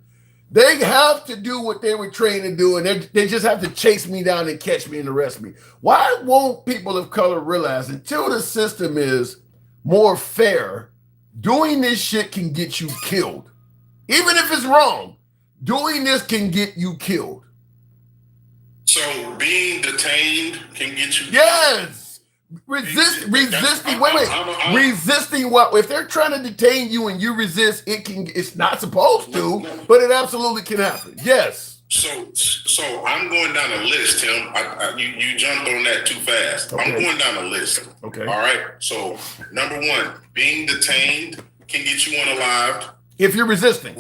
they have to do what they were trained to do, and they just have to chase me down and catch me and arrest me? Why won't people of color realize until the system is more fair, doing this shit can get you killed? Even if it's wrong, doing this can get you killed. So being detained can get you killed? Yes. Resisting. Resisting what? If they're trying to detain you and you resist, it's not supposed to, but it absolutely can happen. Yes. So I'm going down a list, Tim. You jumped on that too fast. Okay. I'm going down a list. Okay. All right. So number one, being detained can get you unalived. If you're resisting.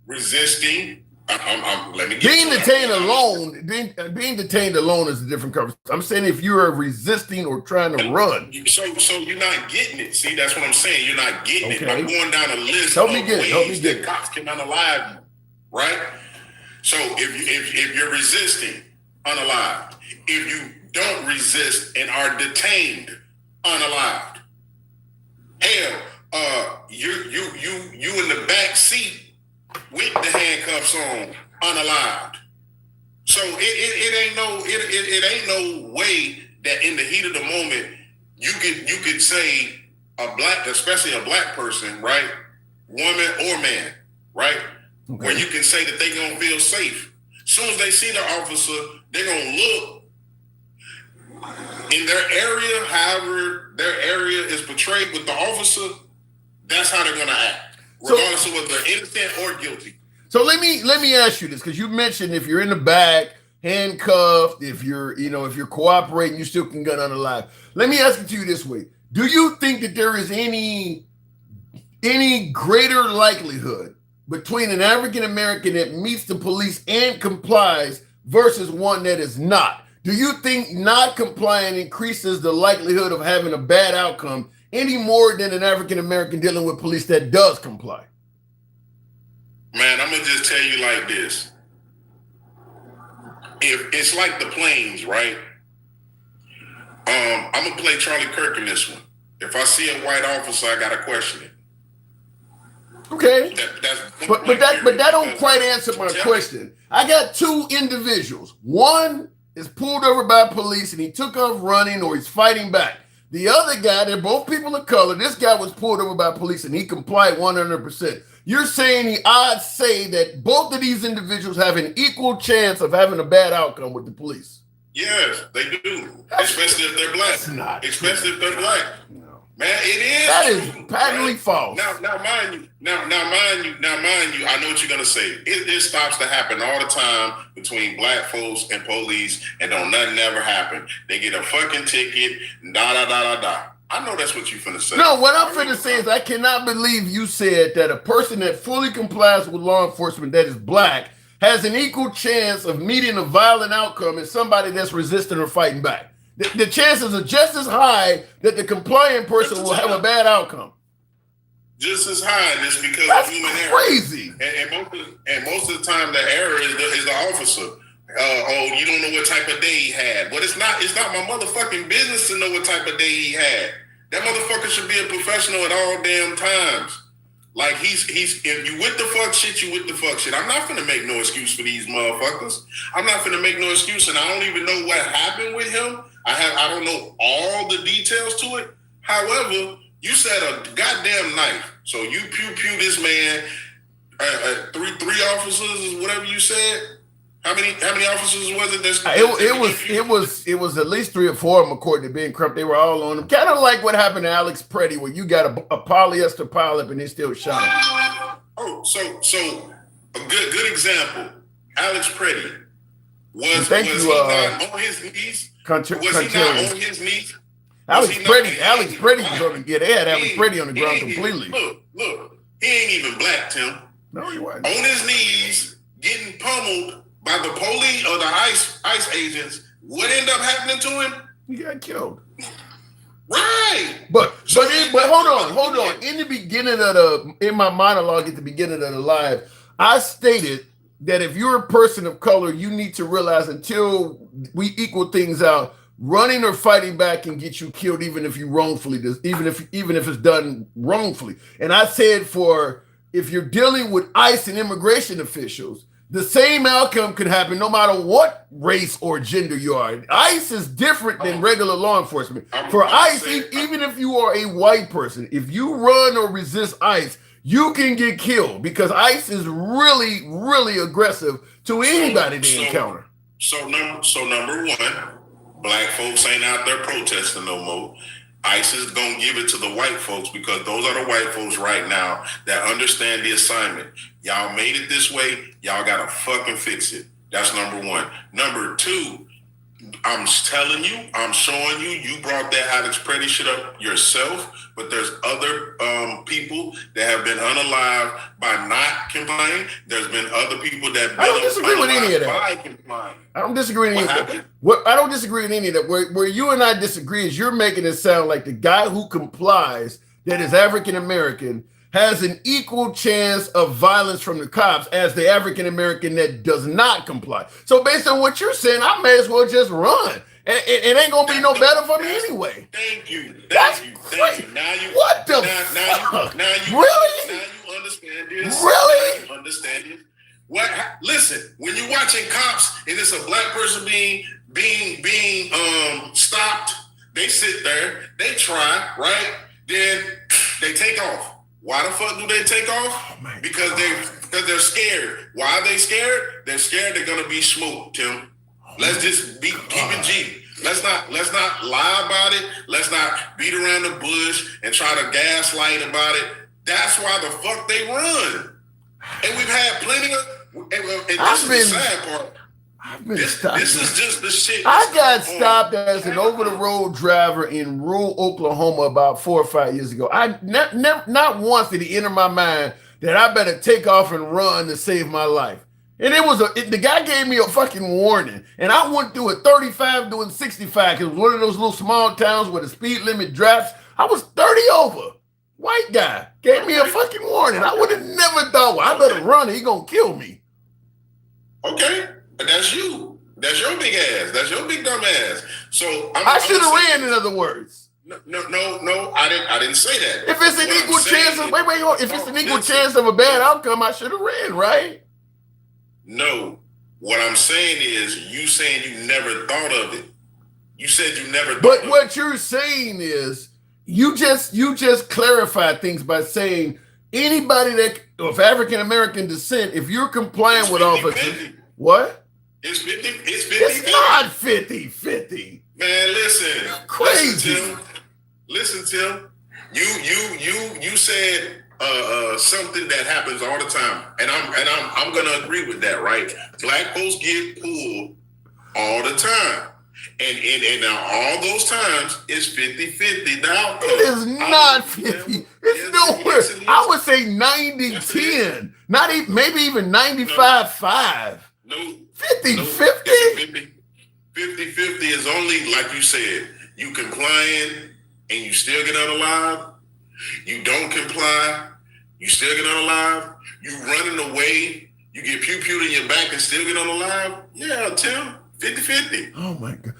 Resisting. Let me get being detained alone. Being detained alone is a different cover. I'm saying if you are resisting or trying to run. So you're not getting it. See, that's what I'm saying. You're not getting it. I'm going down a list of ways that cops can unalive you. Right. So if you're resisting, unalived. If you don't resist and are detained, unalived. Hell, you in the back seat with the handcuffs on, unalived. So it ain't no way that in the heat of the moment you could say especially a black person, right, woman or man, right, where you can say that they gonna feel safe. As soon as they see the officer, they're gonna look in their area, however their area is portrayed with the officer. That's how they're gonna act, regardless of whether they're innocent or guilty. So let me ask you this, because you mentioned if you're in the back, handcuffed, if you're cooperating, you still can get unalive. Let me ask it to you this way: do you think that there is any greater likelihood between an African American that meets the police and complies versus one that is not? Do you think not complying increases the likelihood of having a bad outcome any more than an African American dealing with police that does comply? Man, I'm gonna just tell you like this. If it's like the planes, right? I'm gonna play Charlie Kirk in this one. If I see a white officer, I gotta question it. Okay, but that don't quite answer my question. I got two individuals. One is pulled over by police and he took off running or he's fighting back. The other guy, they're both people of color. This guy was pulled over by police and he complied 100%. You're saying the odds say that both of these individuals have an equal chance of having a bad outcome with the police? Yes, they do. Especially if they're black. That's not especially true. If they're black. No. Man, it is. That is patently false. Now, mind you, I know what you're gonna say. It stops to happen all the time between black folks and police, and don't nothing ever happen. They get a fucking ticket, da. I know that's what you finna say. No, what I'm finna say is I cannot believe you said that a person that fully complies with law enforcement that is black has an equal chance of meeting a violent outcome as somebody that's resisting or fighting back. The chances are just as high that the compliant person will have a bad outcome. Just as high, just because that's of human error. Crazy. And most of the time, the error is the officer. You don't know what type of day he had. But it's not my motherfucking business to know what type of day he had. That motherfucker should be a professional at all damn times. Like he's if you with the fuck shit, you with the fuck shit. I'm not gonna make no excuse for these motherfuckers. I'm not gonna make no excuse, and I don't even know what happened with him. I don't know all the details to it. However, you said a goddamn knife. So you pew this man, three officers is whatever you said. How many officers was it? It was at least 3 or 4 of them according to Ben Crump. They were all on him. Kind of like what happened to Alex Preddy, where you got a polyester pileup and they still shot him. Oh, so a good example. Alex Preddy was he not on his knees? Was he not on his knees? Alex Preddy was on the they had Alex Preddy on the ground completely. Look, he ain't even black, Tim. No, he wasn't. On his knees, getting pummeled by the police or the ICE agents. What ended up happening to him? He got killed. Right. But hold on. In my monologue at the beginning of the live, I stated that if you're a person of color, you need to realize until we equal things out, running or fighting back can get you killed, even if you wrongfully, even if it's done wrongfully. And I said if you're dealing with ICE and immigration officials, the same outcome could happen no matter what race or gender you are. ICE is different than regular law enforcement. For ICE, even if you are a white person, if you run or resist ICE, you can get killed because ICE is really, really aggressive to anybody they encounter. So number one, Black folks ain't out there protesting no more. ICE is going to give it to the white folks because those are the white folks right now that understand the assignment. Y'all made it this way. Y'all got to fucking fix it. That's number one. Number two, I'm telling you, I'm showing you, you brought that Alex Pretty shit up yourself, but there's other people that have been unalived by not complying. There's been other people that I don't disagree with any of that. I don't disagree with any of that. I don't disagree with any of that. Where you and I disagree is you're making it sound like the guy who complies that is African American has an equal chance of violence from the cops as the African American that does not comply. So based on what you're saying, I may as well just run. It ain't gonna be no better for me anyway. Thank you. That's Thank you. Now you what the fuck? Now you really? Now you understand this. Really? Now you understand it. What? Listen, when you're watching cops and it's a black person being stopped, they sit there, they try, right? Then they take off. Why the fuck do they take off? Oh because they're scared. Why are they scared? They're scared they're gonna be smoked, Tim. Let's just keep it G. Let's not lie about it. Let's not beat around the bush and try to gaslight about it. That's why the fuck they run. And we've had plenty of. And this is the sad part. This is just the shit. I got stopped as an over-the-road driver in rural Oklahoma about 4 or 5 years ago. I not once did it enter my mind that I better take off and run to save my life. And the guy gave me a fucking warning, and I went through at 35 doing 65 because it was one of those little small towns where the speed limit drops. I was 30 over. White guy gave me a fucking warning. I would have never thought, well, I better run. He gonna kill me. Okay. But that's you. That's your big ass. That's your big dumb ass. So I should have ran. In other words, no. I didn't say that. If it's an equal chance of if it's an equal chance of a bad outcome, I should have ran, right? No. What I'm saying is, you saying you never thought of it. You said you never. But what you're saying is, you just clarify things by saying anybody that of African American descent, if you're complying with officers, what? It's 50. It's not 50-50. Man, listen. Crazy. Listen, Tim. You said something that happens all the time, and I'm gonna agree with that, right? Black folks get pulled all the time. And now all those times it's 50-50. Now it is not 50. It's nowhere. I would say 90-10. Not even, maybe even 95-5. No. 50-50? 50-50 is only, like you said, you complying and you still get unalive. You don't comply, you still get unalive. You running away, you get pew-pewed in your back and still get unalive. Yeah, Tim, 50-50. Oh my God.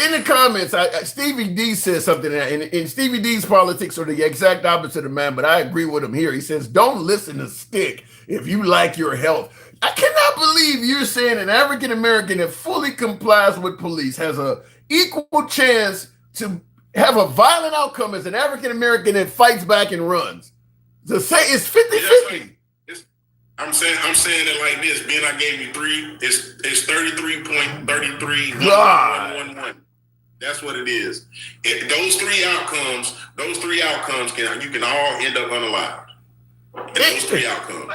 In the comments, Stevie D says something, and Stevie D's politics are the exact opposite of mine, but I agree with him here. He says, don't listen to Stick if you like your health. I cannot believe you're saying an African American that fully complies with police has an equal chance to have a violent outcome as an African American that fights back and runs. To say it's 50-50. I'm saying it like this. Being I gave you 3, it's 33.33. That's what it is. Those three outcomes you can all end up unalive. Those 3 outcomes.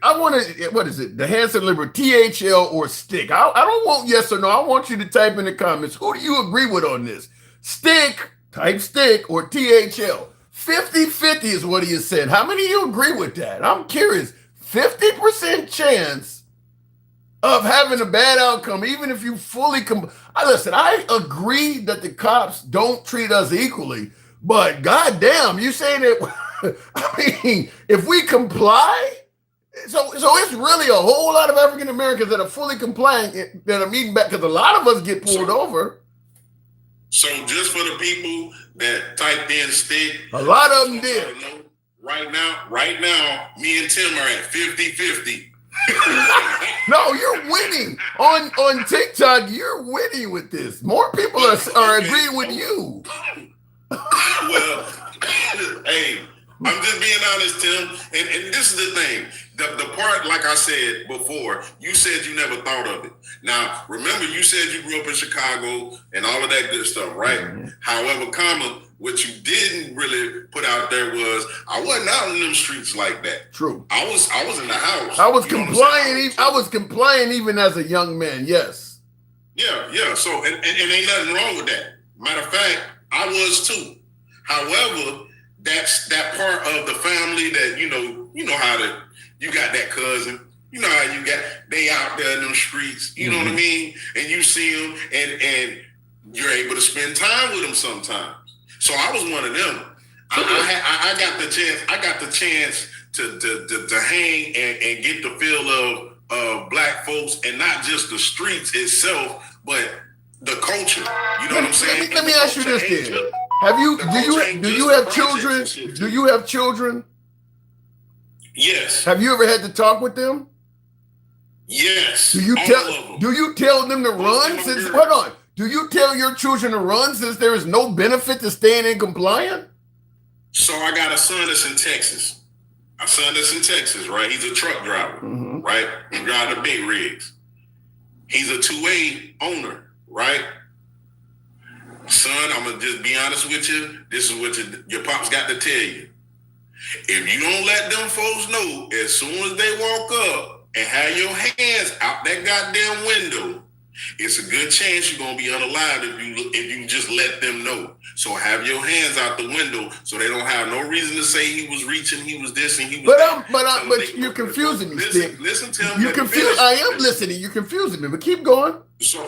I want to, what is it? The Hanson Liberal, THL or Stick. I don't want yes or no. I want you to type in the comments. Who do you agree with on this? Stick, type Stick, or THL. 50-50 is what he has said. How many of you agree with that? I'm curious. 50% chance of having a bad outcome, even if you fully listen, I agree that the cops don't treat us equally, but goddamn, you saying that, I mean, if we comply, so it's really a whole lot of African Americans that are fully complying that are meeting back, because a lot of us get pulled over. So just for the people that typed in Stick, a lot of them did. Right now, me and Tim are at 50-50. No, you're winning on TikTok. You're winning with this. More people are agreeing with you. Well, hey, I'm just being honest, Tim. And this is the thing. The part, like I said before, you said you never thought of it. Now, remember, you said you grew up in Chicago and all of that good stuff, right? Mm-hmm. However, what you didn't really put out there was I wasn't out in them streets like that. True. I was in the house. I was complying. I was complying even as a young man. Yes. Yeah. So and ain't nothing wrong with that. Matter of fact, I was too. However, that's that part of the family that you know how you got that cousin. You know how they out there in them streets. You know what I mean? And you see them, and you're able to spend time with them sometimes. So I was one of them. I got the chance. I got the chance to hang and get the feel of black folks, and not just the streets itself, but the culture. You know what I'm saying? Let me ask you this then. Do you have children? Do you have children? Yes. Have you ever had to talk with them? Yes. Do you tell them to run? Hold on. Do you tell your children to run since there is no benefit to staying in compliant? So I got a son that's in Texas. Right? He's a truck driver, right? He drives the big rigs. He's a 2A owner, right? Son, I'm going to just be honest with you. This is what your pops got to tell you. If you don't let them folks know as soon as they walk up and have your hands out that goddamn window, it's a good chance you're gonna be unalived if you just let them know. So have your hands out the window so they don't have no reason to say he was reaching, he was this, and he was that. But you're confusing me. Listen to him. You confused. I am listening. You're confusing me. But keep going. So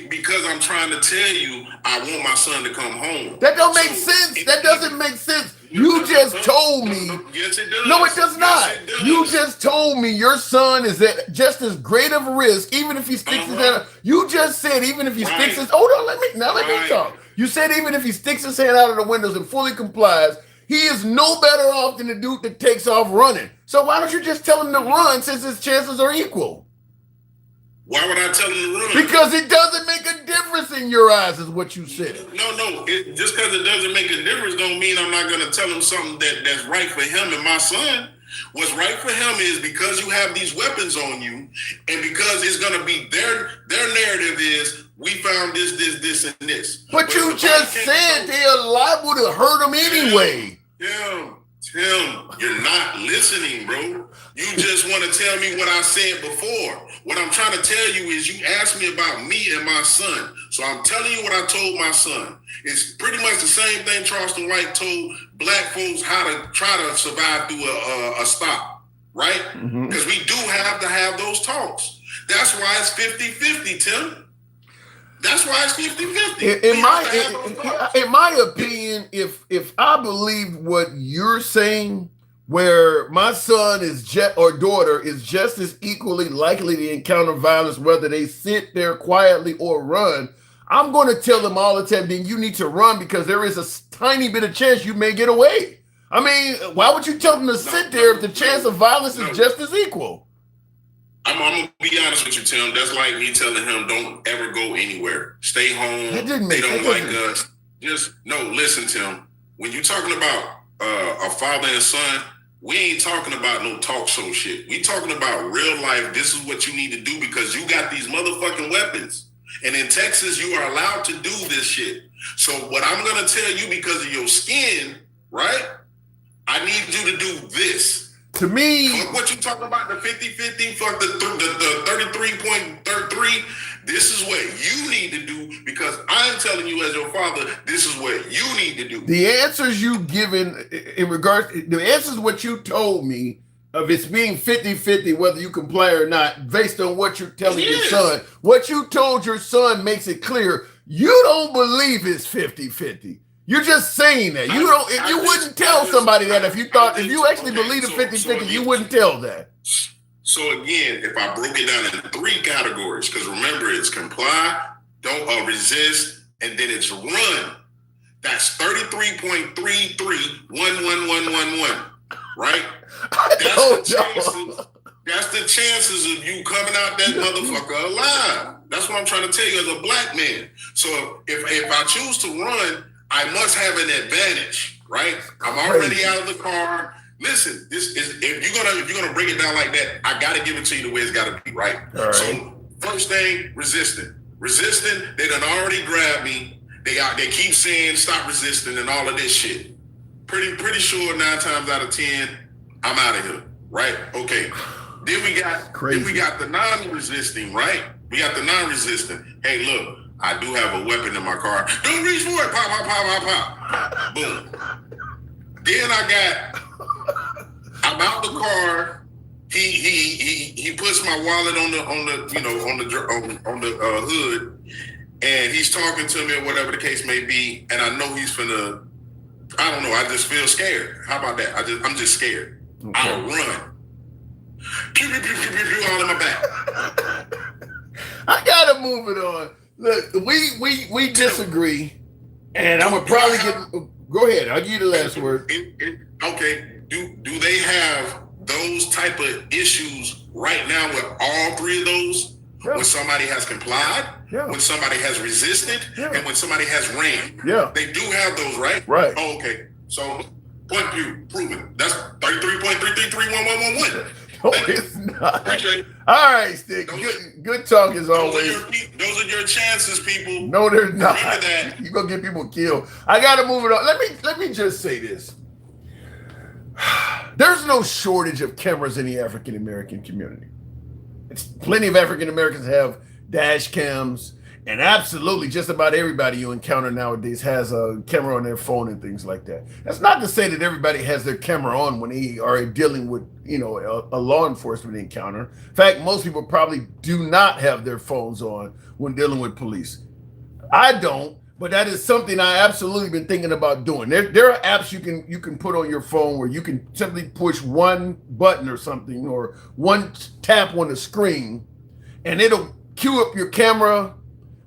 because I'm trying to tell you, I want my son to come home. That don't make sense. That doesn't make sense. You just told me. Yes, it does. No, it does not. Yes, it does. You just told me your son is at just as great of a risk, even if he sticks his hand out. You just said even if he sticks his. Hold on, let me talk. You said even if he sticks his hand out of the windows and fully complies, he is no better off than the dude that takes off running. So why don't you just tell him to run since his chances are equal? Why would I tell him to run? Because it doesn't make a difference in your eyes, is what you said. No. Just because it doesn't make a difference don't mean I'm not going to tell him something that's right for him and my son. What's right for him is because you have these weapons on you, and because it's going to be their narrative is we found this, and this. But you just said they're liable to hurt him anyway. Tim, you're not listening, bro. You just want to tell me what I said before. What I'm trying to tell you is you asked me about me and my son. So I'm telling you what I told my son. It's pretty much the same thing Charleston White told black folks how to try to survive through a stop, right? Because we do have to have those talks. That's why it's 50-50, Tim. That's why it's 50-50. In my opinion, if I believe what you're saying, where my son or daughter is just as equally likely to encounter violence, whether they sit there quietly or run, I'm going to tell them all the time, then you need to run because there is a tiny bit of chance you may get away. I mean, why would you tell them to sit there if the chance of violence is just as equal? I'm going to be honest with you, Tim. That's like me telling him, don't ever go anywhere. Stay home. They don't like us. Listen, Tim. When you're talking about a father and son, we ain't talking about no talk show shit. We talking about real life. This is what you need to do because you got these motherfucking weapons. And in Texas, you are allowed to do this shit. So what I'm going to tell you because of your skin, right? I need you to do this. To me, fuck what you talking about, the 50-50, fuck the 33.33. This is what you need to do because I'm telling you as your father, this is what you need to do. The answers you've given the answers what you told me of it's being 50-50, whether you comply or not, based on what you're telling your son. What you told your son makes it clear you don't believe it's 50-50. You're just saying that. You wouldn't tell somebody that if you actually believe in 50-50, you wouldn't tell that. So again, if I broke it down into 3 categories, because remember it's comply, don't resist, and then it's run. That's 33.331111, right? That's the chances of you coming out that motherfucker alive. That's what I'm trying to tell you as a black man. So if I choose to run, I must have an advantage. right? I'm already out of the car. Listen, this is if you're gonna break it down like that, I gotta give it to you the way it's gotta be, right? So first thing, resisting. They done already grabbed me. They keep saying stop resisting and all of this shit. Pretty sure 9 times out of 10, I'm out of here, right? Okay. Then we got the non-resisting, right? We got the non-resisting. Hey, look, I do have a weapon in my car. Don't reach for it. Pop, pop, pop, pop, pop. Boom. Then I'm out the car. He puts my wallet on the hood, and he's talking to me or whatever the case may be, and I know he's finna. I don't know. I just feel scared. How about that? I'm just scared. Okay. I'll run. Pew, pew, pew, pew, pew, pew, all in my back. I gotta move it on. Look, we disagree, and I'm gonna probably go ahead. I'll give you the last word. Okay. Do they have those type of issues right now with all 3 of those? Yeah. When somebody has complied, when somebody has resisted, and when somebody has ran. Yeah. They do have those, right? Right. Oh, okay. So point view, proven. That's 33.3331111. No, it's not. All right, Stick. Good talk as always. Those are your chances, people. No, they're not. You're gonna get people killed. I gotta move it on. Let me just say this. There's no shortage of cameras in the African American community. Plenty of African Americans have dash cams, and absolutely just about everybody you encounter nowadays has a camera on their phone and things like that. That's not to say that everybody has their camera on when they are dealing with, a law enforcement encounter. In fact, most people probably do not have their phones on when dealing with police. I don't, but that is something I absolutely been thinking about doing. There are apps you can put on your phone where you can simply push one button or something, or one tap on the screen, and it'll cue up your camera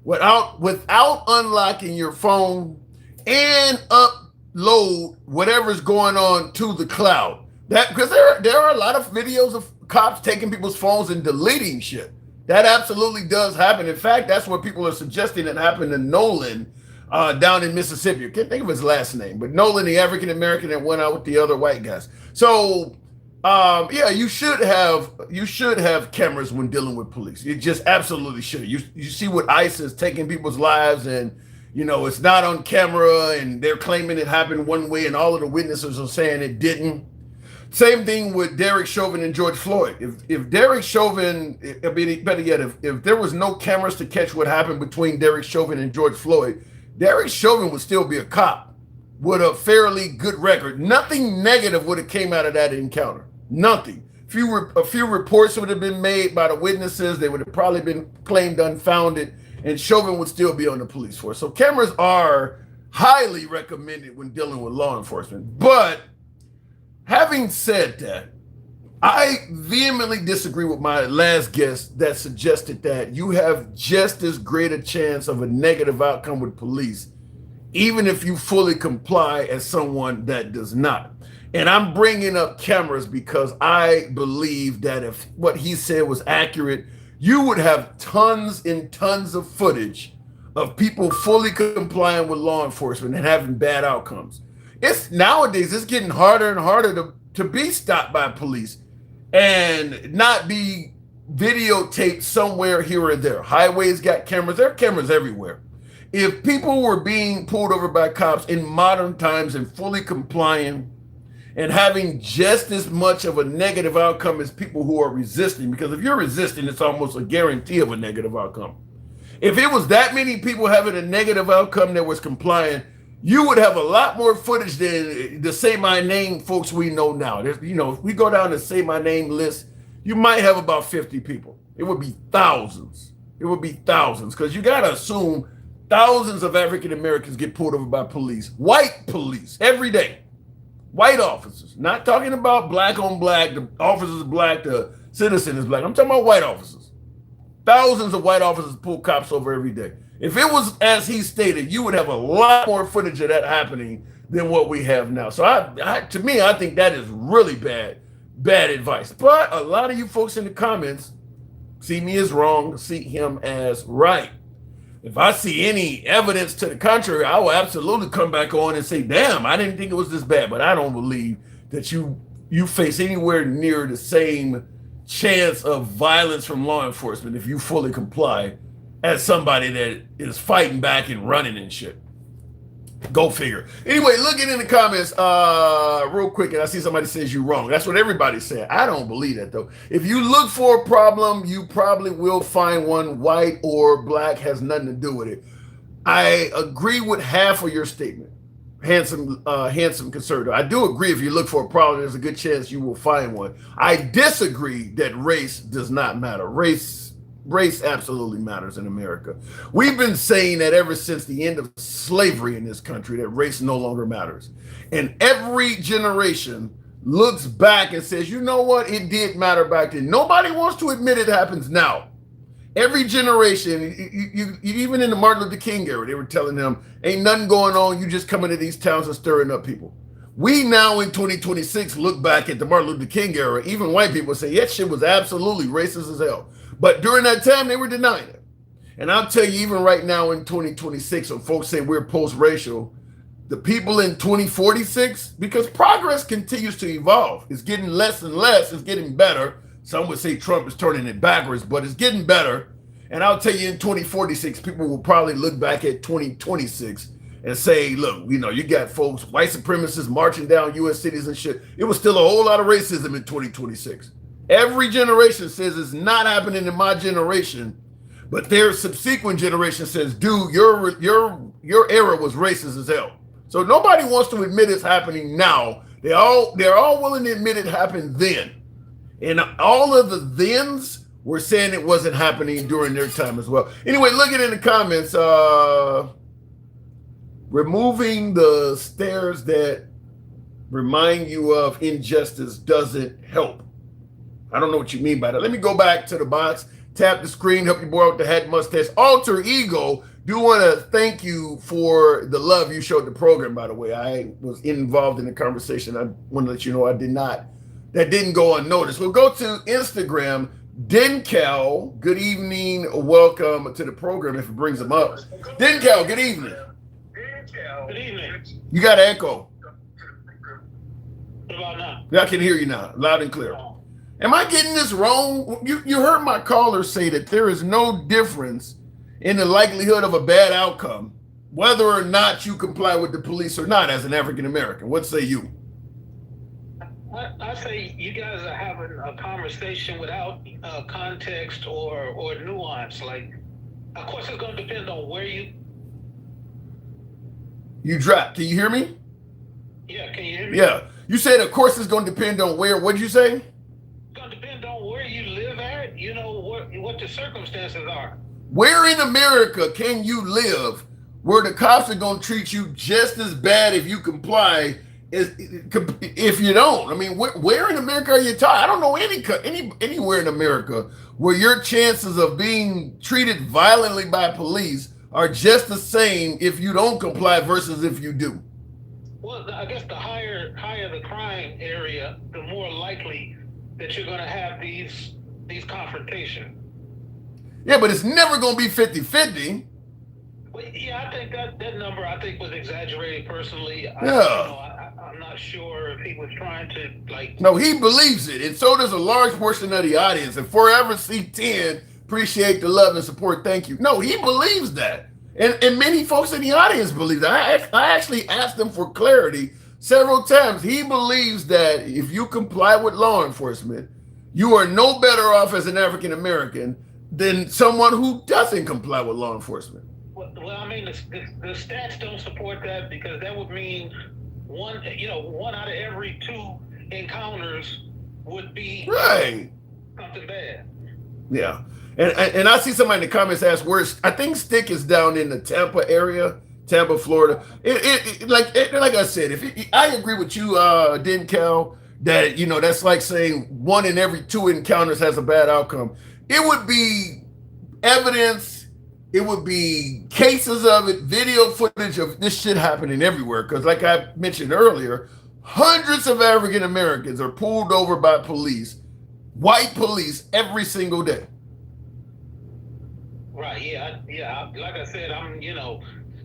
without unlocking your phone and upload whatever's going on to the cloud. That because there are a lot of videos of cops taking people's phones and deleting shit. That absolutely does happen. In fact, that's what people are suggesting that happened to Nolan down in Mississippi. I can't think of his last name, but Nolan, the African American that went out with the other white guys. So you should have cameras when dealing with police. You just absolutely should. You see what ICE is taking people's lives, and it's not on camera, and they're claiming it happened one way, and all of the witnesses are saying it didn't. Same thing with Derek Chauvin and George Floyd. If Derek Chauvin, better yet, if there was no cameras to catch what happened between Derek Chauvin and George Floyd, Derek Chauvin would still be a cop with a fairly good record. Nothing negative would have came out of that encounter. Nothing. A few reports would have been made by the witnesses. They would have probably been claimed unfounded, and Chauvin would still be on the police force. So cameras are highly recommended when dealing with law enforcement. But having said that, I vehemently disagree with my last guest that suggested that you have just as great a chance of a negative outcome with police, even if you fully comply, as someone that does not. And I'm bringing up cameras because I believe that if what he said was accurate, you would have tons and tons of footage of people fully complying with law enforcement and having bad outcomes. Nowadays, it's getting harder and harder to be stopped by police and not be videotaped somewhere here or there. Highways got cameras. There are cameras everywhere. If people were being pulled over by cops in modern times and fully complying and having just as much of a negative outcome as people who are resisting, because if you're resisting, it's almost a guarantee of a negative outcome. If it was that many people having a negative outcome that was compliant, you would have a lot more footage than the Say My Name folks we know now. If we go down the Say My Name list, you might have about 50 people. It would be thousands. It would be thousands, because you got to assume thousands of African Americans get pulled over by police, white police, every day. White officers. Not talking about black on black, the officer is black, the citizen is black. I'm talking about white officers. Thousands of white officers pull cops over every day. If it was as he stated, you would have a lot more footage of that happening than what we have now. So to me, I think that is really bad advice. But a lot of you folks in the comments see me as wrong, see him as right. If I see any evidence to the contrary, I will absolutely come back on and say, damn, I didn't think it was this bad. But I don't believe that you face anywhere near the same chance of violence from law enforcement if you fully comply as somebody that is fighting back and running and shit. Go figure. Anyway, looking in the comments real quick, and I see somebody says you're wrong. That's what everybody's saying. I don't believe that, though. If you look for a problem, you probably will find one. White or black has nothing to do with it. I agree with half of your statement. Handsome conservative. I do agree if you look for a problem, there's a good chance you will find one. I disagree that race does not matter. Race absolutely matters in America. We've been saying that ever since the end of slavery in this country, that race no longer matters. And every generation looks back and says, you know what? It did matter back then. Nobody wants to admit it happens now. Every generation, even in the Martin Luther King era, they were telling them, ain't nothing going on. You just come into these towns and stirring up people. We now in 2026 look back at the Martin Luther King era. Even white people say, that shit was absolutely racist as hell. But during that time, they were denying it. And I'll tell you, even right now in 2026, when folks say we're post-racial, the people in 2046, because progress continues to evolve. It's getting less and less. It's getting better. Some would say Trump is turning it backwards, but it's getting better. And I'll tell you, in 2046, people will probably look back at 2026 and say, look, you know, you got folks, white supremacists marching down U.S. cities and shit. It was still a whole lot of racism in 2026. Every generation says it's not happening in my generation, but their subsequent generation says, dude, your era was racist as hell. So nobody wants to admit it's happening now. They're all willing to admit it happened then. And all of the thens were saying it wasn't happening during their time as well. Anyway, look at it in the comments. Removing the stares that remind you of injustice doesn't help. I don't know what you mean by that. Let me go back to the box, tap the screen, help you boy out the hat mustache. Alter Ego, do want to thank you for the love you showed the program, by the way. I was involved in the conversation. I want to let you know that didn't go unnoticed. We'll go to Instagram. Dencal, good evening. Welcome to the program if it brings them up. Dencal, good evening. Good evening. You got an echo. What about now? Yeah, I can hear you now, loud and clear. Am I getting this wrong? You heard my caller say that there is no difference in the likelihood of a bad outcome, whether or not you comply with the police or not as an African American. What say you? I say you guys are having a conversation without context or nuance. Like, of course, it's going to depend on where you dropped. Can you hear me? Yeah, can you hear me? Yeah. You said, of course, it's going to depend on where. What'd you say? It's going to depend on where you live at, you know, what the circumstances are. Where in America can you live where the cops are going to treat you just as bad if you comply as if you don't? I mean, where in America are you talking? I don't know anywhere in America where your chances of being treated violently by police are just the same if you don't comply versus if you do. Well, I guess the higher the crime area, the more likely that you're going to have these confrontations. Yeah, but it's never going to be 50-50. Well, yeah, I think that number was exaggerated personally. I'm not sure if he was trying to like. No, he believes it, and so does a large portion of the audience. And Forever C10, appreciate the love and support. Thank you. No, he believes that, and many folks in the audience believe that. I actually asked him for clarity several times. He believes that if you comply with law enforcement, you are no better off as an African American than someone who doesn't comply with law enforcement. Well, I mean, the stats don't support that, because that would mean one out of every two encounters would be something bad. Yeah, and I see somebody in the comments ask where. I think Stick is down in the Tampa area, Tampa, Florida. Like I said, I agree with you, Dencal, that that's like saying 1 in every 2 encounters has a bad outcome. It would be evidence, it would be cases of it, video footage of this shit happening everywhere. Because like I mentioned earlier, hundreds of African Americans are pulled over by police, white police, every single day. Right. Yeah. Like I said,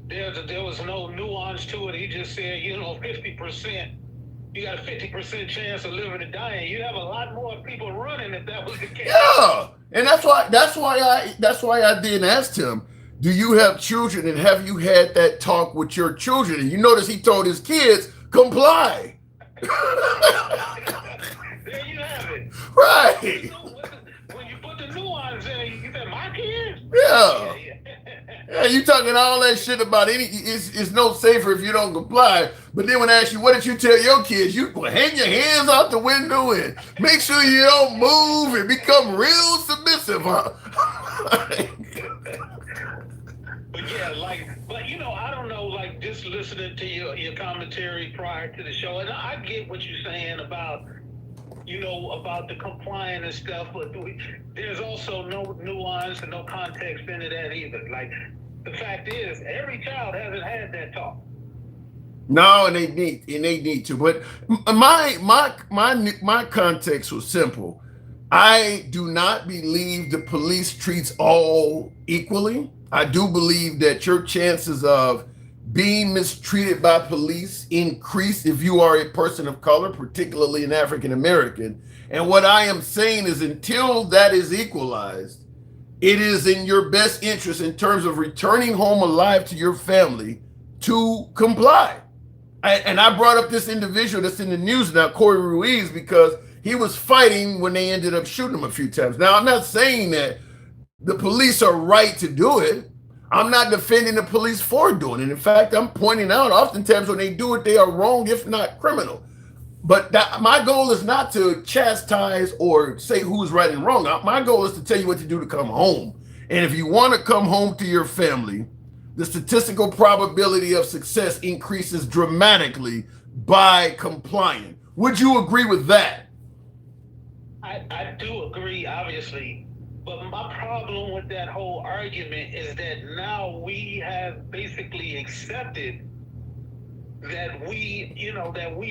there was no nuance to it. He just said, 50%. You got a 50% chance of living and dying. You have a lot more people running if that was the case. Yeah, and that's why I didn't ask him. Do you have children, and have you had that talk with your children? And you notice he told his kids comply. There you have it. Right. When you put the nuance in, you said my kids. Yeah. Yeah, you talking all that shit about it's no safer if you don't comply. But then when I ask you, what did you tell your kids? You hang your hands out the window and make sure you don't move and become real submissive, huh? But I don't know, just listening to your commentary prior to the show, and I get what you're saying about the compliance and stuff, but there's also no nuance and no context into that either. Like, the fact is, every child hasn't had that talk. No, and they need to. But my context was simple. I do not believe the police treats all equally. I do believe that your chances of being mistreated by police increase if you are a person of color, particularly an African American. And what I am saying is, until that is equalized, it is in your best interest in terms of returning home alive to your family to comply. And I brought up this individual that's in the news now, Corey Ruiz, because he was fighting when they ended up shooting him a few times. Now, I'm not saying that the police are right to do it. I'm not defending the police for doing it. In fact, I'm pointing out oftentimes when they do it, they are wrong, if not criminal. But my goal is not to chastise or say who's right and wrong. My goal is to tell you what to do to come home. And if you want to come home to your family, the statistical probability of success increases dramatically by complying. Would you agree with that? I do agree, obviously. But my problem with that whole argument is that now we have basically accepted that we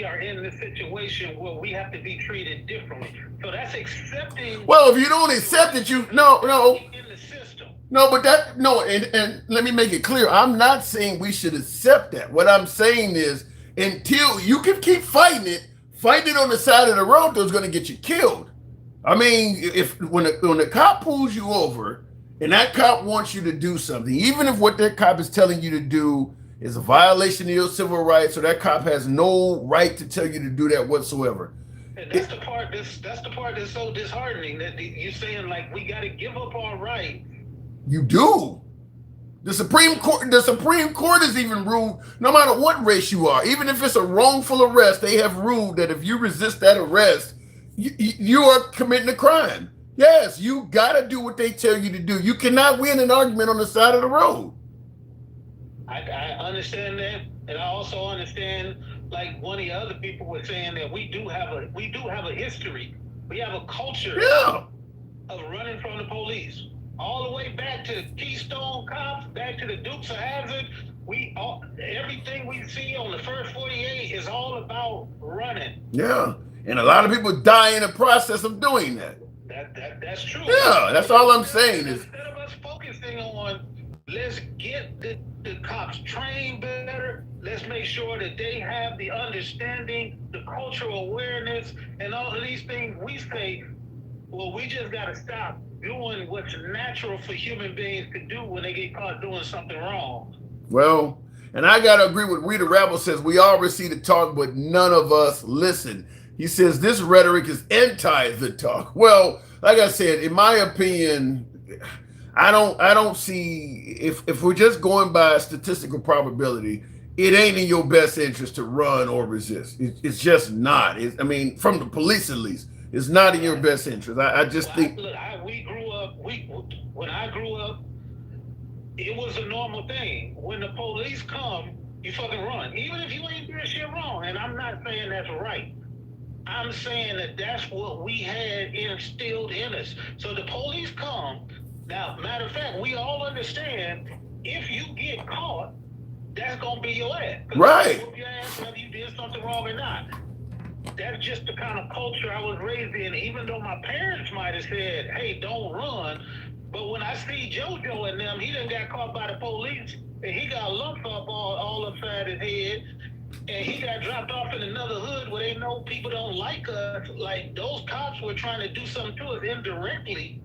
are in this situation where we have to be treated differently. So that's accepting. Well, if you don't accept it, no. No, but and let me make it clear. I'm not saying we should accept that. What I'm saying is, until you can keep fighting it on the side of the road that's going to get you killed. I mean, when the cop pulls you over and that cop wants you to do something, even if what that cop is telling you to do is a violation of your civil rights, or that cop has no right to tell you to do that whatsoever. And that's the part that's so disheartening, that you're saying, like, we got to give up our right. You do. The Supreme Court has even ruled, no matter what race you are, even if it's a wrongful arrest, they have ruled that if you resist that arrest, you are committing a crime. Yes, you got to do what they tell you to do. You cannot win an argument on the side of the road. I understand that, and I also understand, like one of the other people was saying, that we do have a history. We have a culture of running from the police, all the way back to Keystone Cops, back to the Dukes of Hazzard. Everything we see on the first 48 is all about running. Yeah, and a lot of people die in the process of doing that. That's true. Yeah, that's all I'm saying is, instead of us focusing on, let's get the cops trained better. Let's make sure that they have the understanding, the cultural awareness, and all of these things. We say, well, we just got to stop doing what's natural for human beings to do when they get caught doing something wrong. Well, and I got to agree with Rita Rabble says, we all receive the talk, but none of us listen. He says this rhetoric is anti the talk. Well, like I said, in my opinion, I don't see, if we're just going by statistical probability, it ain't in your best interest to run or resist. It's just not. I mean, from the police at least, it's not in your best interest. I just think. Look, when I grew up, it was a normal thing. When the police come, you fucking run, even if you ain't doing shit wrong. And I'm not saying that's right. I'm saying that that's what we had instilled in us. So the police come. Now, matter of fact, we all understand, if you get caught, that's going to be your ass. Right. Whoop your ass whether you did something wrong or not. That's just the kind of culture I was raised in. Even though my parents might have said, hey, don't run, But when I see JoJo and them, he done got caught by the police and he got lumped up all upside his head. And he got dropped off in another hood where they know people don't like us. Like those cops were trying to do something to us indirectly.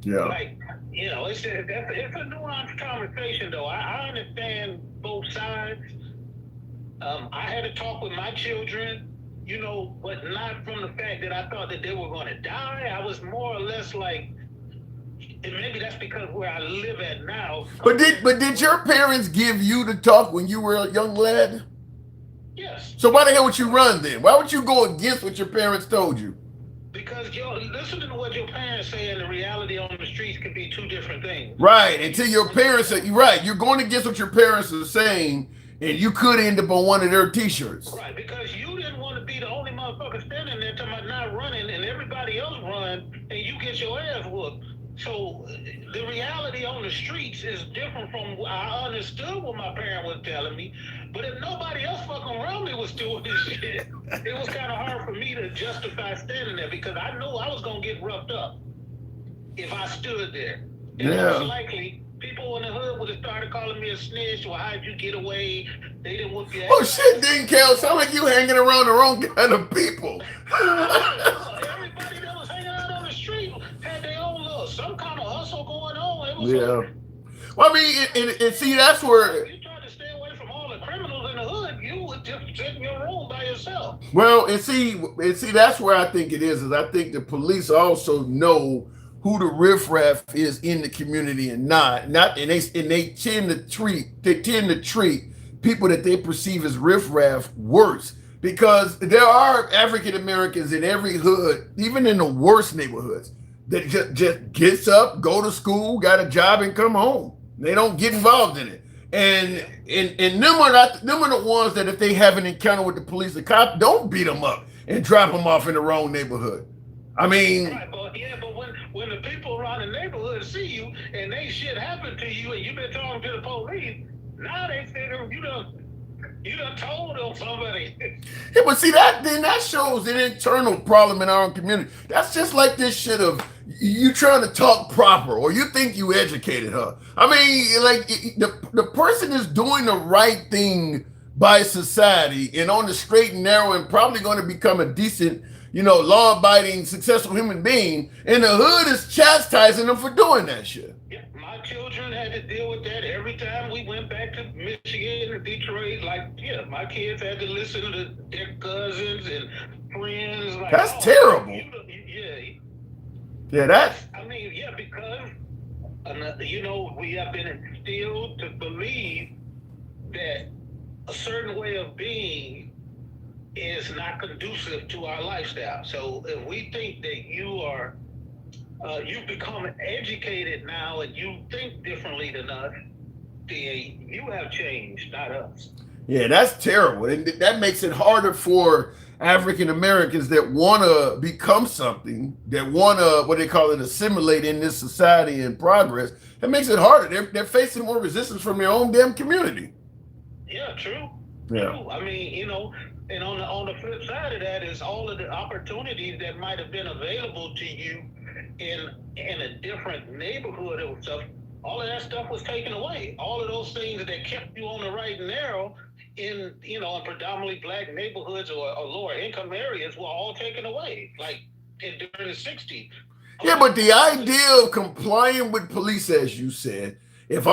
Yeah. Like, you know, it's a nuanced conversation though. I understand both sides. I had to talk with my children, you know, but not from the fact that I thought that they were going to die. I was more or less like, and maybe that's because where I live at now. But did your parents give you the talk when you were a young lad? Yes. So why the hell would you run then? Why would you go against what your parents told you? Because listening to what your parents say and the reality on the streets can be two different things. Right. Until your parents say, right, you're going against what your parents are saying, and you could end up on one of their t-shirts. Right, because you didn't want to be the only motherfucker standing there talking about not running and everybody else run and you get your ass whooped. So the reality on the streets is different from I understood what my parent was telling me, but if nobody else fucking around me was doing this shit, it was kind of hard for me to justify standing there because I knew I was gonna get roughed up if I stood there. And most likely, people in the hood would have started calling me a snitch. Or how'd you get away? They didn't whoop your ass. Oh shit, didn't count. Sound like you hanging around the wrong kind of people. Everybody that was hanging out on the street had their own little some kind of hustle going on. It was Well, I mean, and see, that's where you tried to stay away from all the criminals in the hood. You would just sit in your room by yourself. Well, and see, that's where I think it is I think the police also know who the riffraff is in the community and not, and they tend to treat people that they perceive as riffraff worse because there are African Americans in every hood, even in the worst neighborhoods, that just gets up, go to school, got a job, and come home. They don't get involved in it. And them are the ones that if they have an encounter with the police, the cop don't beat them up and drop them off in the wrong neighborhood. I mean, right, but when the people around the neighborhood see you and they shit happen to you and you've been talking to the police, now they say you done told them somebody. Yeah, but see that shows an internal problem in our own community. That's just like this shit of you trying to talk proper or you think you educated her. I mean, like the person is doing the right thing by society and on the straight and narrow and probably going to become a decent, law-abiding, successful human being, and the hood is chastising them for doing that shit. Yeah, my children had to deal with that every time we went back to Michigan and Detroit. My kids had to listen to their cousins and friends. Like, that's terrible. Because we have been instilled to believe that a certain way of being is not conducive to our lifestyle. So if we think that you've become educated now and you think differently than us, then you have changed, not us. Yeah, that's terrible. And that makes it harder for African Americans that want to become something, that want to, assimilate in this society and progress. It makes it harder. They're facing more resistance from their own damn community. Yeah, true. Yeah. True. I mean, and on the flip side of that is all of the opportunities that might have been available to you in a different neighborhood or stuff. All of that stuff was taken away. All of those things that kept you on the right and narrow in predominantly black neighborhoods or lower income areas were all taken away. Like during the 60s. Yeah, but the idea of complying with police, as you said, if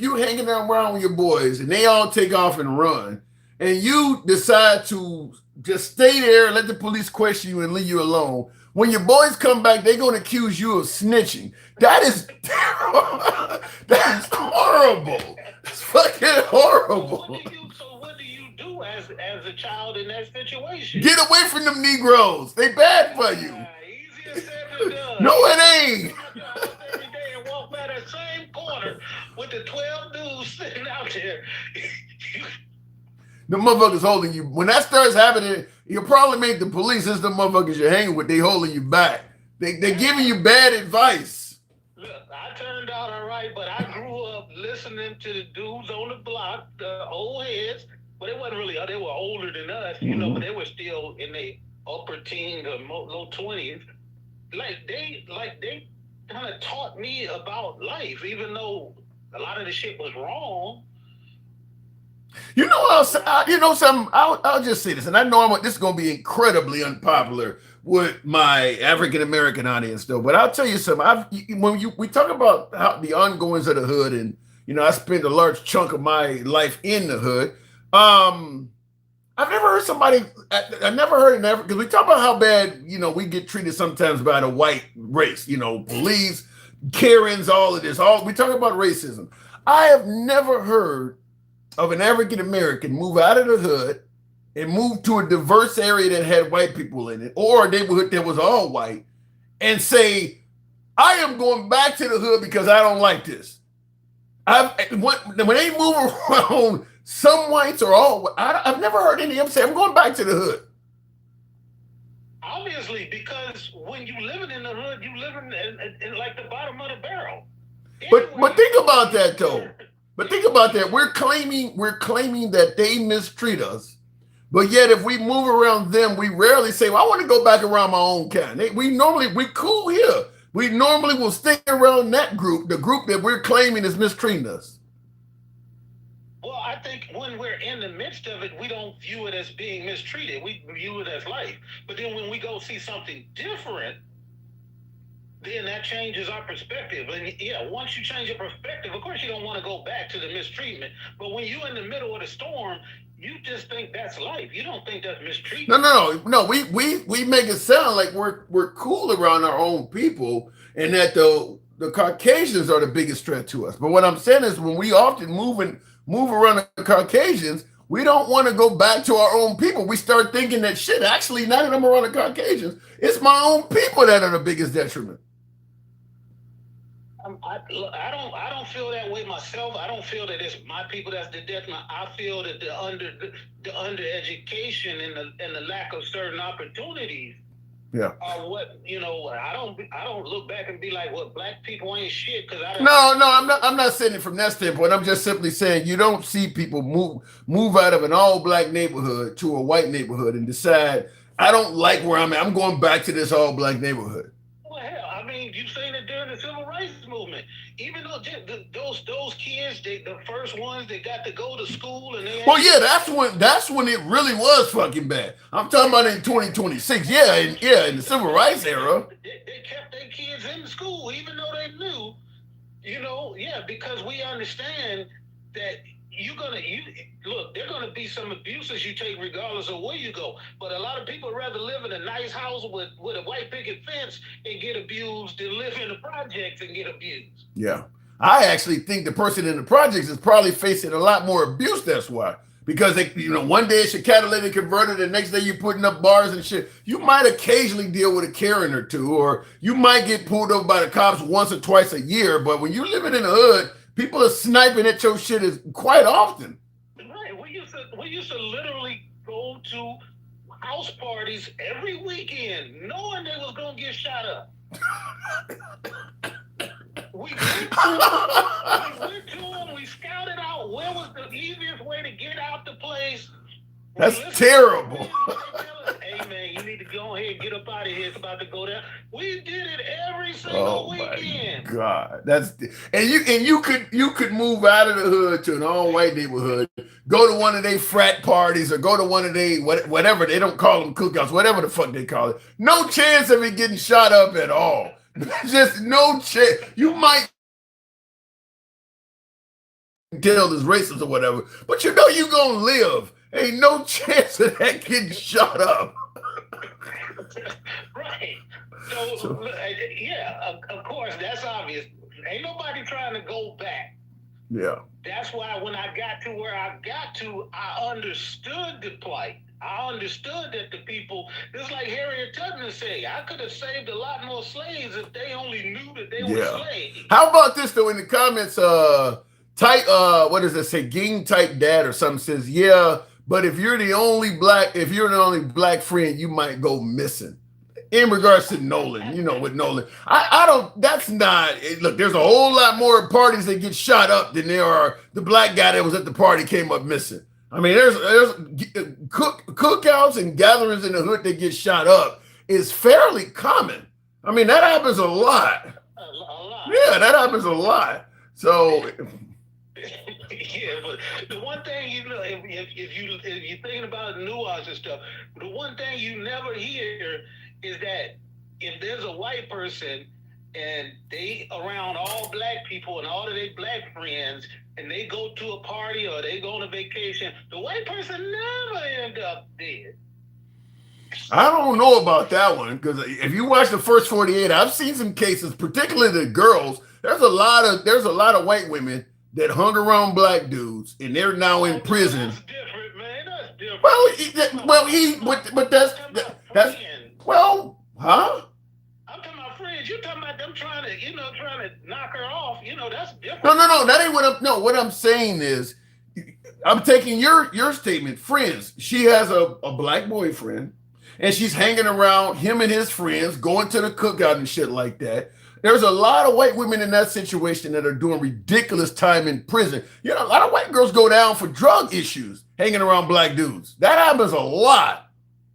you hanging around with your boys and they all take off and run, and you decide to just stay there and let the police question you and leave you alone, when your boys come back, they're going to accuse you of snitching. That is terrible. That's horrible. It's fucking horrible. So what do you do as a child in that situation? Get away from them Negroes. They bad for you. Easier said than done. No, it ain't. Every day and walk by that same corner with the 12 dudes sitting out there. The motherfuckers holding you. When that starts happening, your problem ain't the police, it's the motherfuckers you're hanging with. They holding you back. They're giving you bad advice. Look, I turned out all right, but I grew up listening to the dudes on the block, the old heads, but it wasn't really, they were older than us, but they were still in their upper teens or low 20s. They kind of taught me about life, even though a lot of the shit was wrong. You know, I'll just say this, and I know this is going to be incredibly unpopular with my African American audience, though. But I'll tell you something. We talk about how the ongoings of the hood, and I spent a large chunk of my life in the hood. I've never heard somebody. I never heard in Africa, because we talk about how bad we get treated sometimes by the white race. Police, Karens, all of this. We talk about racism. I have never heard of an African American move out of the hood and move to a diverse area that had white people in it, or a neighborhood that was all white, and say, I am going back to the hood because I don't like this. When they move around, some whites are all, I've never heard any of them say, I'm going back to the hood. Obviously, because when you living in the hood, you living in like the bottom of the barrel. But think about that, though. But think about that. We're claiming that they mistreat us, but yet if we move around them, we rarely say, well, I want to go back around my own kind. We cool here. We normally will stay around that group, the group that we're claiming is mistreating us. Well, I think when we're in the midst of it, we don't view it as being mistreated. We view it as life. But then when we go see something different, then that changes our perspective. And yeah, once you change your perspective, of course you don't want to go back to the mistreatment. But when you're in the middle of the storm, you just think that's life. You don't think that's mistreatment. No. We make it sound like we're cool around our own people, and that the Caucasians are the biggest threat to us. But what I'm saying is, when we often move around the Caucasians, we don't want to go back to our own people. We start thinking that shit, actually, now that I'm around the Caucasians, it's my own people that are the biggest detriment. I don't feel that way myself. I don't feel that it's my people that's the detriment. I feel that the undereducation and the lack of certain opportunities are what I don't look back and be like, well, black people ain't shit, because I don't. No, I'm not saying it from that standpoint. I'm just simply saying you don't see people move out of an all black neighborhood to a white neighborhood and decide, I don't like where I'm at, I'm going back to this all black neighborhood. Well, hell, I mean, you've seen it during the civil rights movement. Even though those kids, the first ones that got to go to school, and that's when it really was fucking bad. I'm talking about in 2026. In the civil rights era. They kept their kids in school, even though they knew, because we understand that look, there are gonna be some abuses you take regardless of where you go. But a lot of people rather live in a nice house with a white picket fence and get abused than live in the projects and get abused. Yeah. I actually think the person in the projects is probably facing a lot more abuse. That's why. Because one day it's your catalytic converter, the next day you're putting up bars and shit. You might occasionally deal with a Karen or two, or you might get pulled over by the cops once or twice a year. But when you're living in the hood, people are sniping at your shit quite often. Right. We used to literally go to house parties every weekend, knowing they was gonna get shot up. We went to them. We scouted out where was the easiest way to get out the place. That's terrible. Hey man, you need to go ahead and get up out of here. It's about to go down. We did it every single weekend. Oh my God, you could move out of the hood to an all white neighborhood, go to one of their frat parties, or go to one of their whatever, they don't call them cookouts, whatever the fuck they call it. No chance of it getting shot up at all. Just no chance. You might tell this racist or whatever, but you gonna live. Ain't no chance of that getting shot up. Right. So yeah, of course, that's obvious. Ain't nobody trying to go back. Yeah. That's why when I got to where I got to, I understood the plight. I understood that the people, just like Harriet Tubman said, I could have saved a lot more slaves if they only knew that they were slaves. How about this though? In the comments, what does it say? Ging type dad or something says, yeah, but if you're the only black friend, you might go missing. In regards to Nolan, with Nolan, I don't. That's not. Look, there's a whole lot more parties that get shot up than there are the black guy that was at the party came up missing. I mean, there's cookouts and gatherings in the hood that get shot up is fairly common. I mean, that happens a lot. A lot. Yeah, that happens a lot. So Yeah, but the one thing you know, if you're thinking about nuance and stuff, the one thing you never hear is that if there's a white person and they around all black people and all of their black friends, and they go to a party or they go on a vacation, the white person never end up dead. I don't know about that one, because if you watch the first 48, I've seen some cases, particularly the girls. There's a lot of white women that hung around black dudes, and they're now in prison. That's different, man. That's different. But that's well, huh? I'm talking about friends. You're talking about them trying to knock her off. That's different. No. That ain't what I'm. No, what I'm saying is, I'm taking your statement. Friends. She has a black boyfriend, and she's hanging around him and his friends, going to the cookout and shit like that. There's a lot of white women in that situation that are doing ridiculous time in prison. A lot of white girls go down for drug issues, hanging around black dudes. That happens a lot.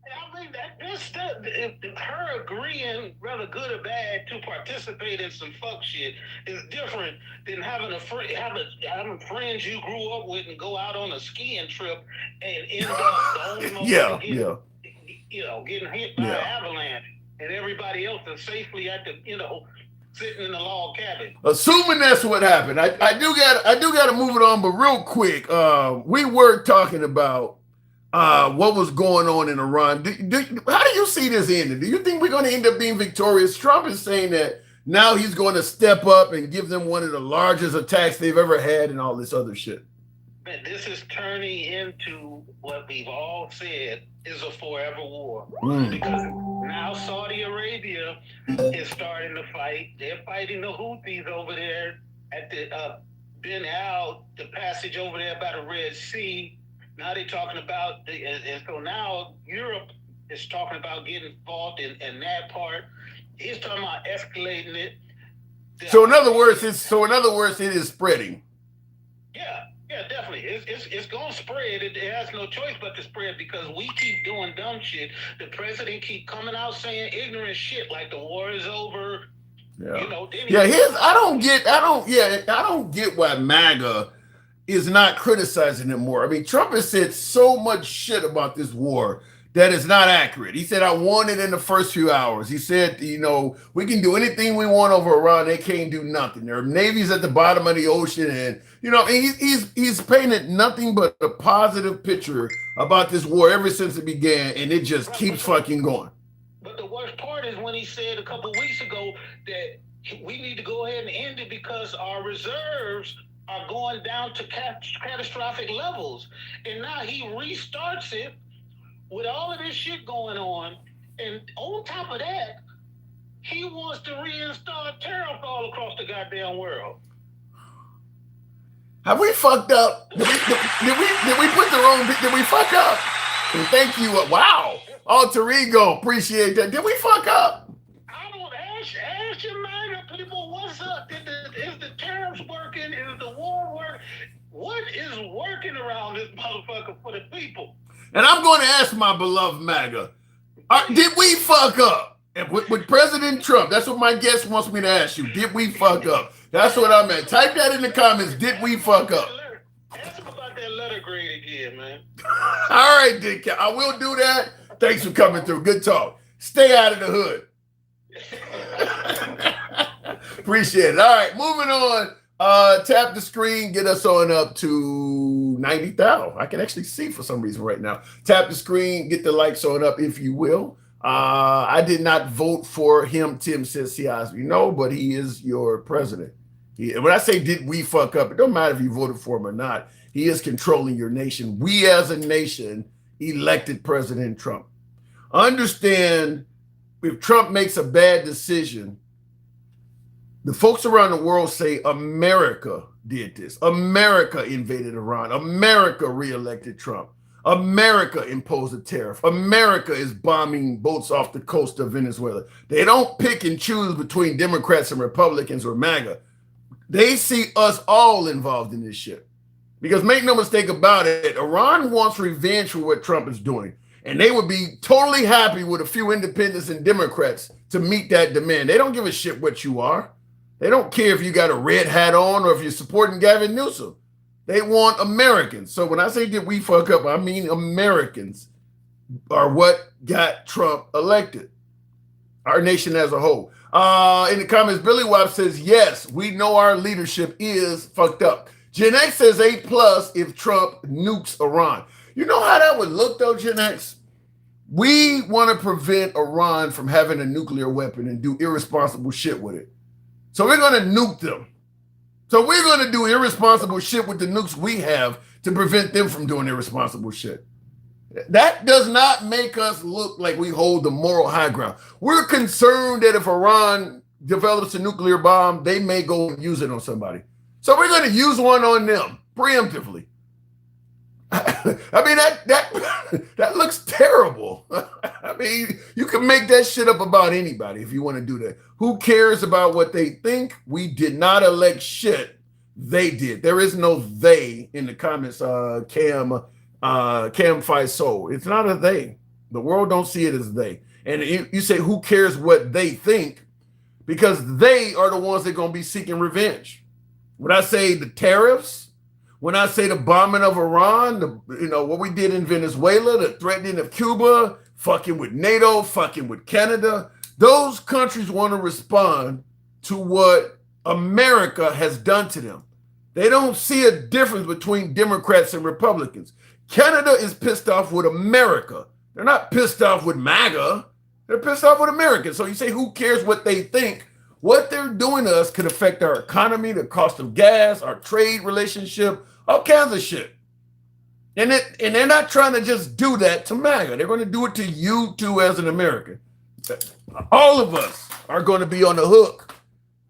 I mean, her agreeing, whether good or bad, to participate in some fuck shit is different than having having friends you grew up with and go out on a skiing trip and end up the only one getting hit by an avalanche, and everybody else is safely at the sitting in the log cabin. Assuming that's what happened, I do got to move it on. But real quick, we were talking about what was going on in Iran. How do you see this ending? Do you think we're going to end up being victorious? Trump is saying that now he's going to step up and give them one of the largest attacks they've ever had, and all this other shit. Man, this is turning into what we've all said is a forever war. Because now Saudi Arabia is starting to fight. They're fighting the Houthis over there at the Ben Al, the passage over there by the Red Sea. Now they're talking about, and so now Europe is talking about getting involved in that part. He's talking about escalating it. So in other words, it is spreading. Yeah, definitely. It's going to spread. It has no choice but to spread because we keep doing dumb shit. The president keep coming out saying ignorant shit like the war is over. Yeah. I don't get why MAGA is not criticizing him more. I mean, Trump has said so much shit about this war that is not accurate. He said, I won it in the first few hours. He said, we can do anything we want over Iran. They can't do nothing. Their navy's at the bottom of the ocean. And, he's painted nothing but a positive picture about this war ever since it began. And it just keeps fucking going. But the worst part is when he said a couple of weeks ago that we need to go ahead and end it because our reserves are going down to catastrophic levels. And now he restarts it with all of this shit going on, and on top of that, he wants to reinstall tariff all across the goddamn world. Have we fucked up? Did we put the wrong? Did we fuck up? And thank you. Wow. Alter ego. Appreciate that. Did we fuck up? I don't ask your MAGA people what's up. Is the tariffs working? Is the war working? What is working around this motherfucker for the people? And I'm going to ask my beloved MAGA, did we fuck up? And with President Trump, that's what my guest wants me to ask you. Did we fuck up? That's what I'm at. Type that in the comments. Did we fuck up? Ask him about that letter grade again, man. All right, Dick. I will do that. Thanks for coming through. Good talk. Stay out of the hood. Appreciate it. All right, moving on. Tap the screen, get us on up to 90,000. I can actually see for some reason right now. Tap the screen, get the likes on up if you will. I did not vote for him, Tim says Cosby. No, but he is your president. When I say did we fuck up, it don't matter if you voted for him or not. He is controlling your nation. We as a nation elected President Trump. Understand, if Trump makes a bad decision, the folks around the world say America did this. America invaded Iran. America reelected Trump. America imposed a tariff. America is bombing boats off the coast of Venezuela. They don't pick and choose between Democrats and Republicans or MAGA. They see us all involved in this shit. Because make no mistake about it, Iran wants revenge for what Trump is doing. And they would be totally happy with a few independents and Democrats to meet that demand. They don't give a shit what you are. They don't care if you got a red hat on or if you're supporting Gavin Newsom. They want Americans. So when I say did we fuck up, I mean Americans are what got Trump elected. Our nation as a whole. In the comments, Billy Wop says, yes, we know our leadership is fucked up. Gen X says A+ if Trump nukes Iran. You know how that would look though, Gen X? We want to prevent Iran from having a nuclear weapon and do irresponsible shit with it. So we're going to nuke them. So we're going to do irresponsible shit with the nukes we have to prevent them from doing irresponsible shit. That does not make us look like we hold the moral high ground. We're concerned that if Iran develops a nuclear bomb, they may go and use it on somebody. So we're going to use one on them preemptively. I mean, that looks terrible. I mean, you can make that shit up about anybody if you want to do that. Who cares about what they think? We did not elect shit. They did. There is no they in the comments, Cam Faisal. It's not a they. The world don't see it as they. And you say, who cares what they think? Because they are the ones that are going to be seeking revenge. When I say the tariffs, when I say the bombing of Iran, what we did in Venezuela, the threatening of Cuba, fucking with NATO, fucking with Canada, those countries want to respond to what America has done to them. They don't see a difference between Democrats and Republicans. Canada is pissed off with America. They're not pissed off with MAGA. They're pissed off with America. So you say, who cares what they think? What they're doing to us could affect our economy, the cost of gas, our trade relationship, all kinds of shit. And they're not trying to just do that to MAGA. They're going to do it to you too as an American. All of us are going to be on the hook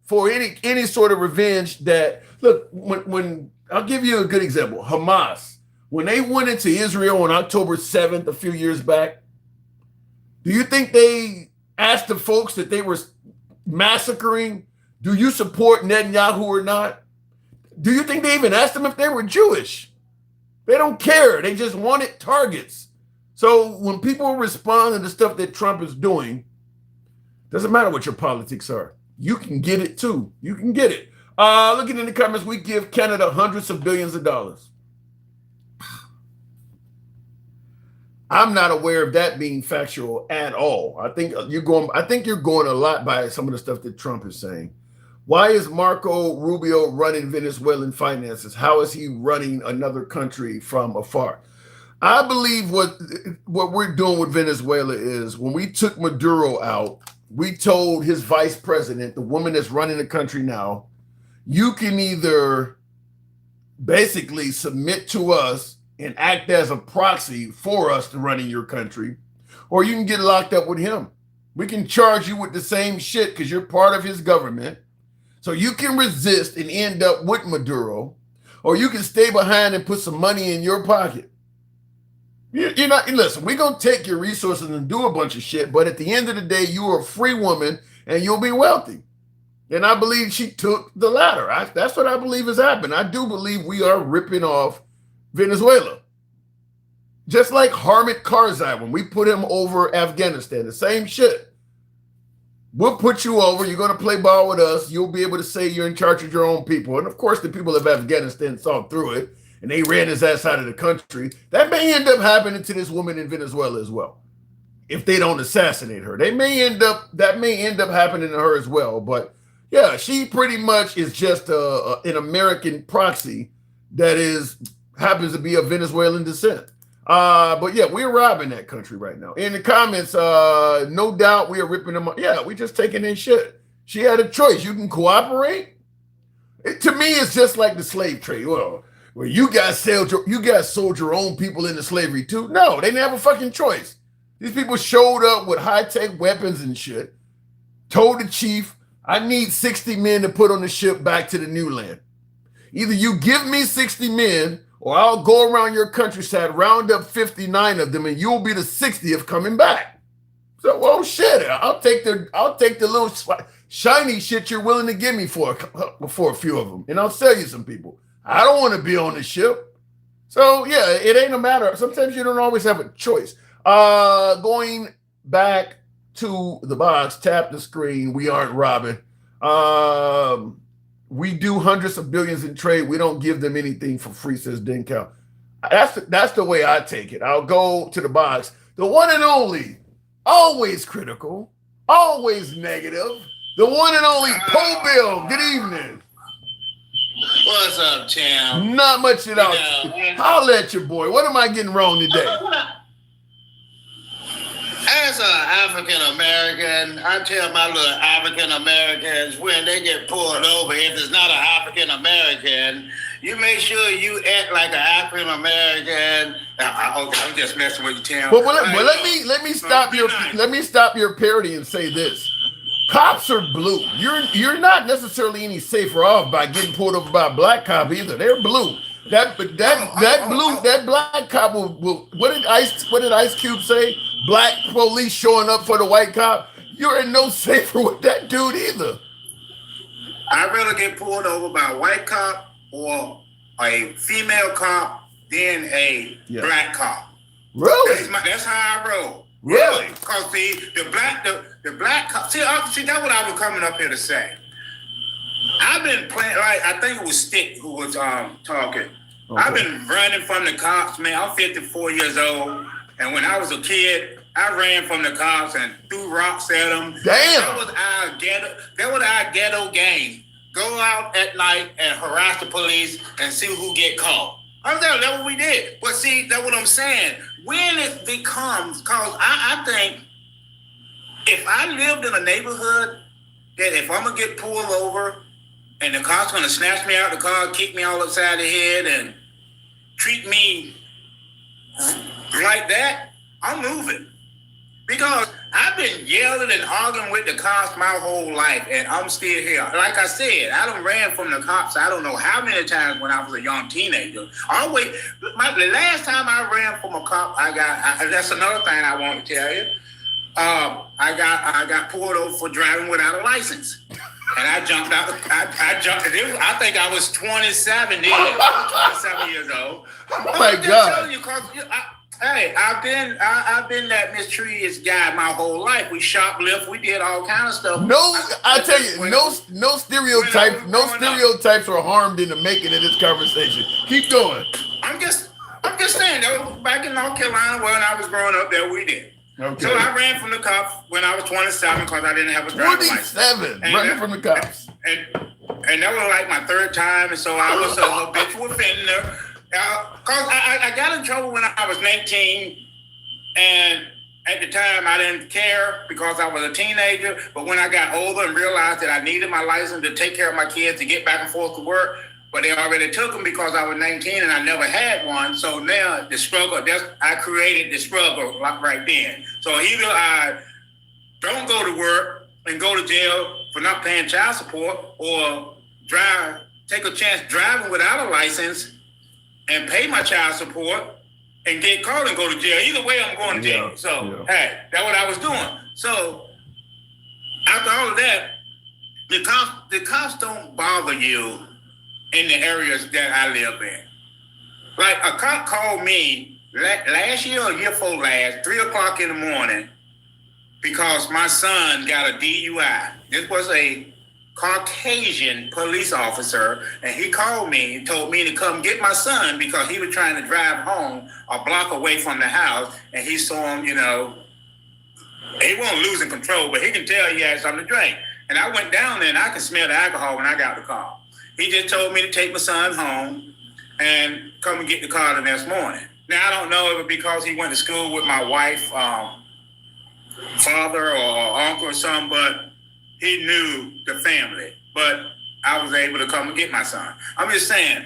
for any sort of revenge that, look, when I'll give you a good example. Hamas, when they went into Israel on October 7th, a few years back, do you think they asked the folks that they were massacring, do you support Netanyahu or not? Do you think they even asked them if they were Jewish? They don't care. They just wanted targets. So when people respond to the stuff that Trump is doing, doesn't matter what your politics are. You can get it too. You can get it. Looking in the comments, we give Canada hundreds of billions of dollars. I'm not aware of that being factual at all. I think you're going a lot by some of the stuff that Trump is saying. Why is Marco Rubio running Venezuelan finances? How is he running another country from afar? I believe what we're doing with Venezuela is when we took Maduro out, we told his vice president, the woman that's running the country now, you can either basically submit to us and act as a proxy for us to run in your country, or you can get locked up with him. We can charge you with the same shit because you're part of his government. So you can resist and end up with Maduro, or you can stay behind and put some money in your pocket. You're not, listen, we're going to take your resources and do a bunch of shit, but at the end of the day, you are a free woman and you'll be wealthy. And I believe she took the latter. That's what I believe has happened. I do believe we are ripping off Venezuela. Just like Hamid Karzai, when we put him over Afghanistan, the same shit. We'll put you over. You're going to play ball with us. You'll be able to say you're in charge of your own people. And of course, the people of Afghanistan saw through it and they ran his ass out of the country. That may end up happening to this woman in Venezuela as well. If they don't assassinate her, that may end up happening to her as well. But yeah, she pretty much is just an American proxy that happens to be of Venezuelan descent. But yeah, we're robbing that country right now. In the comments, no doubt we are ripping them up. Yeah, we just taking in shit. She had a choice. You can cooperate. To me, it's just like the slave trade. Well, you guys sold your own people into slavery too. No, they didn't have a fucking choice. These people showed up with high-tech weapons and shit, told the chief, I need 60 men to put on the ship back to the new land. Either you give me 60 men or I'll go around your countryside, round up 59 of them, and you'll be the 60th coming back. So, well, shit, I'll take the little shiny shit you're willing to give me for a few of them, and I'll sell you some people. I don't want to be on the ship. So, yeah, it ain't a matter. Sometimes you don't always have a choice. Going back to the box, tap the screen. We aren't robbing. We do hundreds of billions in trade. We don't give them anything for free, says Denkow. That's the way I take it. I'll go to the box. The one and only, always critical, always negative. The one and only Poe Bill. Good evening. What's up, Tim? Not much at all. Holler at your boy. What am I getting wrong today? As an African American, I tell my little African Americans when they get pulled over, if it's not an African American, you make sure you act like an African American. I'm just messing with you, Tim. But let me stop your parody and say this. Cops are blue. You're not necessarily any safer off by getting pulled over by a black cop either. They're blue. That black cop will what did Ice Cube say? Black police showing up for the white cop. You're in no safer with that dude either. I'd rather get pulled over by a white cop or a female cop than a black cop. Really? That's how I roll. Really? Because the black cop. See, that's what I was coming up here to say. I've been playing. Like I think it was Stick who was talking. Okay. I've been running from the cops, man. I'm 54 years old, and when I was a kid, I ran from the cops and threw rocks at them. Damn. That was our ghetto game. Go out at night and harass the police and see who get caught. I'm telling you, that's what we did. But see, that's what I'm saying. When it becomes, because I think if I lived in a neighborhood that if I'm going to get pulled over and the cop's going to snatch me out of the car, kick me all upside the head and treat me like that, I'm moving. Because I've been yelling and arguing with the cops my whole life, and I'm still here. Like I said, I done ran from the cops I don't know how many times when I was a young teenager. The last time I ran from a cop, that's another thing I want to tell you. I got pulled over for driving without a license. And I jumped out. I think I was 27 then. I was 27 years old. Oh my God. Hey, I've been that mysterious guy my whole life. We shoplift, we did all kind of stuff. I tell you, no stereotypes are harmed in the making of this conversation. Keep going. I'm just saying though, back in North Carolina when I was growing up there, we did. Okay. So I ran from the cops when I was 27 because I didn't have a driver's license. 27, running from the cops. And that was like my third time, and so I was a habitual offender. Because I got in trouble when I was 19, and at the time I didn't care because I was a teenager. But when I got older and realized that I needed my license to take care of my kids to get back and forth to work, but they already took them because I was 19 and I never had one. So now the struggle, I created the struggle right then. So either I don't go to work and go to jail for not paying child support, or take a chance driving without a license and pay my child support and get caught and go to jail. Either way, I'm going to jail. Hey, that's what I was doing. So after all of that, the cops don't bother you in the areas that I live in. Like a cop called me last year or year before last, 3:00 in the morning, because my son got a DUI. This was a Caucasian police officer, and he called me and told me to come get my son because he was trying to drive home a block away from the house, and he saw him, he wasn't losing control, but he can tell he had something to drink. And I went down there and I could smell the alcohol when I got the car. He just told me to take my son home and come and get the car the next morning. Now, I don't know if it was because he went to school with my wife's father or uncle or something, but he knew the family. But I was able to come and get my son. I'm just saying,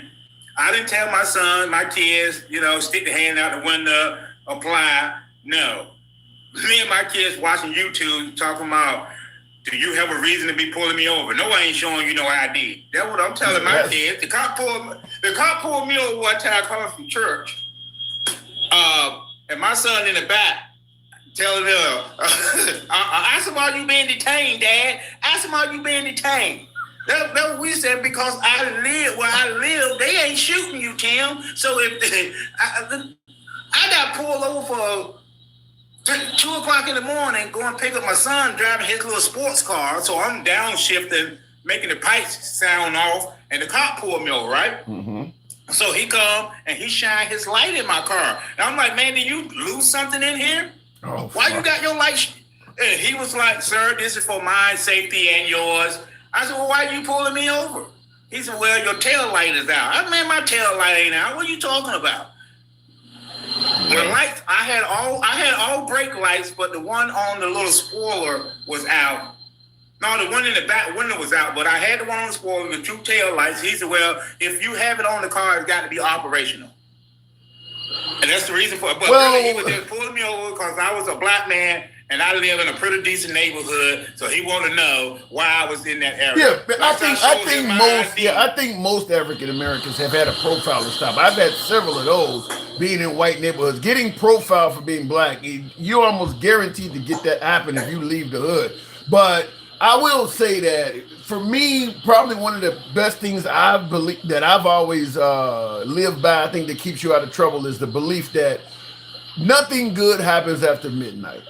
I didn't tell my son, my kids, stick the hand out the window, apply. No. Me and my kids watching YouTube talking about, do you have a reason to be pulling me over? No, I ain't showing you no ID. That's what I'm telling my kids. The cop pulled me over one time coming from church. And my son in the back telling her, ask him why you being detained, Dad. Ask him why you being detained. That's what we said, because I live where I live. They ain't shooting you, Tim. So if I got pulled over 2 o'clock in the morning, going to pick up my son driving his little sports car. So I'm downshifting, making the pipes sound off, and the cop pulled me over, right? Mm-hmm. So he come and he shine his light in my car. And I'm like, man, did you lose something in here? Oh, why you got your light? And he was like, sir, this is for my safety and yours. I said, well, why are you pulling me over? He said, well, your tail light is out. I said, man, my tail light ain't out. What are you talking about? The lights, I had all brake lights, but the one on the little spoiler was out. No, the one in the back window was out, but I had the one on the spoiler, the 2 tail lights. He said, well, if you have it on the car, it's got to be operational. And that's the reason for it. But really, he was just pulling me over because I was a black man and I live in a pretty decent neighborhood. So he wanted to know why I was in that area. Yeah, I think most African Americans have had a profiling stop. I've had several of those being in white neighborhoods. Getting profiled for being black, you're almost guaranteed to get that happen if you leave the hood. But I will say that for me, probably one of the best things I've always lived by, I think that keeps you out of trouble, is the belief that nothing good happens after midnight.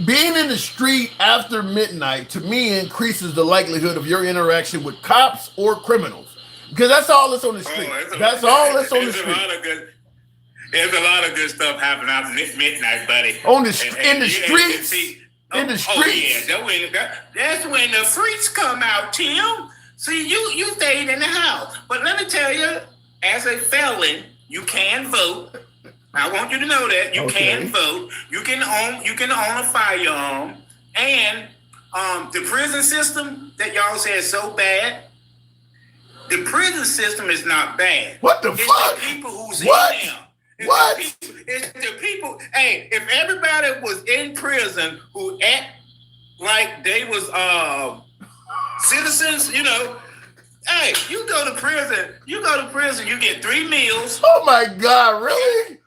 Being in the street after midnight, to me, increases the likelihood of your interaction with cops or criminals, because that's all that's on the street. That's all that's on the street. There's a lot of good stuff happening after midnight, buddy. In the streets. In the streets. Oh yeah, that's when the freaks come out, Tim. See, you stayed in the house. But let me tell you, as a felon, you can vote. I want you to know that you can vote. You can own a firearm, and the prison system that y'all say is so bad. The prison system is not bad. What the fuck? The people who's what? in there. It's the people. Hey, if everybody was in prison who act like they was citizens, you know. Hey, you go to prison. You get 3 meals. Oh my God, really?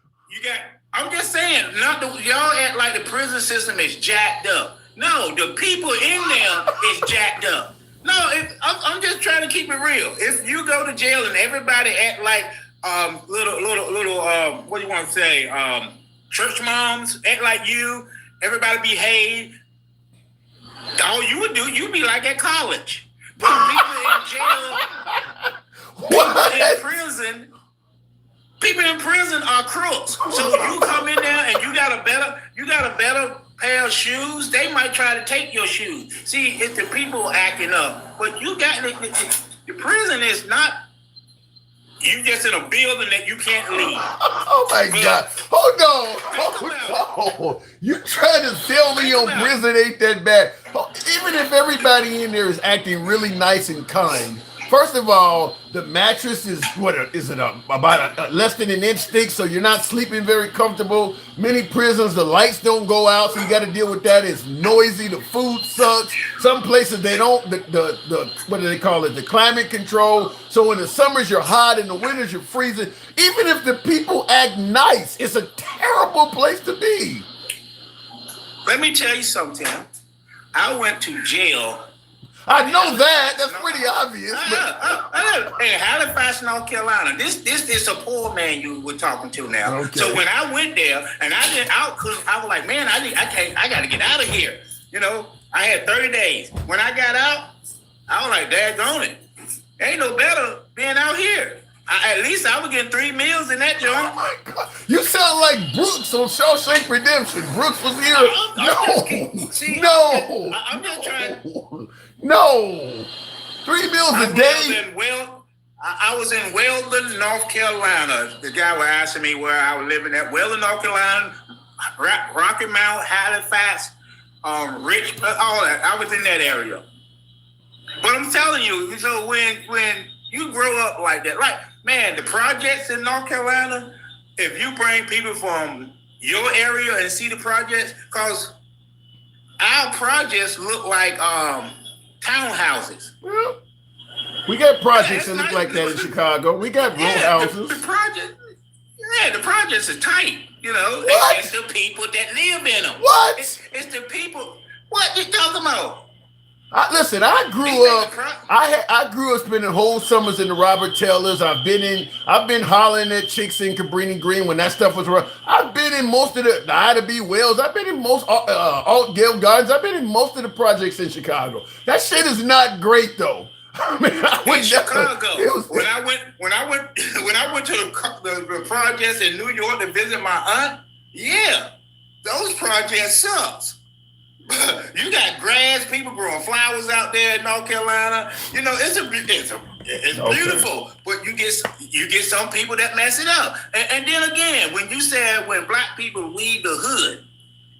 I'm just saying, y'all act like the prison system is jacked up. No, the people in there is jacked up. No, I'm just trying to keep it real. If you go to jail and everybody act like little what do you want to say? Church moms act like you. Everybody behave. All you would do, you'd be like at college. But people in jail, people in prison are crooks. So you come in there and you got a better pair of shoes, they might try to take your shoes. See, it's the people acting up. But you got the prison is not. You just in a building that you can't leave. Oh my God. Hold on. You trying to tell me your prison ain't that bad. Even if everybody in there is acting really nice and kind, first of all, the mattress is about less than an inch thick, so you're not sleeping very comfortable. Many prisons, the lights don't go out, so you got to deal with that. It's noisy. The food sucks. Some places they don't. The what do they call it? The climate control. So in the summers you're hot, in the winters you're freezing. Even if the people act nice, it's a terrible place to be. Let me tell you something. I went to jail. I know that. That's pretty obvious. Hey, Halifax, North Carolina. This is a poor man you were talking to now. Okay. So when I went there, and I was like, man, I got to get out of here. You know, I had 30 days. When I got out, I was like, daggone it. Ain't no better being out here. At least I was getting 3 meals in that joint. Oh my God. You sound like Brooks on Shawshank Redemption. Brooks was here. I'm just trying. No. 3 meals a day. I was in Weldon, North Carolina. The guy was asking me where I was living at. Weldon, North Carolina, Rocky Mount, Halifax, Rich, all that. I was in that area. But I'm telling you, so when you grow up like that, like, man, the projects in North Carolina, if you bring people from your area and see the projects, because our projects look like townhouses. Well, we got projects that look like that in Chicago. We got row houses. The projects are tight, you know. What? It's the people that live in them. What? It's the people. What you talking about? Listen, I grew up. I grew up spending whole summers in the Robert Taylors. I've been hollering at chicks in Cabrini Green when that stuff was around. I've been in most of the Ida B. Wells. I've been in most Alt Gale Gardens. I've been in most of the projects in Chicago. That shit is not great though. I mean, in Chicago, when I went to the projects in New York to visit my aunt, yeah, those projects sucks. You got grass, people growing flowers out there in North Carolina. You know, it's beautiful, but you get some people that mess it up. And then again, when you said when black people leave the hood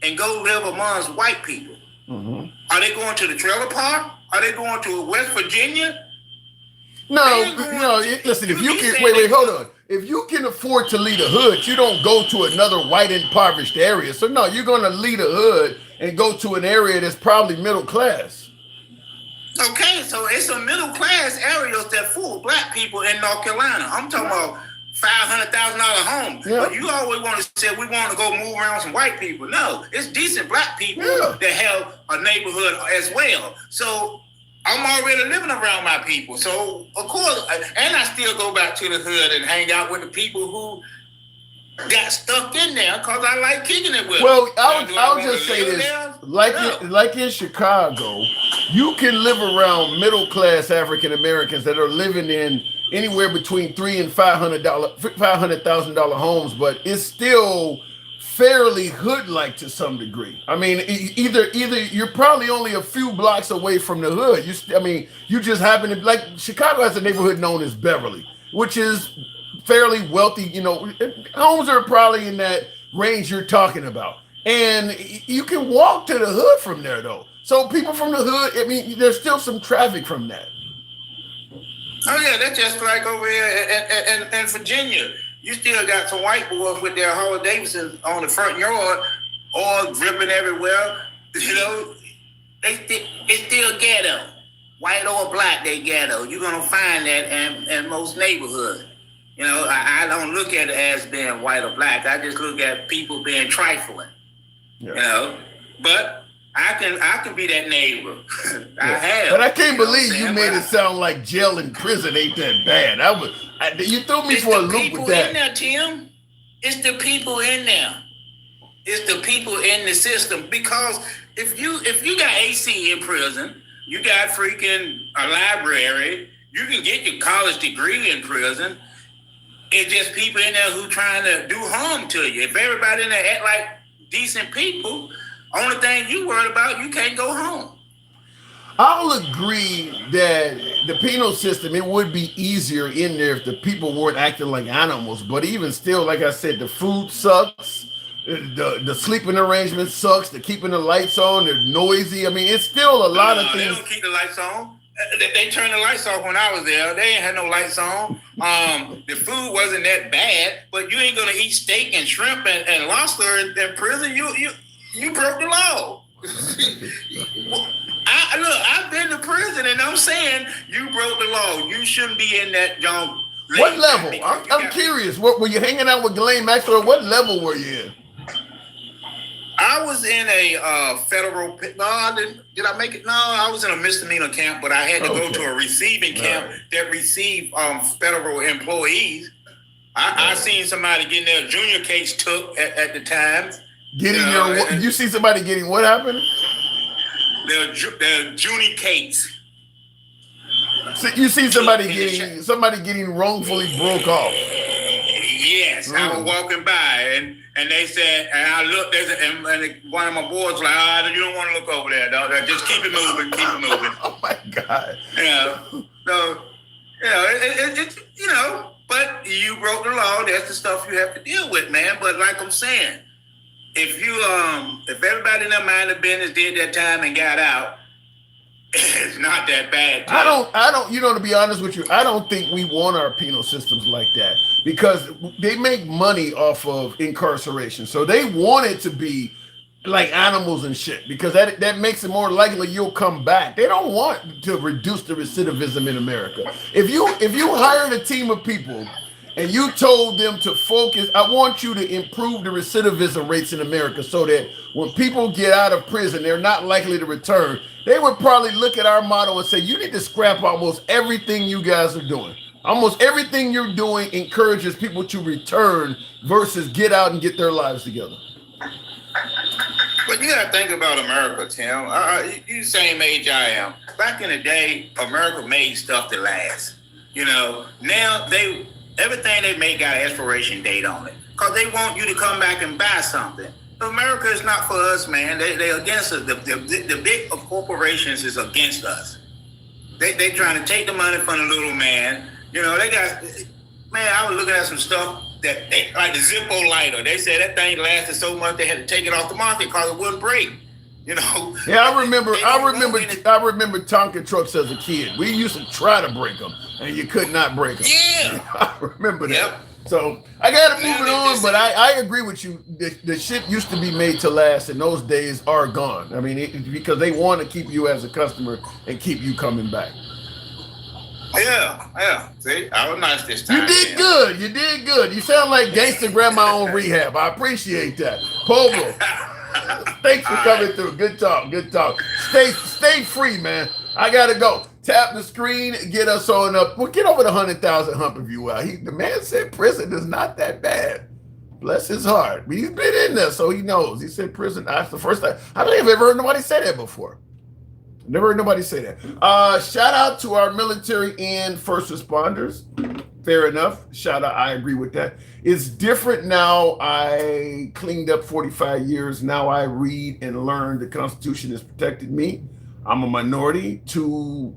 and go live amongst white people, are they going to the trailer park? Are they going to West Virginia? No. Listen, if you can wait, hold on. If you can afford to leave the hood, you don't go to another white impoverished area. So no, you're going to leave the hood and go to an area that's probably middle class. Okay, so it's a middle class areas that full black people in North Carolina. I'm talking about $500,000 home. Yeah. But you always want to say we want to go move around some white people. No, it's decent black people that have a neighborhood as well. So I'm already living around my people. So of course, and I still go back to the hood and hang out with the people who got stuck in there because I like kicking it with them. Well, I'll just say this. Like in Chicago, you can live around middle-class African Americans that are living in anywhere between $300,000 and $500,000 homes, but it's still fairly hood-like to some degree. I mean, either you're probably only a few blocks away from the hood. You just happen to, like, Chicago has a neighborhood known as Beverly, which is fairly wealthy. You know, homes are probably in that range you're talking about, and you can walk to the hood from there though. So people from the hood, I mean, there's still some traffic from that. Oh yeah, that's just like over here in Virginia. You still got some white boys with their Harley Davidsons on the front yard, all dripping everywhere. You know, it's still ghetto. White or black, they ghetto. You're gonna find that in most neighborhoods. You know, I don't look at it as being white or black. I just look at people being trifling. Yeah. You know, but I can be that neighbor. I have. But I can't believe you made it sound like jail and prison ain't that bad. You threw me for a loop with that. It's the people in there, Tim. It's the people in there. It's the people in the system. Because if you got AC in prison, you got freaking a library, you can get your college degree in prison. It's just people in there who trying to do harm to you. If everybody in there act like decent people, only thing you worried about, you can't go home. I'll agree that the penal system, it would be easier in there if the people weren't acting like animals. But even still, like I said, the food sucks. The sleeping arrangement sucks. The keeping the lights on, they're noisy. I mean, it's still a lot of things. They don't keep the lights on. They turned the lights off when I was there. They ain't had no lights on. The food wasn't that bad, but you ain't gonna eat steak and shrimp and lobster in prison. You broke the law. I've been to prison, and I'm saying you broke the law. You shouldn't be in that junk. What level? I'm curious. What were you hanging out with Ghislaine Maxwell? What level were you in? I was in a federal. No, did I make it? No, I was in a misdemeanor camp, but I had to go to a receiving camp that received federal employees. I seen somebody getting their junior case took at the time. You see somebody getting what happened? Their junior case. So you see somebody getting wrongfully broke off. Yes, I was walking by and they said, and I looked, and one of my boys was like, you don't want to look over there, dog. Just keep it moving, keep it moving. Oh my God. So, but you broke the law. That's the stuff you have to deal with, man. But like I'm saying, if everybody in their mind of business did that time and got out, it's not that bad. I don't, to be honest with you, I don't think we want our penal systems like that because they make money off of incarceration. So they want it to be like animals and shit because that makes it more likely you'll come back. They don't want to reduce the recidivism in America. If you hired a team of people and you told them to focus. I want you to improve the recidivism rates in America so that when people get out of prison, they're not likely to return. They would probably look at our model and say, you need to scrap almost everything you guys are doing. Almost everything you're doing encourages people to return versus get out and get their lives together. But you got to think about America, Tim. You the same age I am. Back in the day, America made stuff that lasts. You know, now everything they make got an expiration date on it because they want you to come back and buy something. America is not for us, man. They're against us. The big corporations is against us. They trying to take the money from the little man. You know, they got, man, I was looking at some stuff that like the Zippo lighter. They said that thing lasted so much they had to take it off the market because it wouldn't break. You know. Yeah, I remember Tonka trucks as a kid. We used to try to break them, and you could not break them. Yeah, I remember that. Yep. So I got to move it on, but I agree with you. The shit used to be made to last, and those days are gone. I mean, because they want to keep you as a customer and keep you coming back. Yeah. See, I was nice this time. You did good. You did good. You sound like gangster grandma on rehab. I appreciate that. Polo, thanks for coming through. Good talk. Stay free, man. I gotta go. Tap the screen, get us on up. We'll get over the 100,000 hump if you will. The man said prison is not that bad. Bless his heart. He's been in there, so he knows. He said prison. That's the first time. I don't think I've ever heard nobody say that before. Never heard nobody say that. Shout out to our military and first responders. Fair enough. Shout out. I agree with that. It's different now. I cleaned up 45 years. Now I read and learn the Constitution has protected me. I'm a minority to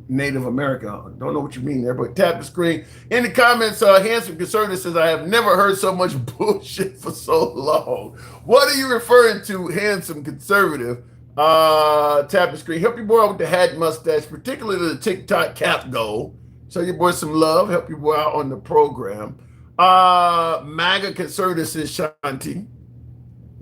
Native American. Don't know what you mean there, but tap the screen. In the comments, Handsome Conservative says, I have never heard so much bullshit for so long. What are you referring to, Handsome Conservative? Tap the screen. Help your boy out with the hat mustache, particularly the TikTok cap goal. Show your boy some love. Help your boy out on the program. MAGA Conservative says Shanti.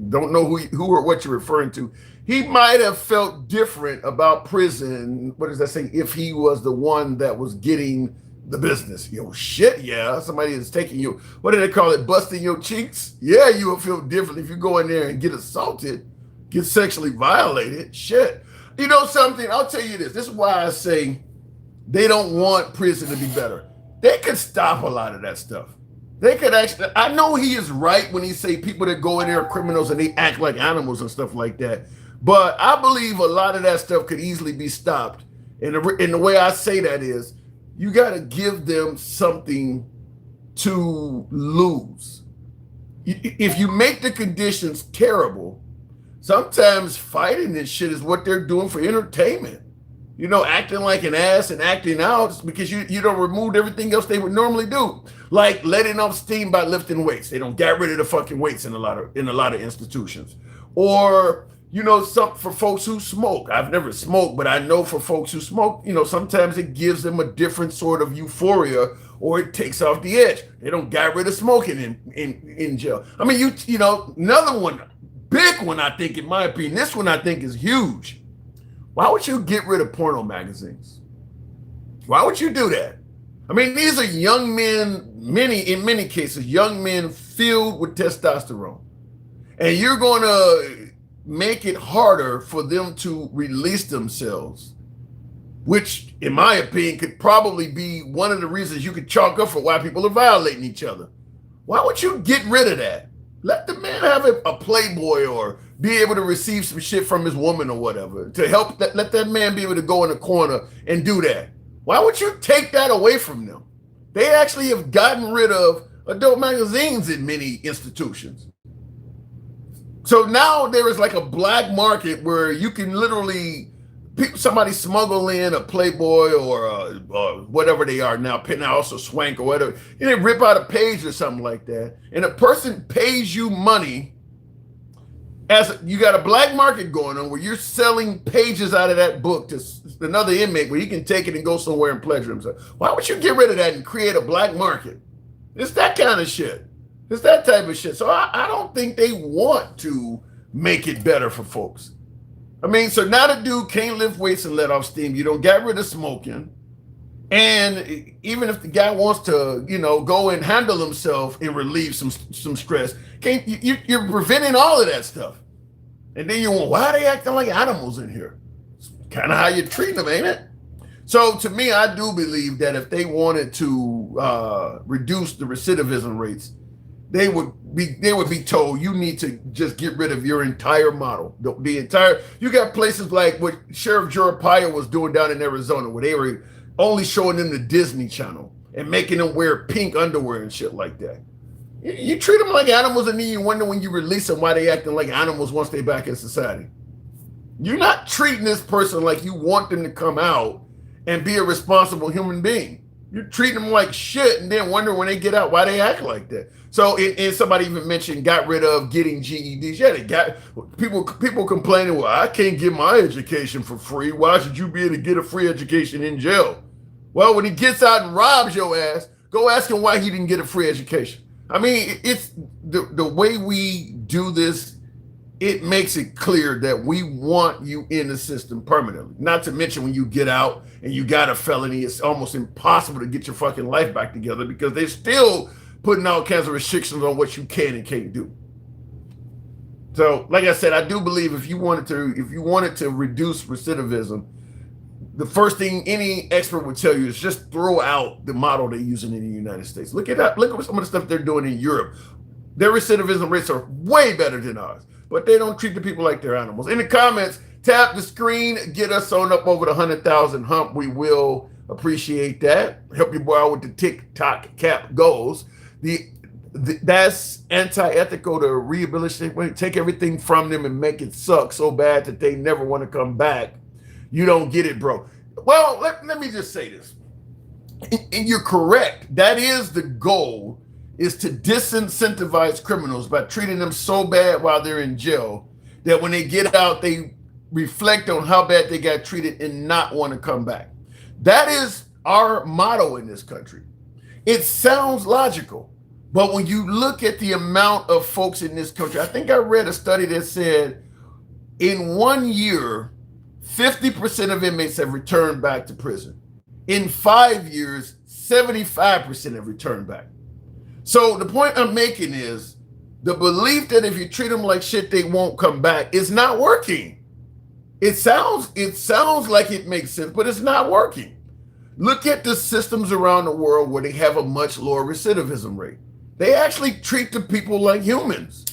Don't know who or what you're referring to. He might have felt different about prison. What does that say? If he was the one that was getting the business. Yo, shit, yeah. Somebody is taking you. What do they call it? Busting your cheeks? Yeah, you will feel different if you go in there and get assaulted. Get sexually violated, shit. You know something? I'll tell you this. This is why I say they don't want prison to be better. They could stop a lot of that stuff. They could actually, I know he is right when he say people that go in there are criminals and they act like animals and stuff like that. But I believe a lot of that stuff could easily be stopped. And the way I say that is, you got to give them something to lose. If you make the conditions terrible, sometimes fighting this shit is what they're doing for entertainment. You know, acting like an ass and acting out because you don't remove everything else they would normally do. Like letting off steam by lifting weights. They don't get rid of the fucking weights in a lot of institutions. Or, you know, for folks who smoke. I've never smoked, but I know for folks who smoke, you know, sometimes it gives them a different sort of euphoria or it takes off the edge. They don't get rid of smoking in jail. I mean, you know, another one, big one, I think, in my opinion, this one I think is huge. Why would you get rid of porno magazines? Why would you do that? I mean, these are young men, in many cases, young men filled with testosterone. And you're going to make it harder for them to release themselves, which, in my opinion, could probably be one of the reasons you could chalk up for why people are violating each other. Why would you get rid of that? Let the man have a Playboy or be able to receive some shit from his woman or whatever to help let that man be able to go in the corner and do that. Why would you take that away from them? They actually have gotten rid of adult magazines in many institutions. So now there is like a black market where you can literally, somebody smuggle in a Playboy or whatever they are now, Penthouse or Swank or whatever, and they rip out a page or something like that. And a person pays you money as you got a black market going on where you're selling pages out of that book to another inmate where he can take it and go somewhere and pleasure himself. Why would you get rid of that and create a black market? It's that kind of shit. It's that type of shit. So I don't think they want to make it better for folks. I mean, so now the dude can't lift weights and let off steam. You don't get rid of smoking. And even if the guy wants to, go and handle himself and relieve some stress, you're preventing all of that stuff. And then why are they acting like animals in here? It's kind of how you treat them, ain't it? So to me, I do believe that if they wanted to reduce the recidivism rates, they would be told, you need to just get rid of your entire model. You got places like what Sheriff Joe was doing down in Arizona, where they were only showing them the Disney Channel and making them wear pink underwear and shit like that. You treat them like animals, and then you wonder when you release them why they acting like animals once they back in society. You're not treating this person like you want them to come out and be a responsible human being. You're treating them like shit and then wonder when they get out why they act like that. So, and somebody even mentioned got rid of getting GEDs. Yeah, they got people complaining, well, I can't get my education for free. Why should you be able to get a free education in jail? Well, when he gets out and robs your ass, go ask him why he didn't get a free education. I mean, it's the way we do this, it makes it clear that we want you in the system permanently. Not to mention when you get out and you got a felony, it's almost impossible to get your fucking life back together because they're still putting all kinds of restrictions on what you can and can't do. So, like I said, I do believe if you wanted to reduce recidivism, the first thing any expert would tell you is just throw out the model they're using in the United States. Look at that. Look at some of the stuff they're doing in Europe. Their recidivism rates are way better than ours, but they don't treat the people like they're animals. In the comments, tap the screen, get us on up over the 100,000 hump. We will appreciate that. Help your boy out with the TikTok cap goals. That's anti-ethical to rehabilitate. Take everything from them and make it suck so bad that they never want to come back. You don't get it, bro. Well, let me just say this. And you're correct. That is the goal, is to disincentivize criminals by treating them so bad while they're in jail that when they get out, they reflect on how bad they got treated and not want to come back. That is our motto in this country. It sounds logical, but when you look at the amount of folks in this country, I think I read a study that said in 1 year, 50% of inmates have returned back to prison. In 5 years, 75% have returned back. So the point I'm making is the belief that if you treat them like shit, they won't come back is not working. It sounds like it makes sense, but it's not working. Look at the systems around the world where they have a much lower recidivism rate. They actually treat the people like humans.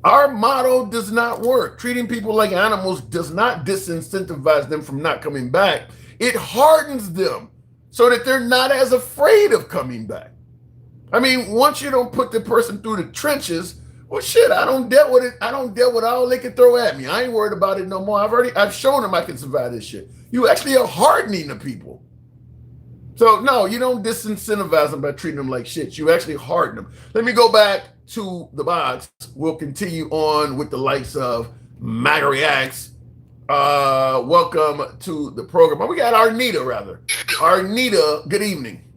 Our motto does not work. Treating people like animals does not disincentivize them from not coming back. It hardens them so that they're not as afraid of coming back. I mean, once you don't put the person through the trenches, well, shit, I don't deal with it. I don't deal with all they can throw at me. I ain't worried about it no more. I've shown them I can survive this shit. You actually are hardening the people. So no, you don't disincentivize them by treating them like shit. You actually harden them. Let me go back to the box. We'll continue on with the likes of MAGA Reacts. Welcome to the program. We got Arnita, rather. Arnita, good evening.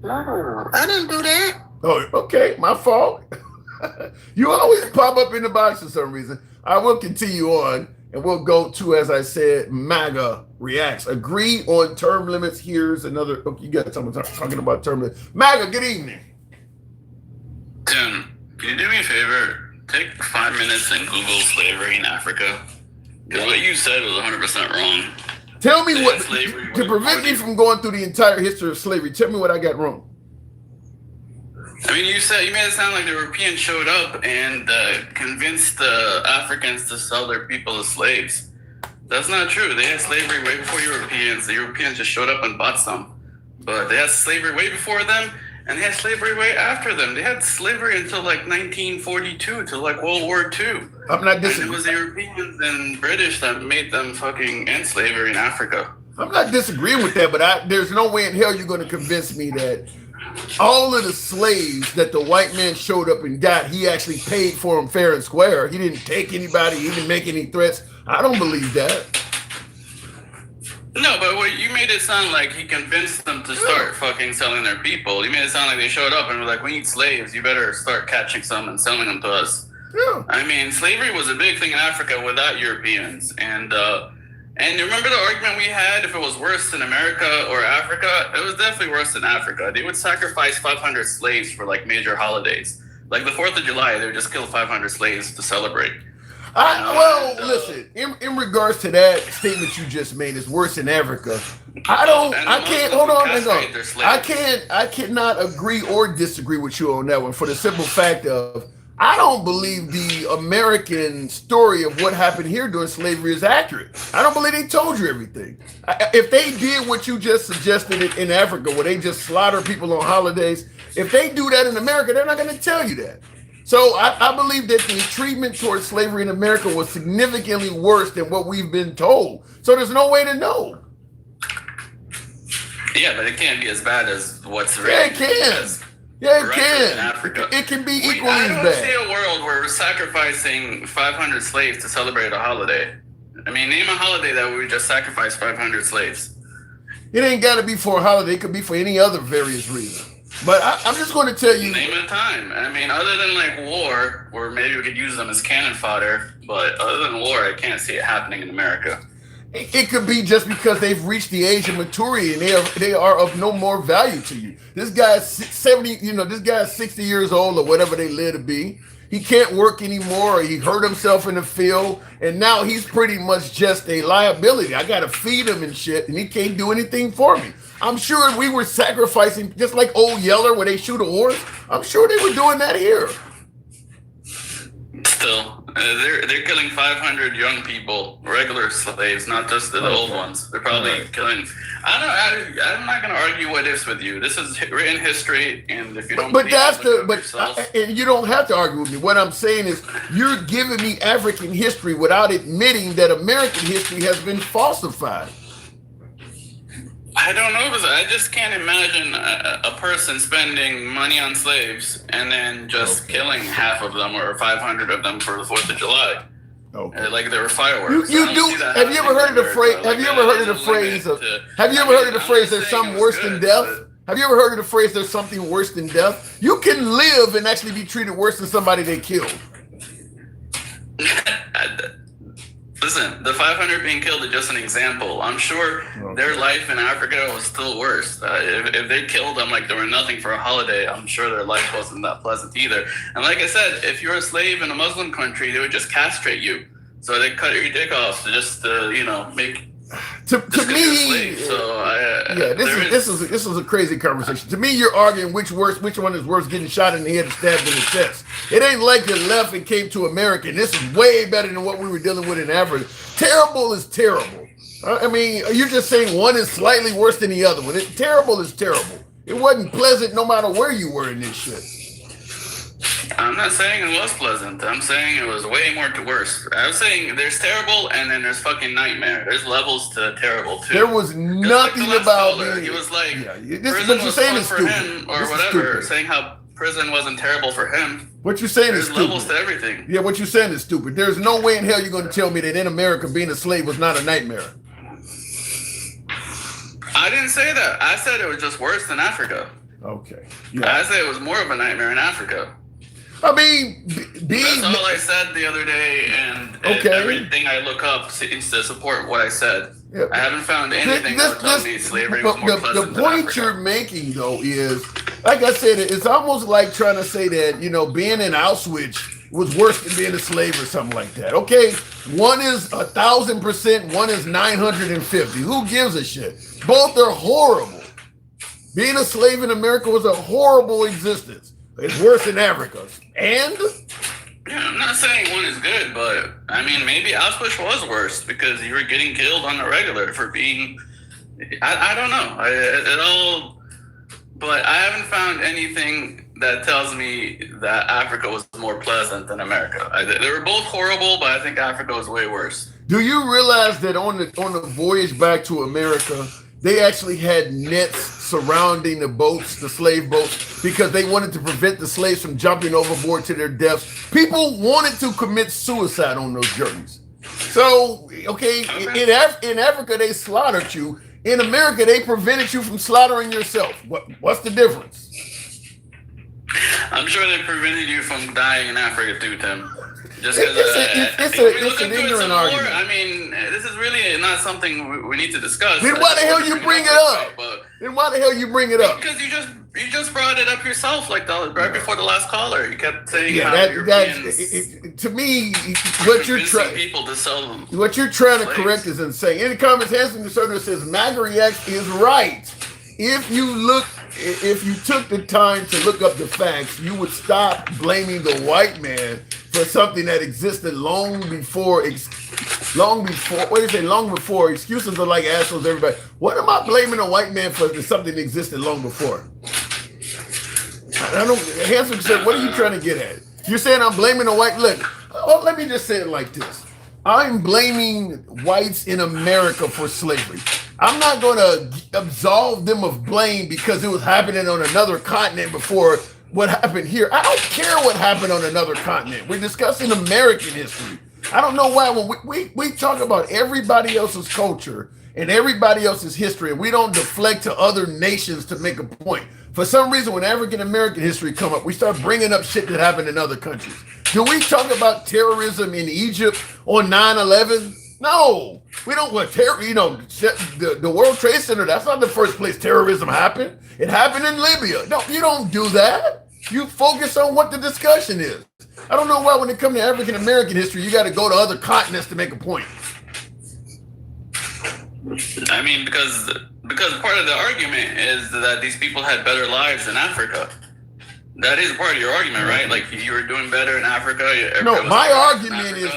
No, I didn't do that. Oh, okay, my fault. You always pop up in the box for some reason. I will continue on, and we'll go to, as I said, MAGA Reacts. Agree on term limits. Here's another. Okay, you got someone talking about term limits. MAGA, good evening. Tim, can you do me a favor? Take 5 minutes and Google slavery in Africa. Because what you said was 100% wrong. Tell me what, to prevent me from going through the entire history of slavery, tell me what I got wrong. I mean, you made it sound like the Europeans showed up and convinced the Africans to sell their people as slaves. That's not true. They had slavery way before Europeans. The Europeans just showed up and bought some. But they had slavery way before them, and they had slavery way after them. They had slavery until like 1942, till like World War II. I'm not disagreeing. And it was the Europeans and British that made them fucking end slavery in Africa. I'm not disagreeing with that, but there's no way in hell you're going to convince me that all of the slaves that the white man showed up and got, he actually paid for them fair and square. He didn't take anybody. He didn't make any threats. I don't believe that. No, but what you made it sound like he convinced them to start fucking selling their people. You made it sound like they showed up and were like, we need slaves. You better start catching some and selling them to us. Yeah. I mean, slavery was a big thing in Africa without Europeans. And And you remember the argument we had if it was worse in America or Africa? It was definitely worse in Africa. They would sacrifice 500 slaves for like major holidays. Like the 4th of July, they would just kill 500 slaves to celebrate. Listen, in regards to that statement you just made, it's worse in Africa. I cannot agree or disagree with you on that one for the simple fact of I don't believe the American story of what happened here during slavery is accurate. I don't believe they told you everything. If they did what you just suggested in Africa, where they just slaughter people on holidays, if they do that in America, they're not going to tell you that. So I believe that the treatment towards slavery in America was significantly worse than what we've been told. So there's no way to know. Yeah, but it can't be as bad as what's really. Yeah, it can. Yeah, it can. In Africa. It can be equally as bad. I don't see a world where we're sacrificing 500 slaves to celebrate a holiday. I mean, name a holiday that we would just sacrifice 500 slaves. It ain't got to be for a holiday. It could be for any other various reason. But I'm just going to tell you. Name a time. I mean, other than like war, where maybe we could use them as cannon fodder, but other than war, I can't see it happening in America. It could be just because they've reached the age of maturity and they are of no more value to you. This guy's 70, this guy's 60 years old or whatever they live to be. He can't work anymore, or he hurt himself in the field, and now he's pretty much just a liability. I got to feed him and shit, and he can't do anything for me. I'm sure if we were sacrificing, just like Old Yeller where they shoot a horse, I'm sure they were doing that here. Still, they're killing 500 young people, regular slaves, not just the old ones. They're probably killing. I'm not going to argue what ifs with you. This is written history, and if you don't, and you don't have to argue with me. What I'm saying is, you're giving me African history without admitting that American history has been falsified. I don't know, because I just can't imagine a person spending money on slaves and then just killing half of them or 500 of them for the 4th of July. Okay. Like there were fireworks. Have you ever heard of the phrase? Have you ever heard of the phrase? Have you ever heard of the phrase? There's something worse than death. Have you ever heard of the phrase? There's something worse than death. You can live and actually be treated worse than somebody they killed. Listen, the 500 being killed is just an example. I'm sure their life in Africa was still worse. If they killed them like they were nothing for a holiday, I'm sure their life wasn't that pleasant either. And like I said, if you're a slave in a Muslim country, they would just castrate you. So they cut your dick off to just, make... To me, this is a crazy conversation. To me, you're arguing which one is worse, getting shot in the head and stabbed in the chest. It ain't like you left and came to America. And this is way better than what we were dealing with in Africa. Terrible is terrible. I mean, you're just saying one is slightly worse than the other one. Terrible is terrible. It wasn't pleasant no matter where you were in this shit. I'm not saying it was pleasant. I'm saying it was way more worse. I'm saying there's terrible and then there's fucking nightmare. There's levels to terrible too. There was nothing about it. He was like, prison was fun for him or whatever, saying how prison wasn't terrible for him. What you're saying is stupid. There's levels to everything. Yeah, what you're saying is stupid. There's no way in hell you're going to tell me that in America being a slave was not a nightmare. I didn't say that. I said it was just worse than Africa. Okay. Yeah. I said it was more of a nightmare in Africa. I mean, that's all I said the other day, and everything I look up seems to support what I said. Yeah. I haven't found anything that tells me slavery was more pleasant. The point you're making, though, is, like I said, it's almost like trying to say that, being in Auschwitz was worse than being a slave or something like that. Okay, one is 1,000%, one is 950. Who gives a shit? Both are horrible. Being a slave in America was a horrible existence. It's worse in Africa. And? Yeah, I'm not saying one is good, but I mean, maybe Auschwitz was worse because you were getting killed on the regular for being, I don't know. But I haven't found anything that tells me that Africa was more pleasant than America. They were both horrible, but I think Africa was way worse. Do you realize that on the voyage back to America, they actually had nets surrounding the boats, the slave boats, because they wanted to prevent the slaves from jumping overboard to their deaths. People wanted to commit suicide on those journeys. So, in Africa, they slaughtered you. In America, they prevented you from slaughtering yourself. What's the difference? I'm sure they prevented you from dying in Africa too, Tim. Just because it's an ignorant argument. I mean, this is really not something we need to discuss. Then why the hell you bring it up? Then why the hell you bring it up? Because you just brought it up yourself, like right before the last caller. You kept saying to me, what you're trying people to sell them. What you're trying to correct is insane. In the comments, Hanson Soder says MAGA Reacts is right. If you took the time to look up the facts, you would stop blaming the white man for something that existed long before. Long before. Excuses are like assholes, everybody. What am I blaming a white man for something that existed long before? I don't. Hanson said, what are you trying to get at? You're saying I'm blaming a white. Look, let me just say it like this. I'm blaming whites in America for slavery. I'm not going to absolve them of blame because it was happening on another continent before what happened here. I don't care what happened on another continent. We're discussing American history. I don't know why when we talk about everybody else's culture and everybody else's history, and we don't deflect to other nations to make a point. For some reason, when African American history come up, we start bringing up shit that happened in other countries. Do we talk about terrorism in Egypt on 9/11? No, we don't. The World Trade Center, that's not the first place terrorism happened. It happened in Libya. No, you don't do that. You focus on what the discussion is. I don't know why when it comes to African American history, you got to go to other continents to make a point. I mean, because part of the argument is that these people had better lives in Africa. That is part of your argument, right? Like you were doing better in Africa. No, my argument is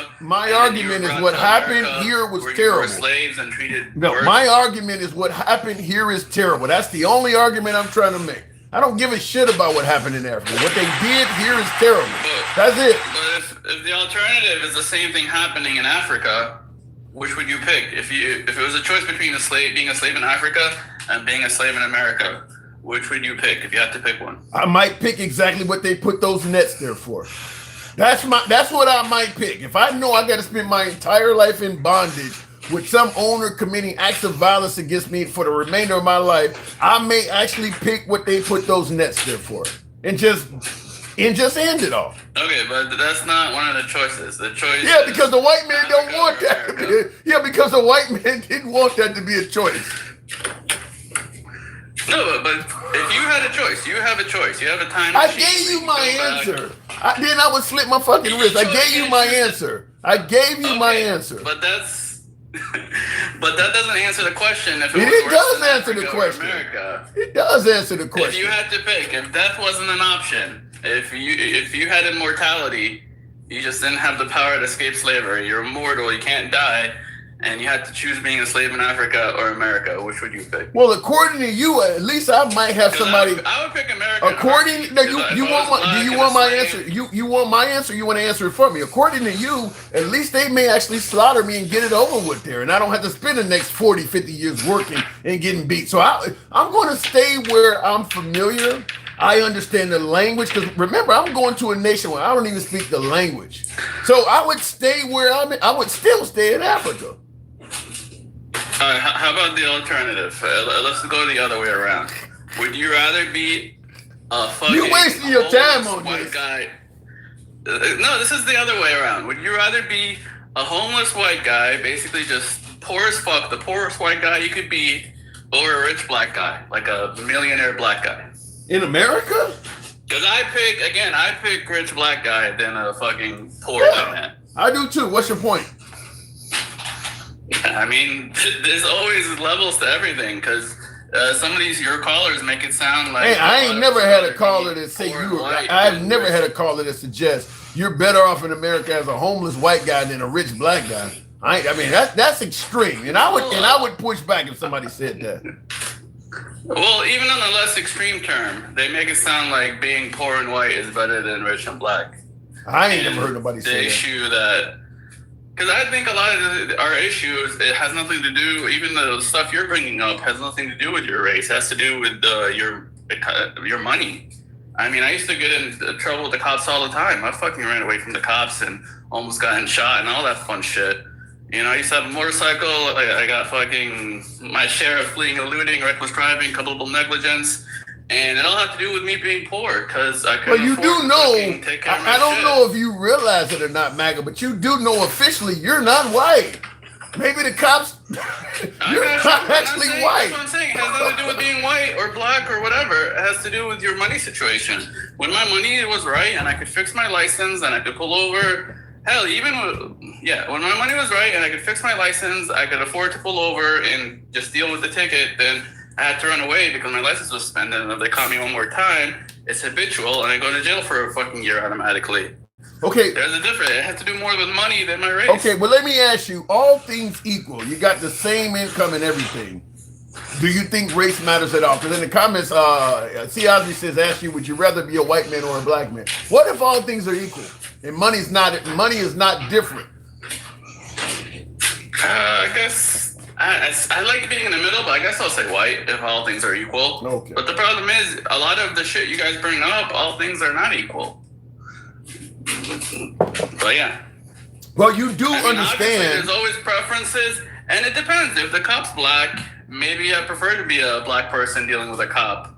what happened here was terrible. Were slaves and treated. No, worse. My argument is what happened here is terrible. That's the only argument I'm trying to make. I don't give a shit about what happened in Africa. What they did here is terrible. That's it. But if the alternative is the same thing happening in Africa, which would you pick? If it was a choice between being a slave in Africa and being a slave in America, which would you pick if you had to pick one? I might pick exactly what they put those nets there for. That's what I might pick. If I know I got to spend my entire life in bondage with some owner committing acts of violence against me for the remainder of my life, I may actually pick what they put those nets there for and just end it all. Okay, but that's not one of the choices. The choice. Yeah, because the white man don't want that. Because the white man didn't want that to be a choice. No, but if you had a choice, you have a choice. You have a time. I gave you my answer. Then I would slit my fucking wrist. I gave you my answer. But that doesn't answer the question. If it does answer the question. It does answer the question. If you had to pick, if death wasn't an option, if you had immortality, you just didn't have the power to escape slavery. You're immortal. You can't die. And you had to choose being a slave in Africa or America, which would you pick? Well, according to you, at least I might have somebody. I would pick America. You want my answer? You want my answer? You want to answer it for me? According to you, at least they may actually slaughter me and get it over with there, and I don't have to spend the next 40, 50 years working and getting beat. So I'm going to stay where I'm familiar. I understand the language, because remember, I'm going to a nation where I don't even speak the language. So I would stay where I'm in. I would still stay in Africa. How about the alternative? Let's go the other way around. Would you rather be a fucking You're wasting your time on white this guy? No, this is the other way around. Would you rather be a homeless white guy, basically just poor as fuck, the poorest white guy you could be, or a rich black guy, like a millionaire black guy? In America? Because I pick rich black guy than a fucking poor white man. I do too. What's your point? I mean, there's always levels to everything, because some of your callers make it sound like... Hey, I ain't never had a caller that say I've never had a caller that suggests you're better off in America as a homeless white guy than a rich black guy. I mean, that's extreme, and I would push back if somebody said that. Well, even on the less extreme term, they make it sound like being poor and white is better than rich and black. I ain't never heard nobody say that. The issue that... Because I think a lot of our issues, it has nothing to do, even the stuff you're bringing up has nothing to do with your race. It has to do with your money. I mean, I used to get in trouble with the cops all the time. I fucking ran away from the cops and almost got shot and all that fun shit. You know, I used to have a motorcycle. I got fucking my share of fleeing and looting, reckless driving, culpable negligence. And it all had to do with me being poor because I Well, couldn't you afford do to know, fucking take care of my I don't shit. know if you realize it or not, MAGA, but you do know officially you're not white. Maybe the cops, you're not actually white. That's what I'm saying. It has nothing to do with being white or black or whatever. It has to do with your money situation. When my money was right and I could fix my license and I could pull over, hell, when my money was right and I could fix my license, I could afford to pull over and just deal with the ticket, then I had to run away because my license was suspended, and if they caught me one more time, it's habitual, and I go to jail for a fucking year automatically. Okay. There's a difference. It has to do more with money than my race. Okay, well, let me ask you, all things equal, you got the same income and everything. Do you think race matters at all? Because in the comments, C. Osby says, ask you, would you rather be a white man or a black man? What if all things are equal and money is not different? I guess I like being in the middle, but I guess I'll say white if all things are equal. Okay. But the problem is, a lot of the shit you guys bring up, all things are not equal. But yeah. Well, you do obviously understand. There's always preferences, and it depends. If the cop's black, maybe I prefer to be a black person dealing with a cop.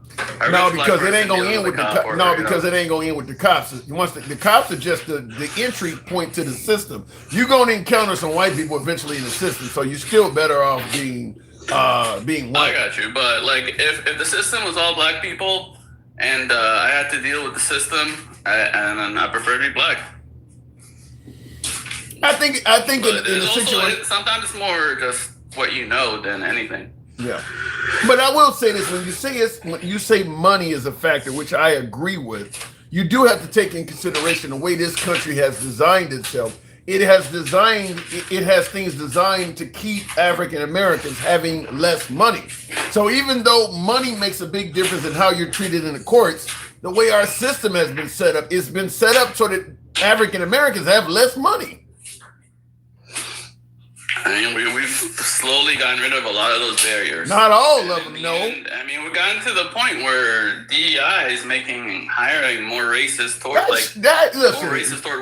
No, because it ain't gonna end with the cops. No, because it ain't gonna end with the cops. Once the cops are just the entry point to the system. You're gonna encounter some white people eventually in the system, so you're still better off being white. I got you, but like if the system was all black people and I had to deal with the system, I prefer to be black. I think in the situation, sometimes it's more just what you know than anything. Yeah, but I will say this: when you say money is a factor, which I agree with, you do have to take in consideration the way this country has designed itself. It has things designed to keep African Americans having less money. So even though money makes a big difference in how you're treated in the courts, the way our system has been set up, it's been set up so that African Americans have less money. I mean, we've slowly gotten rid of a lot of those barriers. Not all of them, no. I mean, we've gotten to the point where DEI is hiring more racist toward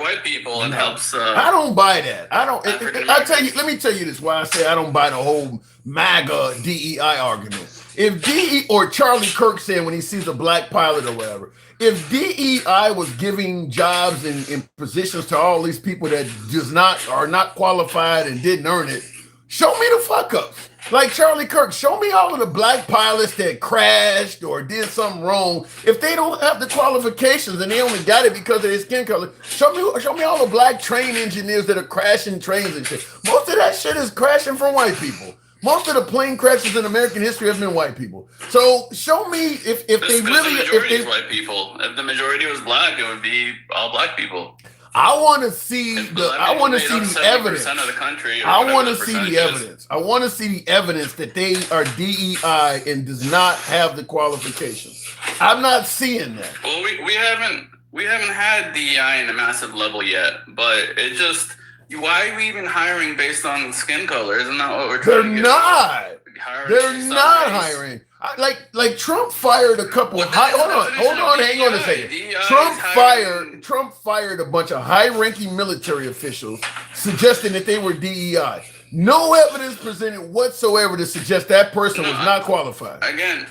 white people and helps. I don't buy that. I don't. Let me tell you this. Why I say I don't buy the whole MAGA DEI argument. If DE or Charlie Kirk said when he sees a black pilot or whatever, if DEI was giving jobs and positions to all these people that are not qualified and didn't earn it, show me the fuck ups. Like Charlie Kirk, show me all of the black pilots that crashed or did something wrong. If they don't have the qualifications and they only got it because of their skin color, show me all the black train engineers that are crashing trains and shit. Most of that shit is crashing from white people. Most of the plane crashes in American history have been white people. So show me if they really the majority is white people. If the majority was black, it would be all black people. I want to see the evidence. Of the country I want to see the evidence. I want to see the evidence that they are DEI and does not have the qualifications. I'm not seeing that. Well, we haven't had DEI in a massive level yet, but it just. Why are we even hiring based on skin color? Isn't that what we're trying to get? They're not hiring. Like Trump fired a couple. Hold on, hang on a second. Trump fired a bunch of high-ranking military officials, suggesting that they were DEI. No evidence presented whatsoever to suggest that person was not qualified. Again,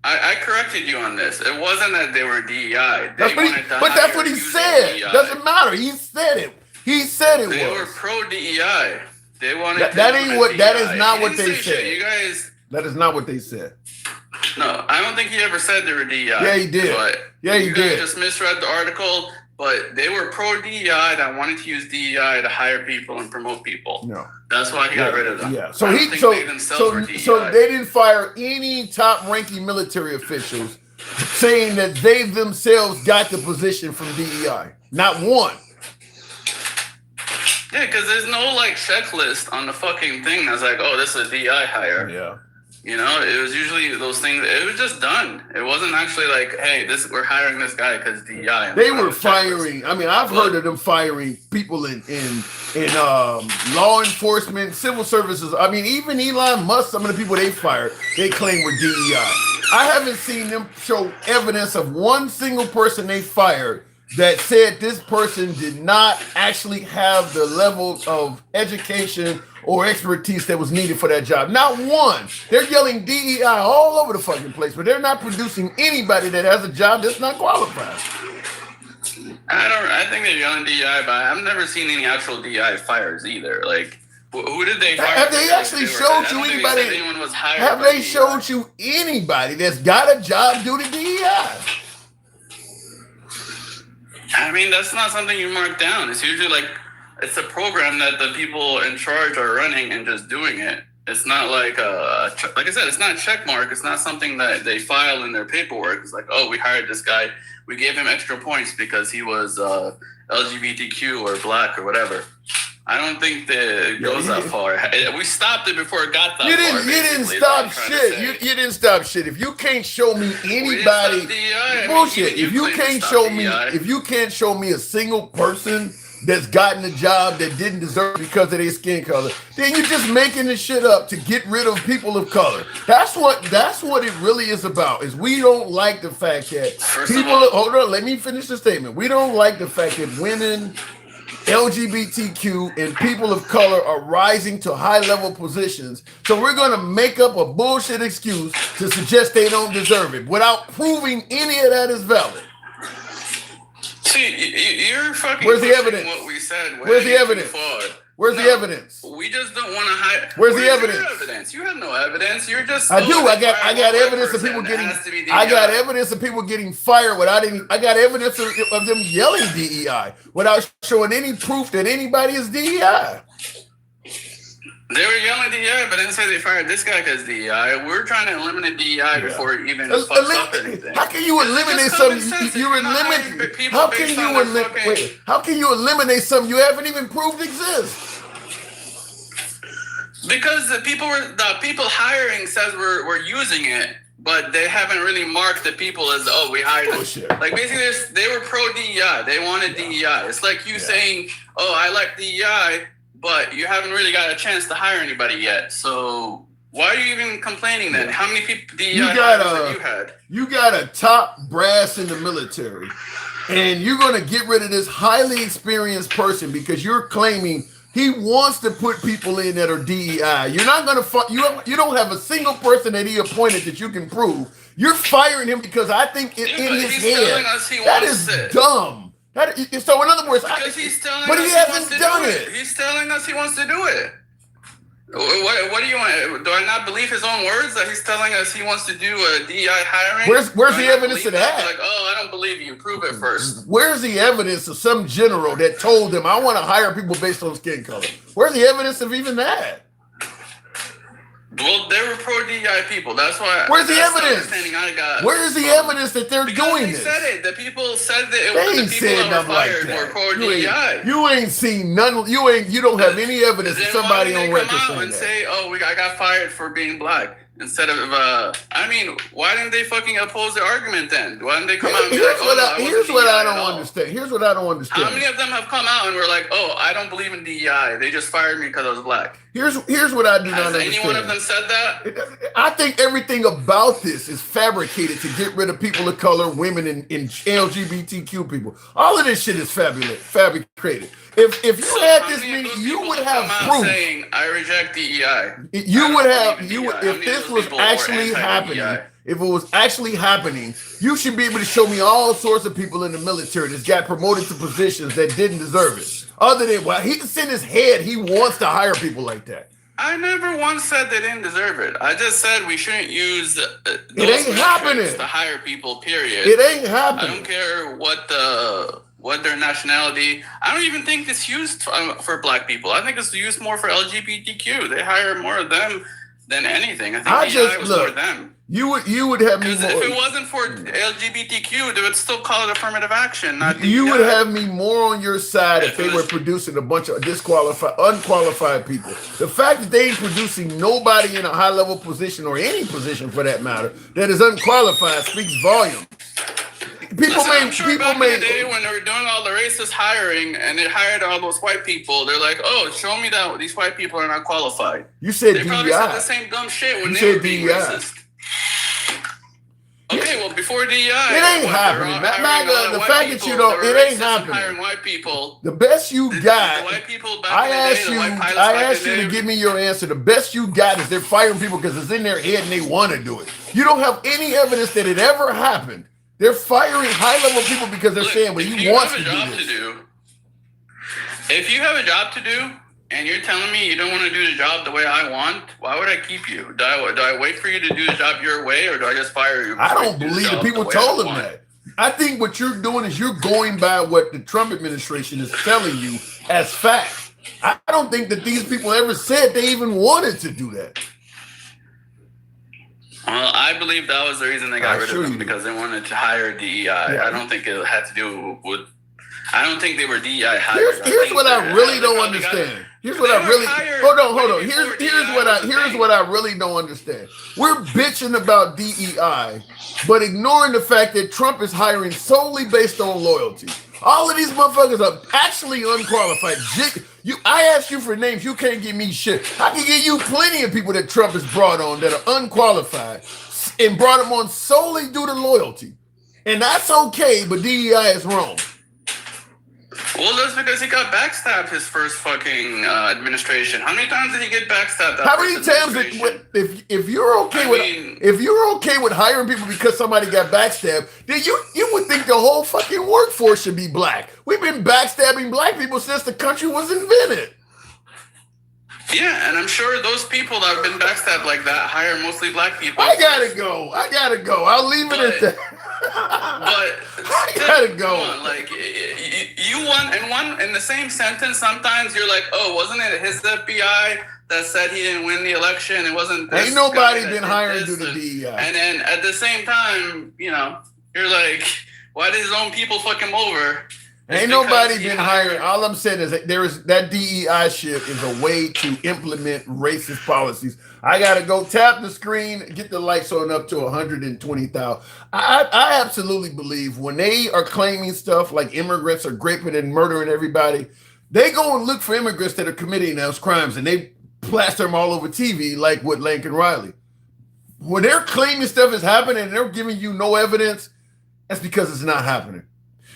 I corrected you on this. It wasn't that they were DEI. But that's what he said. Doesn't matter. He said it. He said it was. They were pro DEI. They wanted that ain't what. That is not what they said. You guys. That is not what they said. No, I don't think he ever said they were DEI. Yeah, he did. Yeah, he did. Just misread the article. But they were pro DEI that wanted to use DEI to hire people and promote people. No, that's why he got rid of them. Yeah. So they didn't fire any top-ranking military officials saying that they themselves got the position from DEI. Not one. Yeah, because there's no checklist on the fucking thing that's like, oh, this is a DI hire. Yeah. You know, it was usually those things. It was just done. It wasn't actually like, hey, we're hiring this guy because DI. They were firing. I mean, I've heard of them firing people in law enforcement, civil services. I mean, even Elon Musk, some of the people they fired, they claim were DEI. I haven't seen them show evidence of one single person they fired that said this person did not actually have the level of education or expertise that was needed for that job. Not one. They're yelling DEI all over the fucking place, but they're not producing anybody that has a job that's not qualified. I think they're yelling DEI, but I've never seen any actual DEI fires either. Like, who did they fire? Have they actually showed you anybody? Have they showed you anybody that's got a job due to DEI? I mean, that's not something you mark down. It's usually like, it's a program that the people in charge are running and just doing it. It's not like like I said, it's not a check mark. It's not something that they file in their paperwork. It's like, oh, we hired this guy. We gave him extra points because he was LGBTQ or black or whatever. I don't think that it goes that far. We stopped it before it got that far. You didn't stop shit. You didn't stop shit. If you can't show me anybody, bullshit. If you can't show me a single person that's gotten a job that didn't deserve it because of their skin color, then you're just making this shit up to get rid of people of color. That's what it really is about. Is we don't like the fact that hold on, let me finish the statement. We don't like the fact that women, LGBTQ, and people of color are rising to high-level positions. So we're going to make up a bullshit excuse to suggest they don't deserve it without proving any of that is valid. See, you're fucking. Where's the evidence? What we said. Where's the evidence? Where's the evidence? We just don't want to hide. Where's the evidence? Evidence? You have no evidence. You're just. I do. I got evidence of people getting. I got evidence of people getting fired without any. I got evidence of them yelling DEI without showing any proof that anybody is DEI. They were yelling DEI, but didn't say they fired this guy because DEI. We're trying to eliminate DEI before it even fucks up anything. How can you eliminate something? You're eliminating. How can you eliminate? How can you eliminate something you haven't even proved exists? Because the people hiring says we're using it, but they haven't really marked the people as we hired them. Like basically, they were pro DEI. They wanted DEI. It's like you saying, "Oh, I like DEI." But you haven't really got a chance to hire anybody yet. So why are you even complaining then? How many people DEI have you had? You got a top brass in the military, and you're going to get rid of this highly experienced person because you're claiming he wants to put people in that are DEI. You're not going to you don't have a single person that he appointed that you can prove. You're firing him because I think in his head that is dumb. So in other words, but he hasn't done it. He's telling us he wants to do it. What do you want? Do I not believe his own words that he's telling us he wants to do a DEI hiring? Where's the evidence of that? Like, I don't believe you. Prove it first. Where's the evidence of some general that told them I want to hire people based on skin color? Where's the evidence of even that? Well, they were pro DEI people. That's why. Where's the evidence? I got. Where is the evidence that they're doing this? They said it. The people said that it was the people that were fired were pro DEI. You ain't seen none. You don't have any evidence of somebody on record saying that. And say, I got fired for being black. Instead of, why didn't they fucking oppose the argument then? Why didn't they come out and be like, here's what I don't understand. Here's what I don't understand. How many of them have come out and were like, I don't believe in DEI. They just fired me because I was black. Here's what I do not understand. Has any one of them said that? I think everything about this is fabricated to get rid of people of color, women, and LGBTQ people. All of this shit is fabricated. If you had this meeting, you would have proof. Saying I reject DEI. You would have if this was actually happening. If it was actually happening, you should be able to show me all sorts of people in the military that got promoted to positions that didn't deserve it. Other than he's in his head, he wants to hire people like that. I never once said they didn't deserve it. I just said we shouldn't use it ain't happening to hire people. Period. It ain't happening. I don't care what their nationality. I don't even think it's used for black people. I think it's used more for LGBTQ. They hire more of them than anything. I think more them. You would have me. Because if it wasn't for LGBTQ, they would still call it affirmative action. You would have me more on your side if they were producing a bunch of unqualified people. The fact that they ain't producing nobody in a high level position or any position for that matter that is unqualified speaks volumes. People may when they were doing all the racist hiring and they hired all those white people, they're like, show me that these white people are not qualified. You said they DEI. probably said the same dumb shit when they were being racist. Okay, well, before before DEI. It ain't happening. The fact that you don't, it ain't happening. Hiring white people. The best you got. The white people back I in the asked day, you. the white pilots I back asked in the you to day. give me your answer. The best you got is they're firing people because it's in their head and they want to do it. You don't have any evidence that it ever happened. They're firing high-level people because they're saying, "Well, he wants to do this." If you have a job to do, and you're telling me you don't want to do the job the way I want, why would I keep you? Do I wait for you to do the job your way, or do I just fire you? I don't believe that people told them that. I think what you're doing is you're going by what the Trump administration is telling you as fact. I don't think that these people ever said they even wanted to do that. Well, I believe that was the reason they got rid of them, because they wanted to hire DEI. Yeah. I don't think it had to do with. I don't think they were DEI hired. Here's what I really don't understand. Here's what I really hold on. Here's what I really don't understand. We're bitching about DEI, but ignoring the fact that Trump is hiring solely based on loyalty. All of these motherfuckers are actually unqualified. I asked you for names, you can't give me shit. I can give you plenty of people that Trump has brought on that are unqualified and brought them on solely due to loyalty. And that's okay, but DEI is wrong. Well, that's because he got backstabbed his first fucking administration. How many times did he get backstabbed? How many times if you're okay if you're okay with hiring people because somebody got backstabbed, then you would think the whole fucking workforce should be black. We've been backstabbing black people since the country was invented. Yeah, and I'm sure those people that have been backstabbed like that hire mostly black people. I gotta go. I'll leave it at that. But I gotta go. On, like you want in the same sentence. Sometimes you're like, oh, wasn't it his FBI that said he didn't win the election? It wasn't. This Ain't nobody guy been hired due to DEI. And then at the same time, you're like, why did his own people fuck him over? Ain't nobody been hired. All I'm saying is that that DEI shit is a way to implement racist policies. I gotta go tap the screen, get the lights on up to 120,000. I absolutely believe when they are claiming stuff like immigrants are raping and murdering everybody, they go and look for immigrants that are committing those crimes and they plaster them all over TV like with Lincoln Riley. When they're claiming stuff is happening and they're giving you no evidence, that's because it's not happening.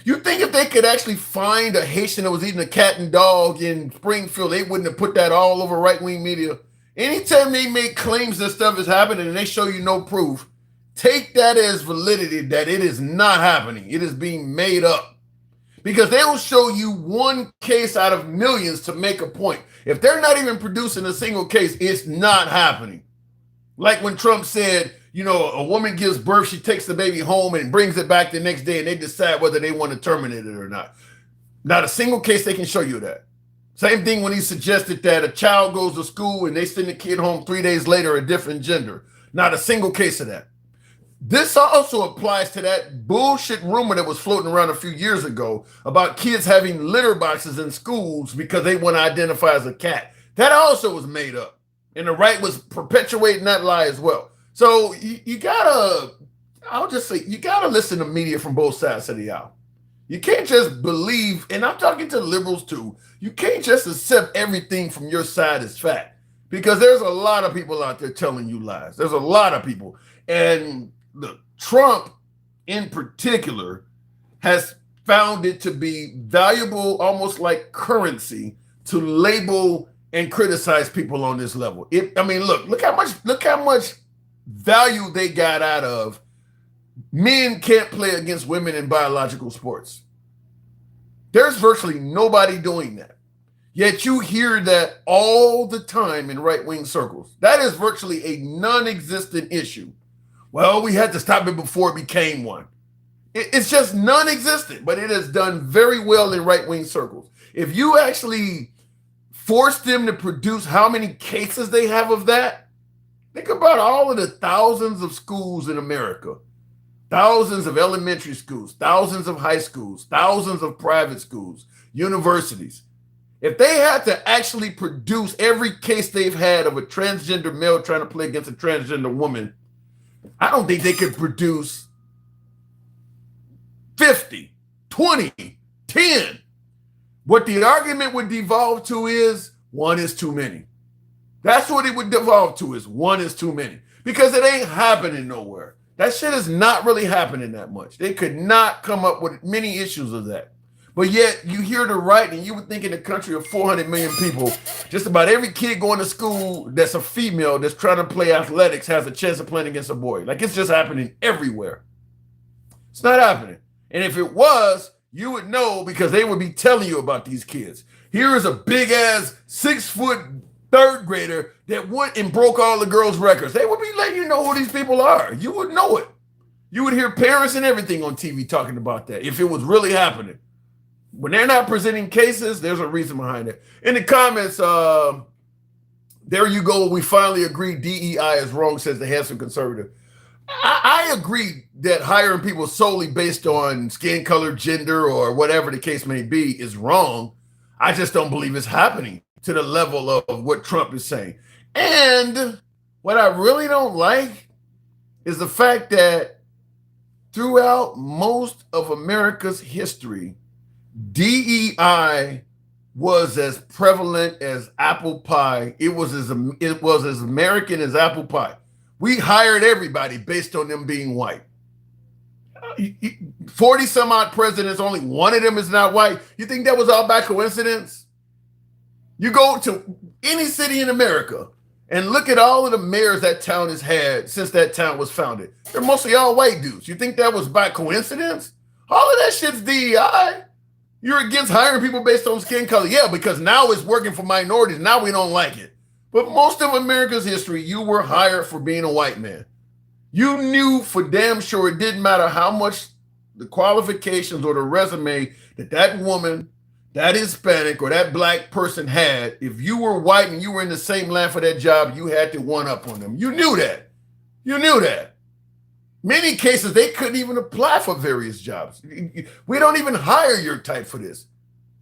You think if they could actually find a Haitian that was eating a cat and dog in Springfield, they wouldn't have put that all over right-wing media? Anytime they make claims that stuff is happening and they show you no proof, take that as validity that it is not happening. It is being made up. Because they'll show you one case out of millions to make a point. If they're not even producing a single case, it's not happening. Like when Trump said, a woman gives birth, she takes the baby home and brings it back the next day and they decide whether they want to terminate it or not. Not a single case they can show you that. Same thing when he suggested that a child goes to school and they send the kid home 3 days later, a different gender. Not a single case of that. This also applies to that bullshit rumor that was floating around a few years ago about kids having litter boxes in schools because they want to identify as a cat. That also was made up. And the right was perpetuating that lie as well. So you gotta listen to media from both sides of the aisle. You can't just believe, and I'm talking to liberals too, you can't just accept everything from your side as fact. Because there's a lot of people out there telling you lies. There's a lot of people. And Trump in particular has found it to be valuable, almost like currency, to label and criticize people on this level. Look how much value they got out of men can't play against women in biological sports. There's virtually nobody doing that. Yet you hear that all the time in right-wing circles. That is virtually a non-existent issue. Well, we had to stop it before it became one. It's just non-existent, but it has done very well in right-wing circles. If you actually force them to produce how many cases they have of that, think about all of the thousands of schools in America, thousands of elementary schools, thousands of high schools, thousands of private schools, universities. If they had to actually produce every case they've had of a transgender male trying to play against a transgender woman, I don't think they could produce 50, 20, 10. What the argument would devolve to is one is too many. That's what it would devolve to, is one is too many. Because it ain't happening nowhere. That shit is not really happening that much. They could not come up with many issues of that. But yet you hear the right, and you would think in a country of 400 million people, just about every kid going to school that's a female that's trying to play athletics has a chance of playing against a boy. Like, it's just happening everywhere. It's not happening. And if it was, you would know, because they would be telling you about these kids. Here is a big ass 6 foot third grader that went and broke all the girls' records. They would be letting you know who these people are. You would know it. You would hear parents and everything on TV talking about that if it was really happening. When they're not presenting cases, there's a reason behind it. In the comments, there you go. We finally agree DEI is wrong, says the handsome conservative. I agree that hiring people solely based on skin color, gender, or whatever the case may be is wrong. I just don't believe it's happening to the level of what Trump is saying. And what I really don't like is the fact that throughout most of America's history, DEI was as prevalent as apple pie. It was as American as apple pie. We hired everybody based on them being white. 40 some odd presidents, only one of them is not white. You think that was all by coincidence? You go to any city in America and look at all of the mayors that town has had since that town was founded. They're mostly all white dudes. You think that was by coincidence? All of that shit's DEI. You're against hiring people based on skin color. Yeah, because now it's working for minorities. Now we don't like it. But most of America's history, you were hired for being a white man. You knew for damn sure it didn't matter how much the qualifications or the resume that woman, that Hispanic, or that black person had. If you were white and you were in the same line for that job, you had to one up on them. You knew that. You knew that. Many cases, they couldn't even apply for various jobs. We don't even hire your type for this.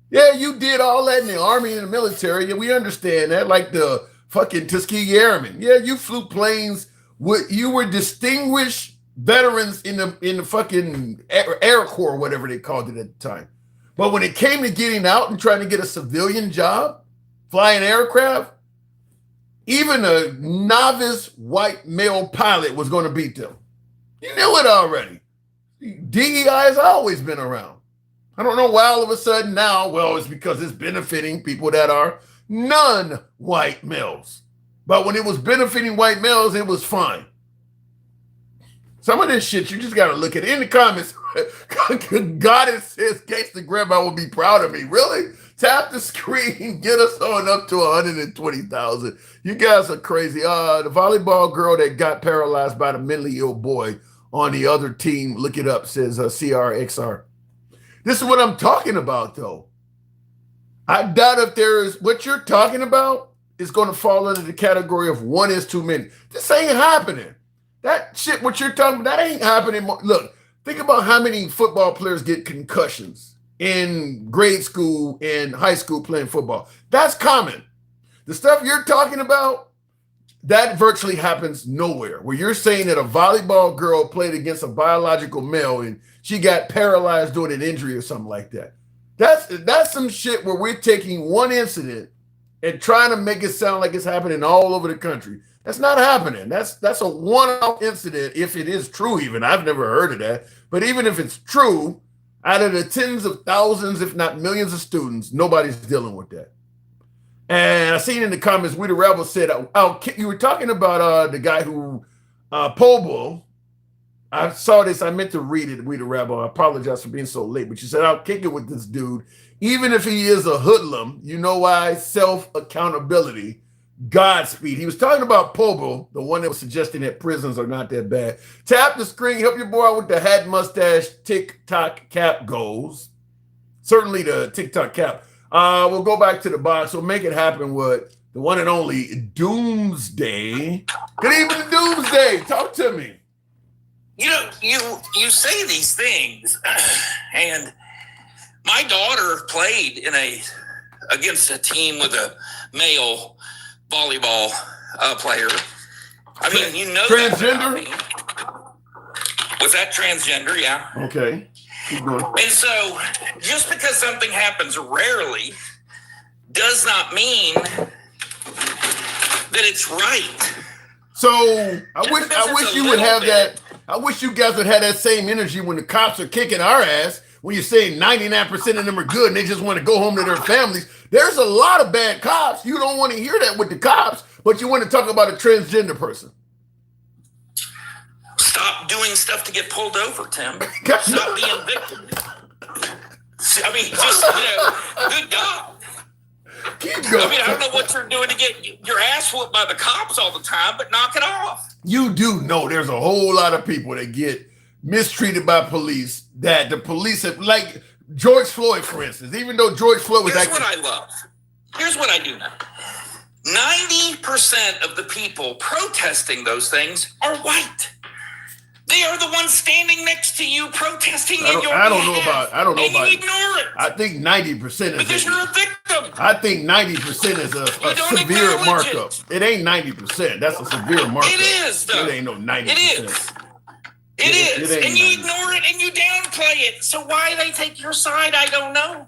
Yeah, you did all that in the Army and the military, and we understand that, like the fucking Tuskegee Airmen. Yeah, you flew planes. You were distinguished veterans in the fucking Air Corps, whatever they called it at the time. But when it came to getting out and trying to get a civilian job, flying aircraft, even a novice white male pilot was going to beat them. You knew it already. DEI has always been around. I don't know why all of a sudden now, well, it's because it's benefiting people that are non-white males. But when it was benefiting white males, it was fine. Some of this shit, you just got to look at it. In the comments, Goddess says Gangsta Grandma will be proud of me. Really? Tap the screen, get us on up to 120,000. You guys are crazy. The volleyball girl that got paralyzed by the mentally ill boy on the other team, look it up, says CRXR. This is what I'm talking about, though. I doubt if there's what you're talking about is going to fall under the category of one is too many. This ain't happening. That shit, what you're talking about, that ain't happening. Look, think about how many football players get concussions in grade school and high school playing football. That's common. The stuff you're talking about, that virtually happens nowhere. Where you're saying that a volleyball girl played against a biological male and she got paralyzed during an injury or something like that. That's some shit where we're taking one incident and trying to make it sound like it's happening all over the country. That's not happening. That's a one-off incident, if it is true even. I've never heard of that. But even if it's true, out of the tens of thousands, if not millions of students, nobody's dealing with that. And I seen in the comments, We the Rebel said, you were talking about the guy who, Pobo. I saw this. I meant to read it, We the Rebel. I apologize for being so late. But you said, I'll kick it with this dude. Even if he is a hoodlum, you know why? Self-accountability. Godspeed. He was talking about Pobo, the one that was suggesting that prisons are not that bad. Tap the screen. Help your boy out with the hat, mustache, TikTok cap goals. Certainly the TikTok cap. We'll go back to the box. We'll make it happen with the one and only Doomsday. Good evening, Doomsday. Talk to me. You know, you say these things, and my daughter played against a team with a male volleyball player. I mean, you know, transgender. Was that transgender? Yeah. Okay. Keep going. And so, just because something happens rarely does not mean that it's right. So I wish you would have that. I wish you guys would have that same energy when the cops are kicking our ass, when you're saying 99% of them are good and they just want to go home to their families. There's a lot of bad cops. You don't want to hear that with the cops, but you want to talk about a transgender person. Stop doing stuff to get pulled over, Tim. Stop being victim. I mean, just, good God. Keep going. I mean, I don't know what you're doing to get your ass whooped by the cops all the time, but knock it off. You do know there's a whole lot of people that get mistreated by police, that the police have, like George Floyd, for instance, even though George Floyd was Here's what I love. Here's what I do know. 90% of the people protesting those things are white. They are the ones standing next to you protesting in your behalf. I don't know about you ignore it. I think 90% is because you're a victim. I think 90% is a severe markup. It ain't 90%. That's a severe markup. It is, though. It ain't no 90%. It is. And you ignore it and you downplay it. So why they take your side, I don't know.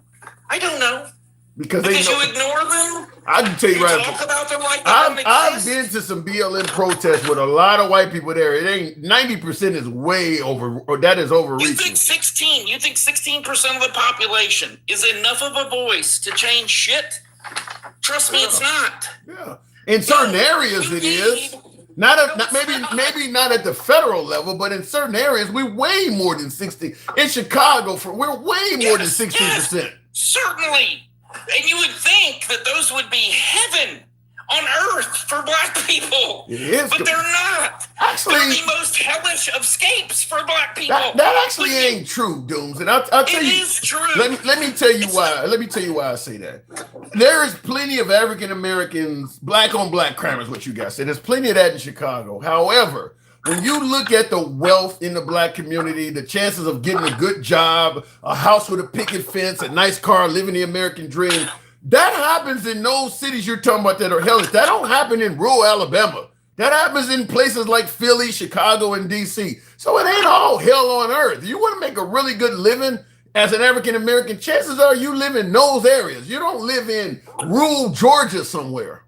Because you ignore them. I can tell you right now. Talk about them like I've been to some BLM protests with a lot of white people there. It ain't 90% is way over, or that is overreaching. You think 16% of the population is enough of a voice to change shit? Trust me, it's not. Yeah. In certain areas it is. Maybe not at the federal level, but in certain areas we're way more than 60. In Chicago, we're way more than 60%. Yes, certainly. And you would think that those would be heaven on earth for black people. It is. But they're not. Actually, they're the most hellish of escapes for black people. That actually ain't true, Dooms. And I'll tell you. It is true. Let me tell you why. Let me tell you why I say that. There is plenty of African Americans, black on black crime is what you guys said. There's plenty of that in Chicago. However, when you look at the wealth in the black community, the chances of getting a good job, a house with a picket fence, a nice car, living the American dream, that happens in those cities you're talking about that are hellish. That don't happen in rural Alabama. That happens in places like Philly, Chicago, and DC. So it ain't all hell on earth. You want to make a really good living as an African American, chances are you live in those areas. You don't live in rural Georgia somewhere.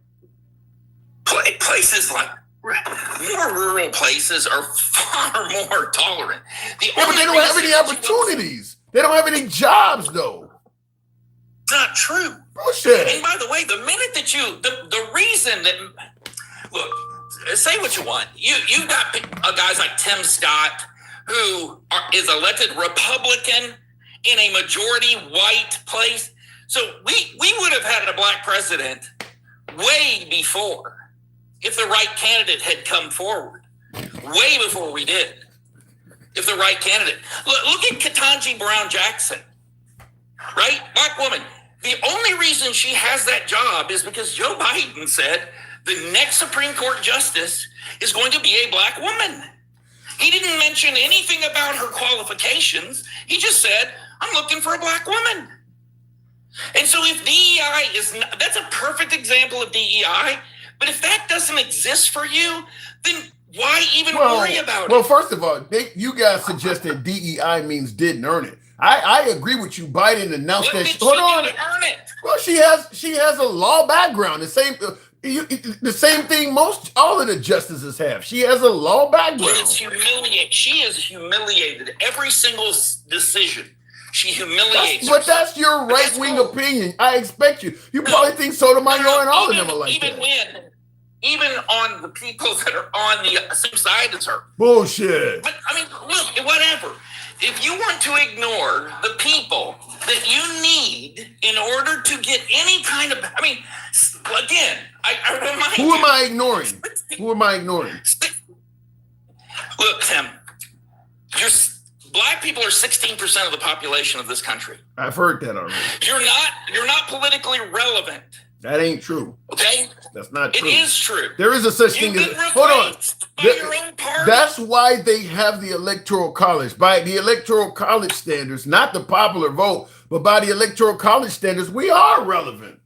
Places like more rural places are far more tolerant. But they don't have any opportunities. They don't have any jobs, though. It's not true. Bullshit. And by the way, the minute that the reason that, look, say what you want. You've got guys like Tim Scott, who is elected Republican in a majority white place. So we would have had a black president way before, if the right candidate had come forward, way before we did. If the right candidate. Look at Ketanji Brown Jackson, right? Black woman. The only reason she has that job is because Joe Biden said the next Supreme Court justice is going to be a black woman. He didn't mention anything about her qualifications. He just said, I'm looking for a black woman. And so if DEI is not, that's a perfect example of DEI. But if that doesn't exist for you, then why even worry about it? Well, first of all, you guys suggest that DEI means didn't earn it. I agree with you. Biden announced that. Hold on. Earn it? Well, she has a law background. The same thing all of the justices have. She has a law background. She is humiliated. Every single decision. She humiliates. But that's your right-wing opinion. I expect you. You probably think Sotomayor and all of them are like that. Even on the people that are on the same side as her. Bullshit. But, I mean, look, whatever. If you want to ignore the people that you need in order to get any kind of, I mean, again, I remind you. Who am I ignoring? Who am I ignoring? Look, Tim, black people are 16% of the population of this country. I've heard that already. You're not politically relevant. That ain't true. Okay? That's not true. It is true. There is a such thing as, hold on. That's why they have the Electoral College. By the Electoral College standards, not the popular vote, but by the Electoral College standards, we are relevant.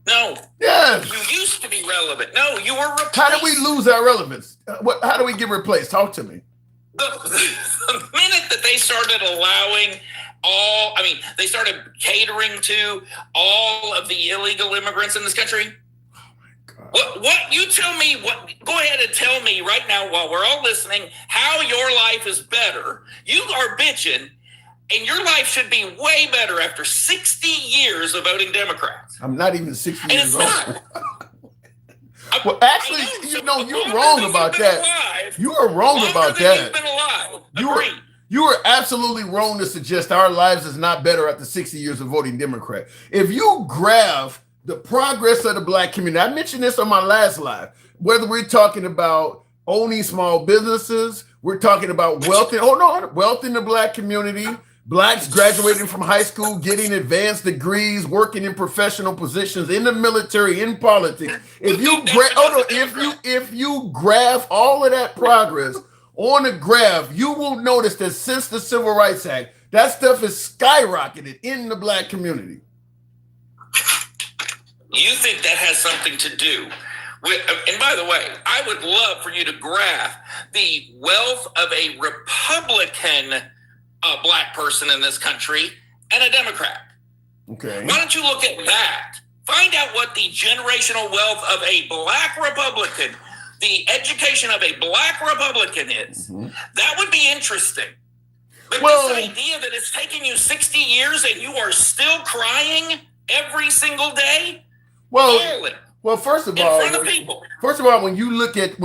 No. Yes. You used to be relevant. No, you were replaced. How did we lose our relevance? How do we get replaced? Talk to me. The minute that they started allowing they started catering to all of the illegal immigrants in this country. Oh my What you tell me? Go ahead and tell me right now, while we're all listening, how your life is better. You are bitching, and your life should be way better after 60 years of voting Democrats. I'm not even 60 years old. Well, actually, you're wrong about that. You are wrong about that. You've been alive. You are absolutely wrong to suggest our lives is not better after 60 years of voting Democrat. If you graph the progress of the black community, I mentioned this on my last live, whether we're talking about owning small businesses, we're talking about wealth in the black community, blacks graduating from high school, getting advanced degrees, working in professional positions in the military, in politics. If you graph all of that progress on a graph, you will notice that since the Civil Rights Act, that stuff is skyrocketed in the black community. You think that has something to do with, and by the way, I would love for you to graph the wealth of a Republican black person in this country and a Democrat. Okay. Why don't you look at that? Find out what the generational wealth of a black Republican, the education of a black Republican is. Mm-hmm. That would be interesting. But this idea that it's taking you 60 years and you are still crying every single day? First of all, when you look at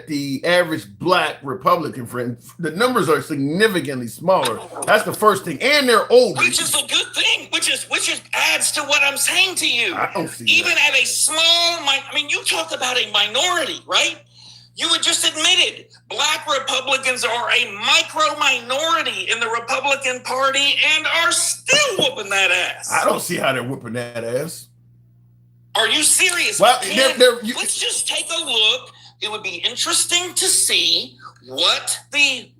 the average black Republican friend, the numbers are significantly smaller. That's the first thing, and they're older, which is a good thing. Which adds to what I'm saying to you. I don't see even that. At a small, you talk about a minority, right? You had just admitted black Republicans are a micro minority in the Republican Party and are still whooping that ass. I don't see how they're whooping that ass. Are you serious? Well, let's just take a look. It would be interesting to see what the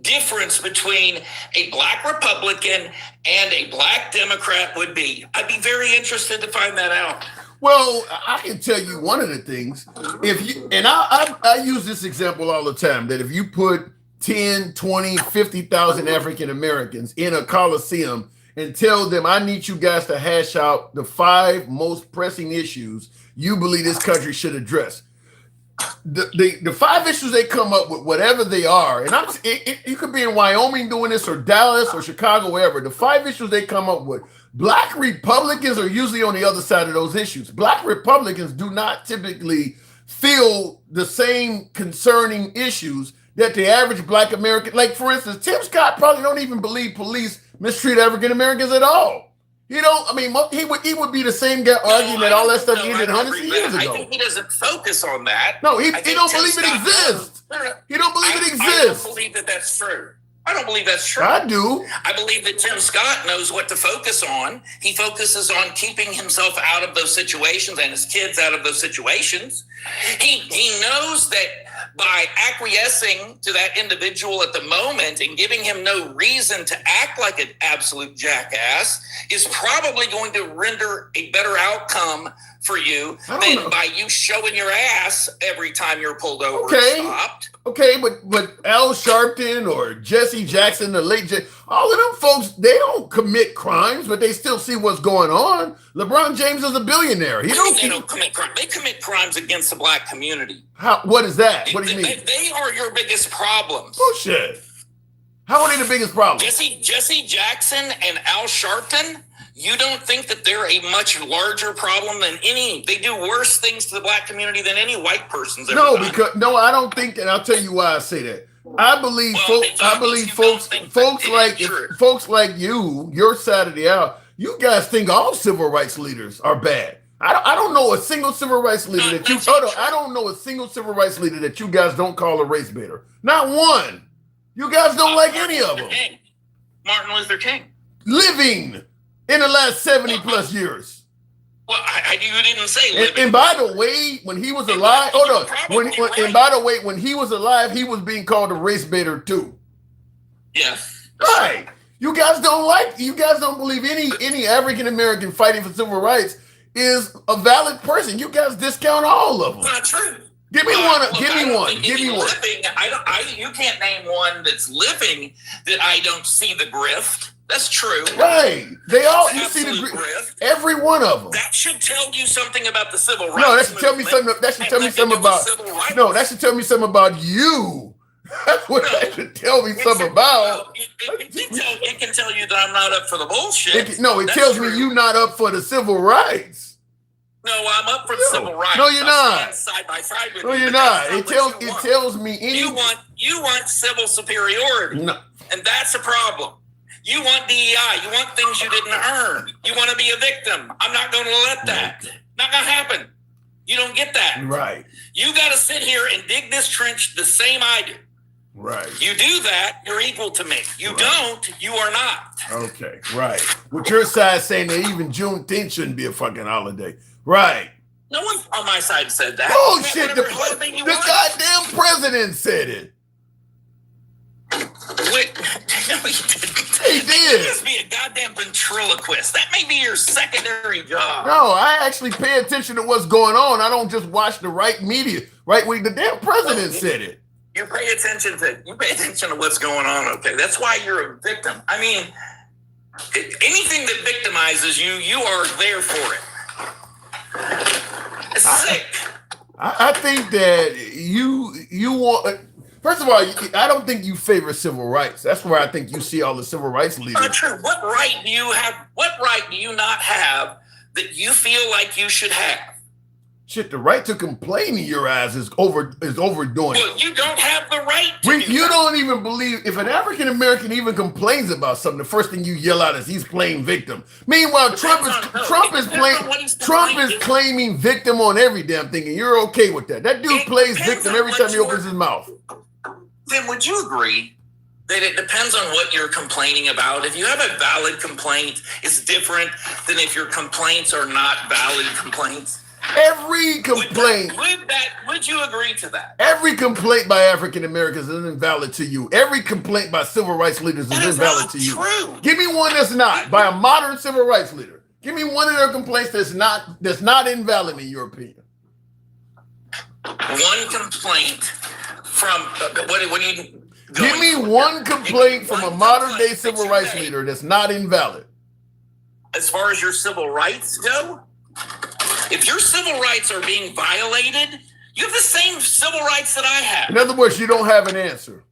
difference between a black Republican and a black Democrat would be. I'd be very interested to find that out. Well, I can tell you one of the things. I use this example all the time, that if you put 10, 20, 50,000 African Americans in a Coliseum and tell them, I need you guys to hash out the 5 most pressing issues you believe this country should address. The 5 issues they come up with, whatever they are, and you could be in Wyoming doing this, or Dallas, or Chicago, wherever. The 5 issues they come up with, black Republicans are usually on the other side of those issues. Black Republicans do not typically feel the same concerning issues that the average black American, like for instance, Tim Scott probably don't even believe police mistreat African Americans at all. He would be the same guy arguing that all that stuff ended hundreds of years ago. I think he doesn't focus on that. No, he don't believe it exists. He don't believe it exists. I don't believe that that's true. I don't believe that's true. I do. I believe that Tim Scott knows what to focus on. He focuses on keeping himself out of those situations and his kids out of those situations. He knows that by acquiescing to that individual at the moment and giving him no reason to act like an absolute jackass is probably going to render a better outcome for you than by you showing your ass every time you're pulled over and stopped. Okay, but Al Sharpton or Jesse Jackson, the late all of them folks, they don't commit crimes, but they still see what's going on. LeBron James is a billionaire. They don't commit crimes. They commit crimes against the black community. What is that? What do you mean? They are your biggest problems. Bullshit. How are they the biggest problem? Jesse Jackson and Al Sharpton, you don't think that they're a much larger problem than any? They do worse things to the black community than any white person's ever done. I don't think that. I'll tell you why I say that. I believe folks like you, your side of the aisle, you guys think all civil rights leaders are bad. I don't know a single civil rights leader I don't know a single civil rights leader that you guys don't call a race baiter. Not one. You guys don't like any of them. Martin Luther King. Living in the last 70 plus years. Well, you didn't say living. And by the way, when he was alive, when he was alive, he was being called a race baiter too. Yes. Right. You guys don't believe any African American fighting for civil rights is a valid person. You guys discount all of them. Not true. Give me one. Give me one. You can't name one that's living that I don't see the grift. That's true. Right. They all, you Absolute see the grift. every one of them. That should tell you something about the civil rights. No, that should tell me movement. something. That should tell me Nothing to something do with about. civil rights. No, that should tell me something about you. That's what that should tell me something about. It can tell you that I'm not up for the bullshit. It tells me you're not up for the civil rights. No, I'm up for the civil rights. No, you're I'll not. stand side by side with No, you, you're but not. that's It tells me any. You want civil superiority. No. And that's a problem. You want DEI. You want things you didn't earn. You want to be a victim. I'm not going to let that. Not going to happen. You don't get that. Right. You got to sit here and dig this trench the same I do. Right. You do that, you're equal to me. You don't, you are not. Okay. Right. With your side saying that even Juneteenth shouldn't be a fucking holiday. Right. No one on my side said that. Oh shit! The goddamn president said it. Wait, no, he didn't. He did. Just be a goddamn ventriloquist. That may be your secondary job. No, I actually pay attention to what's going on. I don't just watch the right media. Right? When the damn president said it. You pay attention to what's going on. Okay, that's why you're a victim. I mean, anything that victimizes you, you are there for it. It's sick. I think that you want. First of all, I don't think you favor civil rights. That's where I think you see all the civil rights leaders. Not true. What right do you have? What right do you not have that you feel like you should have? Shit, the right to complain in your eyes is overdoing it. Well, you don't have the right to You don't even believe, if an African American even complains about something, the first thing you yell out is he's playing victim. Meanwhile, Trump is claiming victim on every damn thing, and you're okay with that. That dude plays victim every time he opens his mouth. Then would you agree that it depends on what you're complaining about? If you have a valid complaint, it's different than if your complaints are not valid complaints. Every complaint. Would you agree to that? Every complaint by African Americans is invalid to you. Every complaint by civil rights leaders is invalid to you. True. Give me one that's not by a modern civil rights leader. Give me one of their complaints that's not invalid in your opinion. One complaint from what do you? Give me one complaint from a modern day civil rights leader that's not invalid. As far as your civil rights go. If your civil rights are being violated, you have the same civil rights that I have. In other words, you don't have an answer.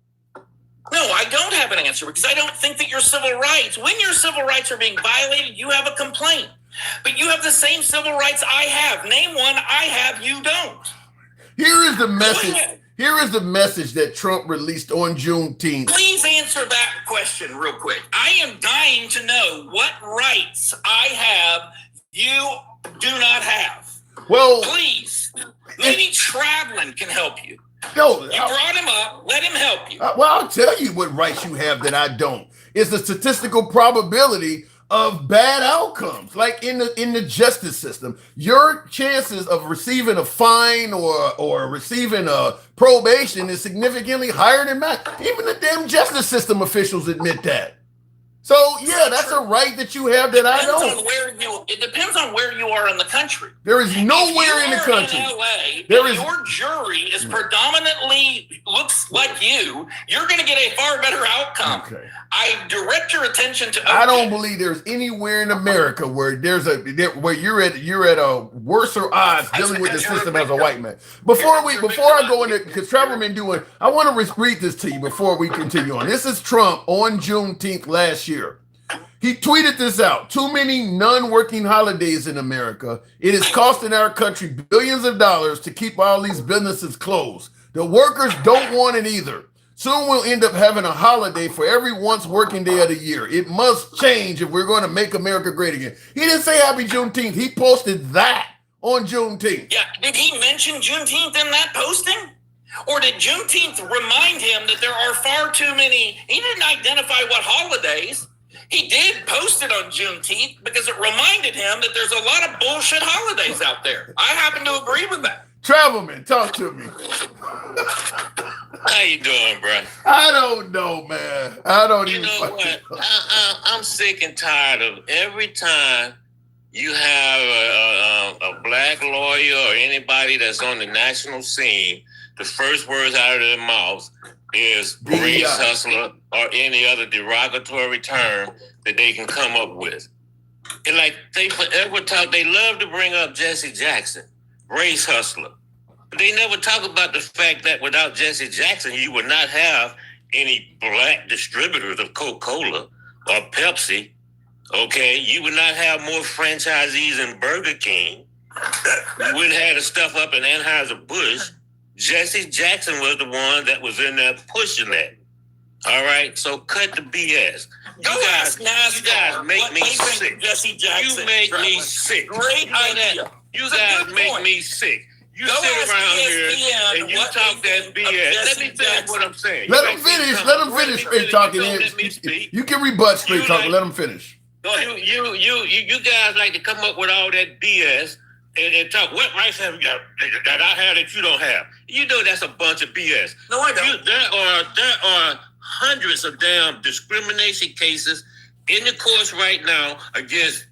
No, I don't have an answer because I don't think that your civil rights, when your civil rights are being violated, you have a complaint. But you have the same civil rights I have. Name one I have, you don't. Here is the message. Here is the message that Trump released on Juneteenth. Please answer that question real quick. I am dying to know what rights I have you do not have. Well, please, maybe traveling can help you. No, you brought him up. Let him help you. Well, I'll tell you what rights you have that I don't. It's the statistical probability of bad outcomes, like in the justice system. Your chances of receiving a fine or receiving a probation is significantly higher than mine. Even the damn justice system officials admit that. So yeah, that's a right that you have that I don't. It depends on where you are in the country. There is nowhere in the country. In LA, your jury is predominantly looks like you. You're going to get a far better outcome. Okay. I direct your attention to. I don't believe there's anywhere in America where where you're at a worser odds dealing with the system as a white man. Before I go into, because Travel been doing, I want to read this to you before we continue on. This is Trump on Juneteenth last year. He tweeted this out. Too many non-working holidays in America. It is costing our country billions of dollars to keep all these businesses closed. The workers don't want it either. Soon we'll end up having a holiday for every once working day of the year. It must change if we're going to make America great again. He didn't say Happy Juneteenth. He posted that on Juneteenth. Yeah, did he mention Juneteenth in that posting? Or did Juneteenth remind him that there are far too many? He didn't identify what holidays. He did post it on Juneteenth because it reminded him that there's a lot of bullshit holidays out there. I happen to agree with that. Travelman, talk to me. How you doing, bro? I don't know, man. I don't even know what? I'm sick and tired of every time you have a black lawyer or anybody that's on the national scene, the first words out of their mouths is race hustler or any other derogatory term that they can come up with. And like they forever talk, they love to bring up Jesse Jackson, race hustler. But they never talk about the fact that without Jesse Jackson, you would not have any black distributors of Coca-Cola or Pepsi. Okay, you would not have more franchisees in Burger King. You wouldn't have the stuff up in Anheuser-Busch. Jesse Jackson was the one that was in there pushing that. All right, so cut the BS. You guys make me sick. Jesse Jackson. You make me sick. Great idea. You guys make me sick. You sit around here and you talk that BS. Let me finish what I'm saying. Let him finish. Let him finish straight talking. You can rebut straight talking. Let him finish. You guys like to come up with all that BS and talk. What rights have you got that I have that you don't have? You know that's a bunch of BS. No, I don't. There are hundreds of damn discrimination cases in the courts right now against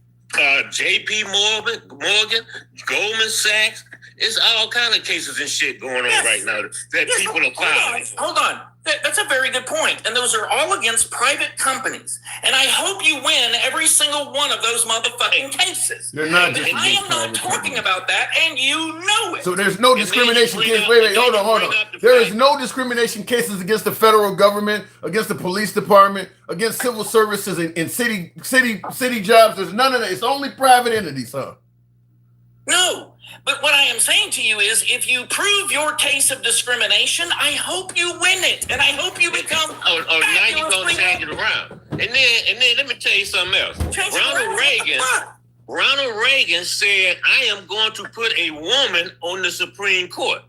J.P. Morgan, Goldman Sachs. It's all kind of cases and shit going on right now that people are filing. Hold on. That's a very good point. And those are all against private companies. And I hope you win every single one of those motherfucking cases. They're not just I am not talking about that, and you know it. So there's no discrimination cases. Wait, hold on. There is no discrimination cases against the federal government, against the police department, against civil services and city jobs. There's none of that. It's only private entities, huh? No. But what I am saying to you is, if you prove your case of discrimination, I hope you win it, and I hope you become. Now you're gonna change it around, and then let me tell you something else. Ronald Reagan said, "I am going to put a woman on the Supreme Court,"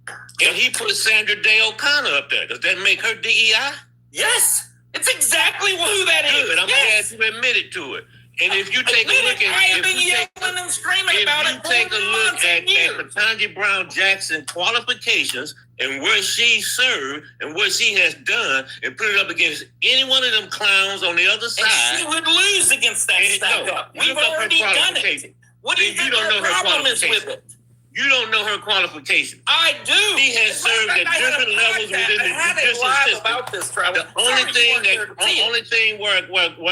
and he put Sandra Day O'Connor up there. Does that make her DEI? Yes, it's exactly who that is. Good. I'm glad you admitted to it. And if you take a look at, I have been yelling and screaming about it. If you take a look at Ketanji Brown Jackson's qualifications and where she served and what she has done, and put it up against any one of them clowns on the other side, and she would lose against that stack up. We've already done it. What do you think her problem is with it? You don't know her qualifications. I do. She has served at different levels within the judicial system. About this, Travis. The only thing where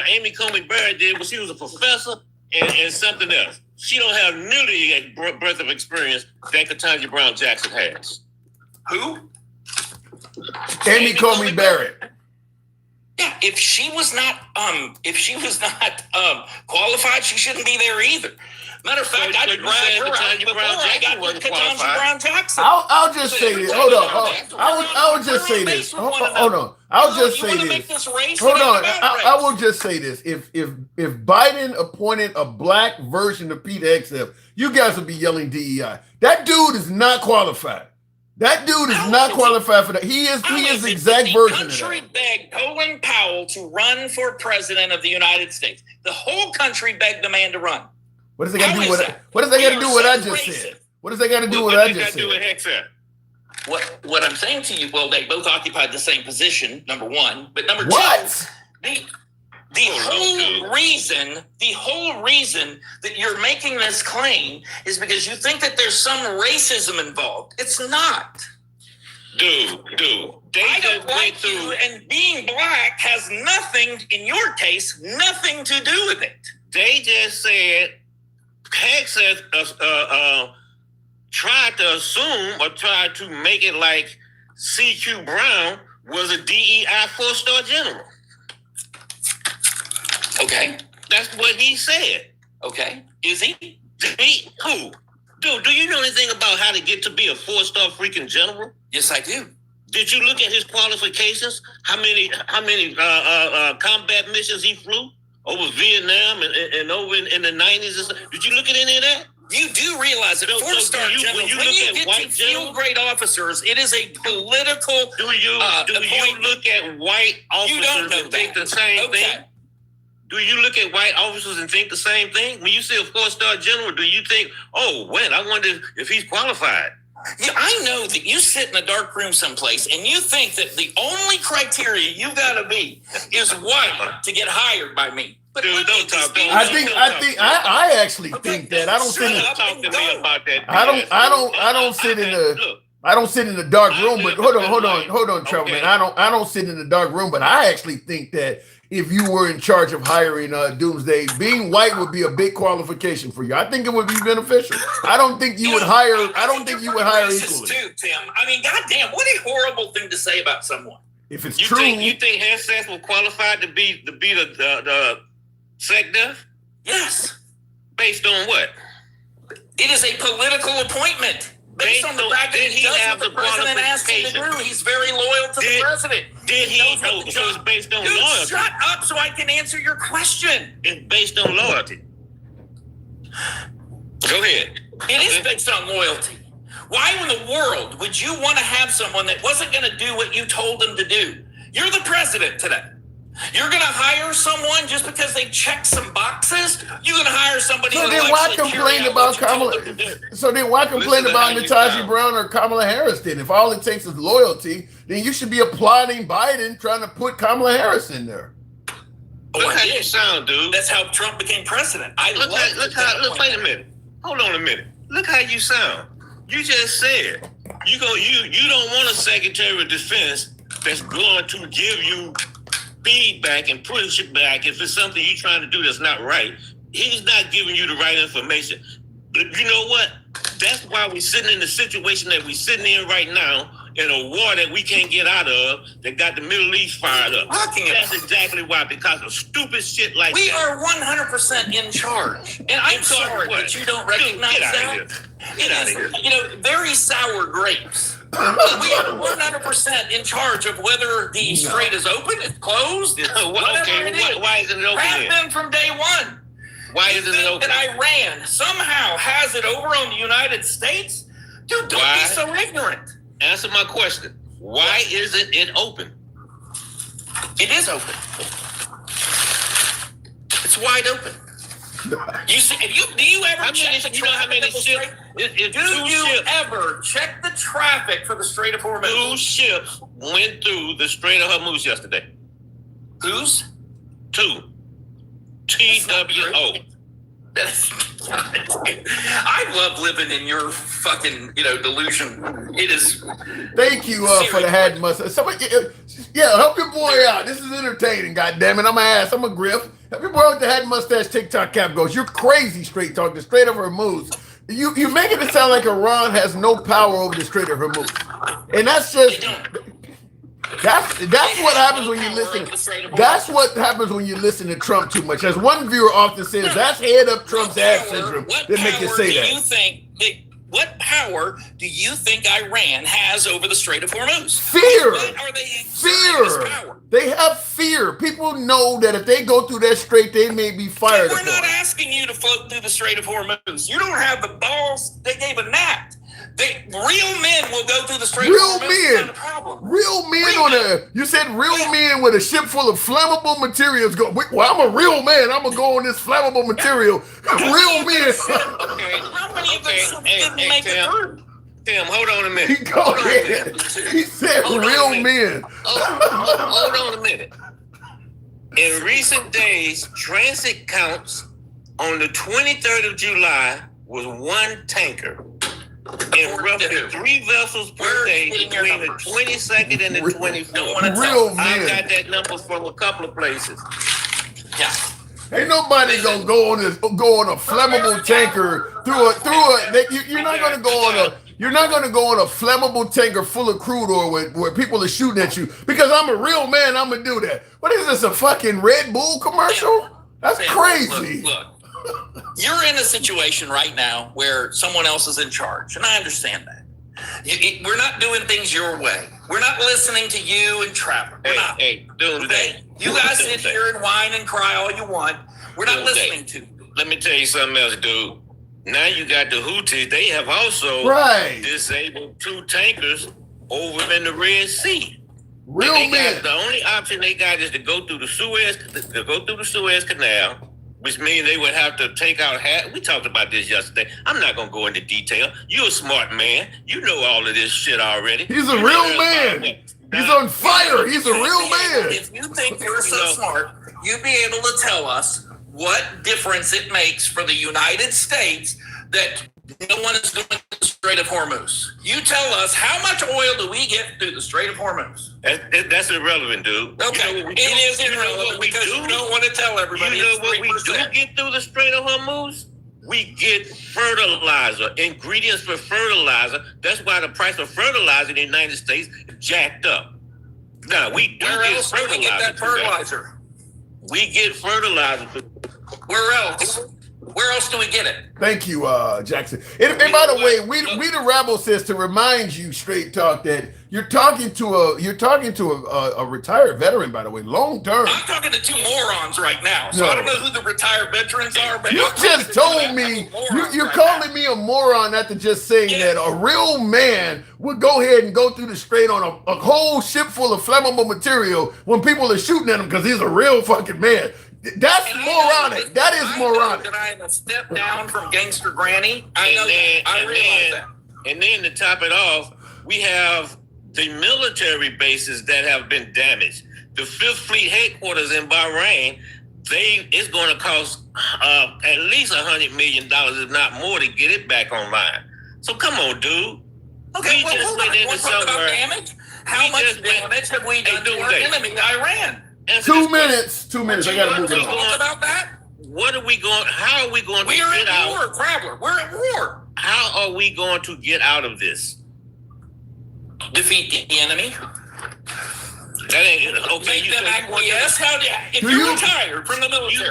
Amy Coney Barrett did was she was a professor and something else. She don't have nearly a breadth of experience that Ketanji Brown Jackson has. Who? Amy Coney Barrett. Yeah, if she was not qualified, she shouldn't be there either. Matter of fact, I drag her out before I got with Ketanji Brown Jackson. I'll just say this. Hold on. I will just say this. Hold on. I'll just say this. Hold on. I will just say this. If Biden appointed a black version of Pete Hegseth, you guys would be yelling DEI. That dude is not qualified. That dude is not qualified for that. He is the exact version of that. The country begged Colin Powell to run for president of the United States. The whole country begged the man to run. What does that got to do with it? What does that got to do with what I just said? What does that got to do with what I just said? What I'm saying to you, well, they both occupied the same position, number one. But number two, the whole reason that you're making this claim is because you think that there's some racism involved. It's not. Dude. I don't like you, and being black has nothing, in your case, nothing to do with it. They just said Hegseth tried to assume or tried to make it like C.Q. Brown was a DEI 4-star general. Okay. That's what he said. Okay. Is he? Who? Dude, do you know anything about how to get to be a 4-star freaking general? Yes, I do. Did you look at his qualifications? How many combat missions he flew over Vietnam and over in the 90s and stuff? Did you look at any of that? You do realize that 4-star generals, when you get to field grade officers, it is a political. Do you look at white officers and think the same thing? Do you look at white officers and think the same thing? When you see a 4-star general, do you think, oh, wait, I wonder if he's qualified? Yeah, I know that you sit in a dark room someplace and you think that the only criteria you gotta be is white to get hired by me. But dude, don't talk to me. I actually think that. I don't sit in. Talk to me about that. I don't sit in the. I don't sit in the dark room, but hold on, Trevor, man. I don't sit in the dark room, but I actually think that if you were in charge of hiring Doomsday, being white would be a big qualification for you. I think it would be beneficial. I don't think you would hire. I don't think you would hire equally. Too, Tim. I mean, goddamn, what a horrible thing to say about someone. If it's you true, you think hair sex will qualify to be the sec def? Yes. Based on what? It is a political appointment. Based on the fact that he does what the president asked him to do, he's very loyal to the president. Did he? So it's based on loyalty. Shut up so I can answer your question. It's based on loyalty. Go ahead. It is based on loyalty. Why in the world would you want to have someone that wasn't going to do what you told them to do? You're the president today. You're going to hire someone just because they check some boxes? You're going to hire somebody so who then why complain about Kamala? So then why complain about Natasha Brown or Kamala Harris then? If all it takes is loyalty, then you should be applauding Biden trying to put Kamala Harris in there. Look how you sound, dude. That's how Trump became president. Look, wait a minute. Hold on a minute. Look how you sound. You just said you don't want a Secretary of Defense that's going to give you feedback and push it back if it's something you're trying to do that's not right. He's not giving you the right information. But you know what? That's why we're sitting in the situation that we're sitting in right now, in a war that we can't get out of, that got the Middle East fired up. That's exactly why, because of stupid shit like we that. We are 100% in charge. And I'm sorry that you don't recognize that. Get out of here. You know, very sour grapes. We are 100% in charge of whether the strait is open, it's closed, why isn't it open? Has been from day one. Why isn't it open? That Iran somehow has it over on the United States? Dude, don't be so ignorant. Answer my question. Why isn't it open? It is open. It's wide open. You see, do you ever check the traffic? Do you ever check the traffic for the Strait of Hormuz? 2 ships went through the Strait of Hormuz yesterday. Whose? 2. TWO. I love living in your fucking, delusion. It is. Thank you for the hat mustache. Somebody, help your boy out. This is entertaining. Goddamn it, I'm an ass. I'm a griff. Help your boy with the hat mustache. TikTok cap goes. You're crazy. Straight talk. The Strait of Hormuz. You're making it sound like Iran has no power over the Strait of Hormuz, and that's just. That's what happens when you listen. That's what happens when you listen to Trump too much. As one viewer often says, that's head up Trump's ass syndrome that make you say that. What power do you think Iran has over the Strait of Hormuz? Fear. Fear. They have fear. People know that if they go through that strait, they may be fired. We're not asking you to float through the Strait of Hormuz. You don't have the balls. They gave a nap. Real men will go through the Strait of Hormuz. Real men you said real men with a ship full of flammable materials go, well, I'm a real man. I'm going to go on this flammable material. Real men. How many of them didn't make it through? Tim, hold on a minute. He said real men. Hold on a minute. In recent days, transit counts on the 23rd of July was 1 tanker. And roughly 3 vessels per day between the 22nd and the 24th. Real men. I got that number from a couple of places. Yeah. Ain't nobody gonna go on a flammable tanker through a. You're not gonna go on a flammable tanker full of crude oil where people are shooting at you because I'm a real man. I'm gonna do that. What is this? A fucking Red Bull commercial? That's crazy. Look. You're in a situation right now where someone else is in charge, and I understand that. We're not doing things your way. We're not listening to you and Trevor. You guys sit here and whine and cry all you want. We're not listening to you. Let me tell you something else, dude. Now you got the Houthis. They have also disabled 2 tankers over in the Red Sea. Real men. The only option they got is to go through the Suez Canal. Which means they would have to take out we talked about this yesterday. I'm not going to go into detail. You're a smart man. You know all of this shit already. He's a real man. He's on fire. He's a real man. If you think you're so smart, you'd be able to tell us what difference it makes for the United States that no one is going to Strait of Hormuz. You tell us, how much oil do we get through the Strait of Hormuz? That's irrelevant, dude. Okay, it is irrelevant because you don't want to tell everybody. You know what we do get through the Strait of Hormuz? We get fertilizer, ingredients for fertilizer. That's why the price of fertilizer in the United States is jacked up. Now, we do get fertilizer. We get that fertilizer? We get fertilizer. Where else? Where else do we get it? Thank you, Jackson. And by the way, we the Rebel says to remind you, Straight Talk, that you're talking to a retired veteran. By the way, long term. I'm talking to two morons right now, so No. I don't know who the retired veterans are. But You just told me you're calling me a moron after just saying that a real man would go ahead and go through the strait on a whole ship full of flammable material when people are shooting at him because he's a real fucking man. That's moronic. That is moronic. That I am a step down from gangster granny. I know that. I realize that. And then to top it off, we have the military bases that have been damaged. The 5th Fleet headquarters in Bahrain, it's going to cost at least $100 million, if not more, to get it back online. So come on, dude. Okay, we just went into somewhere. Damage? How much damage have we done to our enemy, Iran? 2 minutes. 2 minutes. I gotta move it on. About that? What are we going? How are we going to We are get at out? war, Traveler. We're at war. How are we going to get out of this? Defeat the enemy. That ain't okay. Make them acquiesce. If you're retired from the military,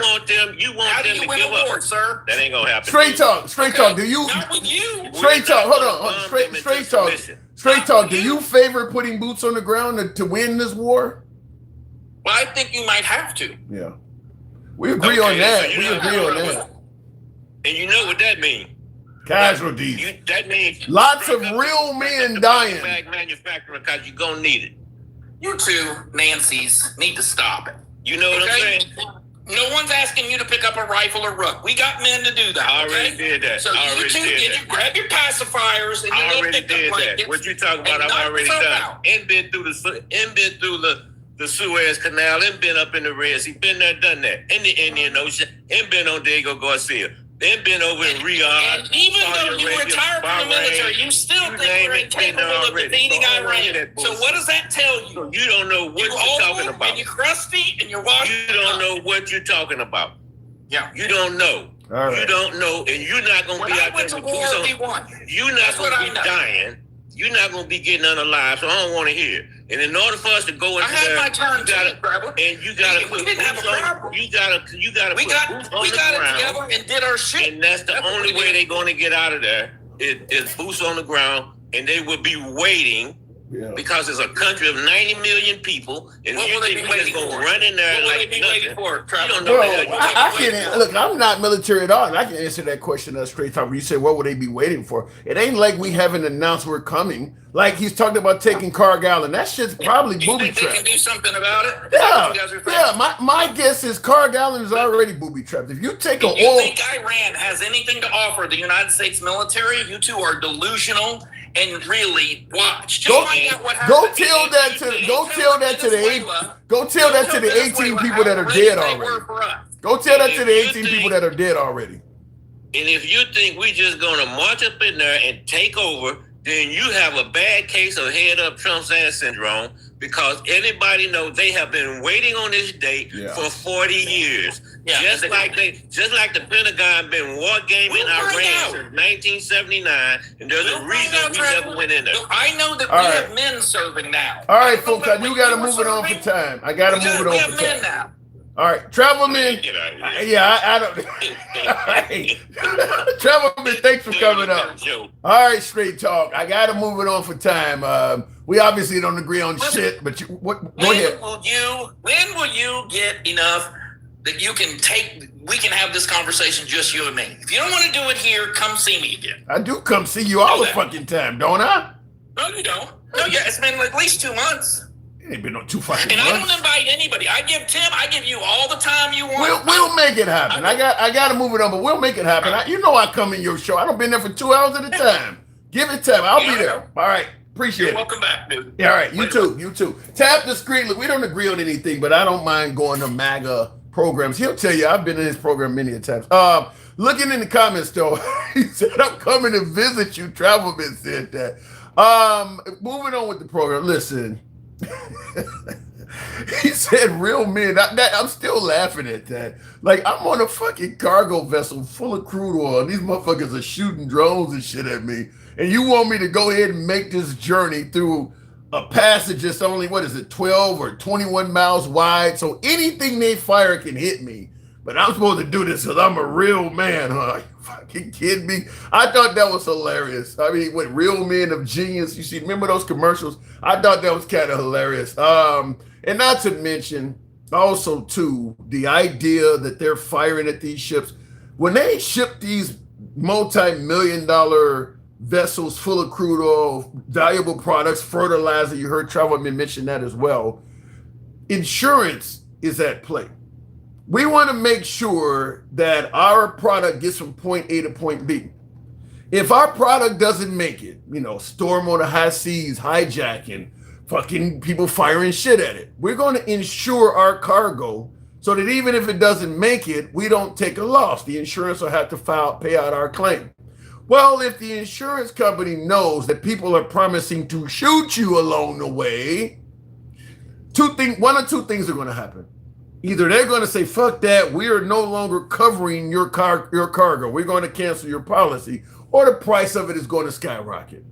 You want them to win give a war, up? sir? That ain't gonna happen. Straight talk. Do you? Not with you. Straight talk. Hold on. Straight talk. Straight talk. Do you favor putting boots on the ground to win this war? Well, I think you might have to. Yeah. We agree on that. So we agree on that. And you know what that means? Casualties. That means Lots of real men dying. Manufacturing because you're gonna need it. You two Nancy's need to stop it. You know what I'm saying? No one's asking you to pick up a rifle or rook. We got men to do that. I already did that. So you two grab your pacifiers and I your already did that. What you talking about? I've already done. And been through the Suez Canal, and been up in the Red Sea, been there, done that, in the Indian Ocean, and been on Diego Garcia, and been over in Riyadh. And even though you retired from the military, you still think we're incapable of defeating Iran. So what does that tell you? You don't know what you're talking about. And you're crusty and you're washed. You don't know what you're talking about. Yeah. You don't know. Right. You don't know, and you're not going to be out there with boots on. You're not going to be dying. You're not going to be getting unalive, so I don't want to hear. And in order for us to go into there, my turn you gotta put boots on. You gotta put boots on the ground. Together and did our shit. And that's the only way they're going to get out of there is boots on the ground, and they will be waiting. Yeah. Because it's a country of 90 million people, and what you will they think be we're just waiting going for? to run in there what like will they be nothing? Waiting for, You don't know Well, I can't look. I'm not military at all, and I can answer that question straight talk. You said, "What would they be waiting for?" It ain't like we haven't announced we're coming. Like he's talking about taking Cargill, and that shit's probably booby trapped. They can do something about it. Yeah. My guess is Cargill is already booby trapped. If you take an oil, you think Iran has anything to offer the United States military? You two are delusional. And really watch. Just find out what happened. Go tell that to the 18 people that are dead already. Go tell that to the 18 people that are dead already. And if you think we just gonna march up in there and take over, then you have a bad case of head up Trump's ass syndrome, because anybody knows they have been waiting on this date for 40 years. Yeah, just like the Pentagon been war gaming Iran since 1979, and there's a reason we never went in there. I know that we have men serving now. All right, folks, I do gotta move it on for time. I gotta move it on for time. Now. All right, Travelman. Yeah, I don't. Travelman, thanks for coming up. All right, Straight Talk. I got to move it on for time. We obviously don't agree on shit, but go ahead. When will you get enough that you can take? We can have this conversation, just you and me. If you don't want to do it here, come see me again. I do come see you all the fucking time, don't I? No, you don't. No, yeah, it's been at least 2 months. It ain't been no 2 fucking and months. I don't invite anybody. I give you all the time you want. We'll make it happen. I got to move it on, but we'll make it happen. You know I come in your show. I don't been there for 2 hours at a time. Give it time. I'll be there. All right. Appreciate it. Welcome back, dude. Yeah, all right. You too. Tap the screen. Look, we don't agree on anything, but I don't mind going to MAGA programs. He'll tell you, I've been in his program many a times. Looking in the comments though, he said, I'm coming to visit you. Travelman said that. Moving on with the program. Listen, he said real men. I'm still laughing at that. Like, I'm on a fucking cargo vessel full of crude oil, and these motherfuckers are shooting drones and shit at me. And you want me to go ahead and make this journey through a passage that's only, 12 or 21 miles wide? So anything they fire can hit me. But I'm supposed to do this because I'm a real man, huh? Are you fucking kidding me? I thought that was hilarious. I mean, what, real men of genius? You see, remember those commercials? I thought that was kind of hilarious. And not to mention, also, too, the idea that they're firing at these ships. When they ship these multi-million-dollar vessels full of crude oil, valuable products, fertilizer, you heard Travelman mention that as well, insurance is at play. We want to make sure that our product gets from point A to point B. If our product doesn't make it, storm on the high seas, hijacking, fucking people firing shit at it, we're going to insure our cargo so that even if it doesn't make it, we don't take a loss. The insurance will have to pay out our claim. Well, if the insurance company knows that people are promising to shoot you along the way, one or two things are going to happen. Either they're going to say, fuck that, we are no longer covering your cargo. We're going to cancel your policy, or the price of it is going to skyrocket.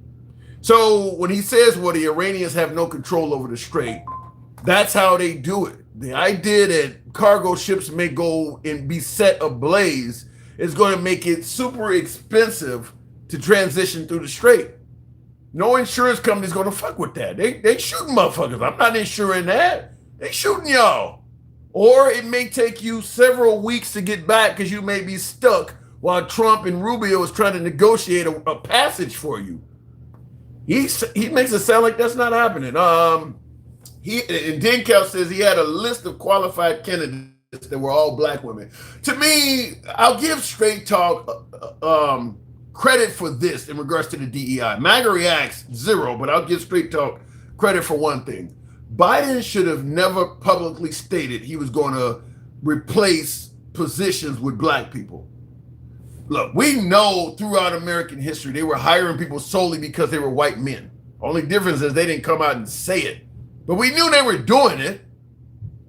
So when he says, well, the Iranians have no control over the strait, that's how they do it. The idea that cargo ships may go and be set ablaze is going to make it super expensive to transition through the strait. No insurance company is going to fuck with that. They shooting motherfuckers. I'm not insuring that. They shooting y'all. Or it may take you several weeks to get back because you may be stuck while Trump and Rubio is trying to negotiate a passage for you. He makes it sound like that's not happening. And Denkel says he had a list of qualified candidates that were all black women. To me, I'll give Straight Talk credit for this in regards to the DEI. MAGA reacts 0, but I'll give Straight Talk credit for one thing. Biden should have never publicly stated he was going to replace positions with black people. Look, we know throughout American history, they were hiring people solely because they were white men. Only difference is they didn't come out and say it, but we knew they were doing it.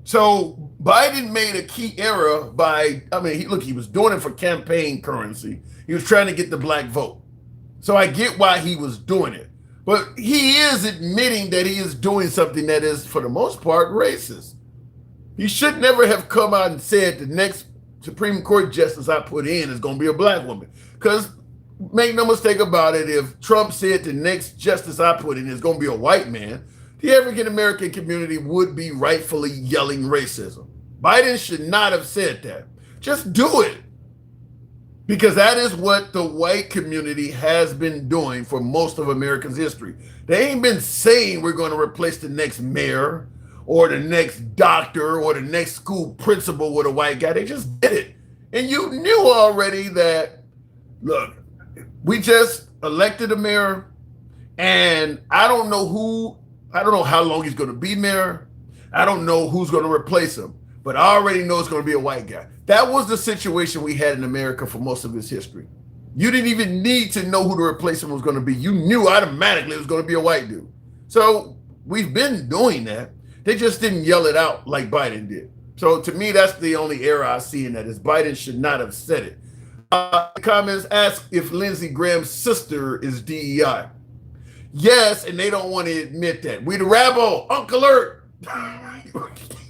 So Biden made a key error he was doing it for campaign currency. He was trying to get the black vote. So I get why he was doing it. But he is admitting that he is doing something that is, for the most part, racist. He should never have come out and said the next Supreme Court justice I put in is going to be a black woman. Because make no mistake about it, if Trump said the next justice I put in is going to be a white man, the African-American community would be rightfully yelling racism. Biden should not have said that. Just do it. Because that is what the white community has been doing for most of America's history. They ain't been saying we're going to replace the next mayor or the next doctor or the next school principal with a white guy. They just did it. And you knew already that, look, we just elected a mayor, and I don't know how long he's going to be mayor. I don't know who's going to replace him, but I already know it's going to be a white guy. That was the situation we had in America for most of its history. You didn't even need to know who the replacement was going to be. You knew automatically it was going to be a white dude. So we've been doing that. They just didn't yell it out like Biden did. So to me, that's the only error I see in that, is Biden should not have said it. Comments ask if Lindsey Graham's sister is DEI. Yes, and they don't want to admit that. We the rabble, Uncle Alert.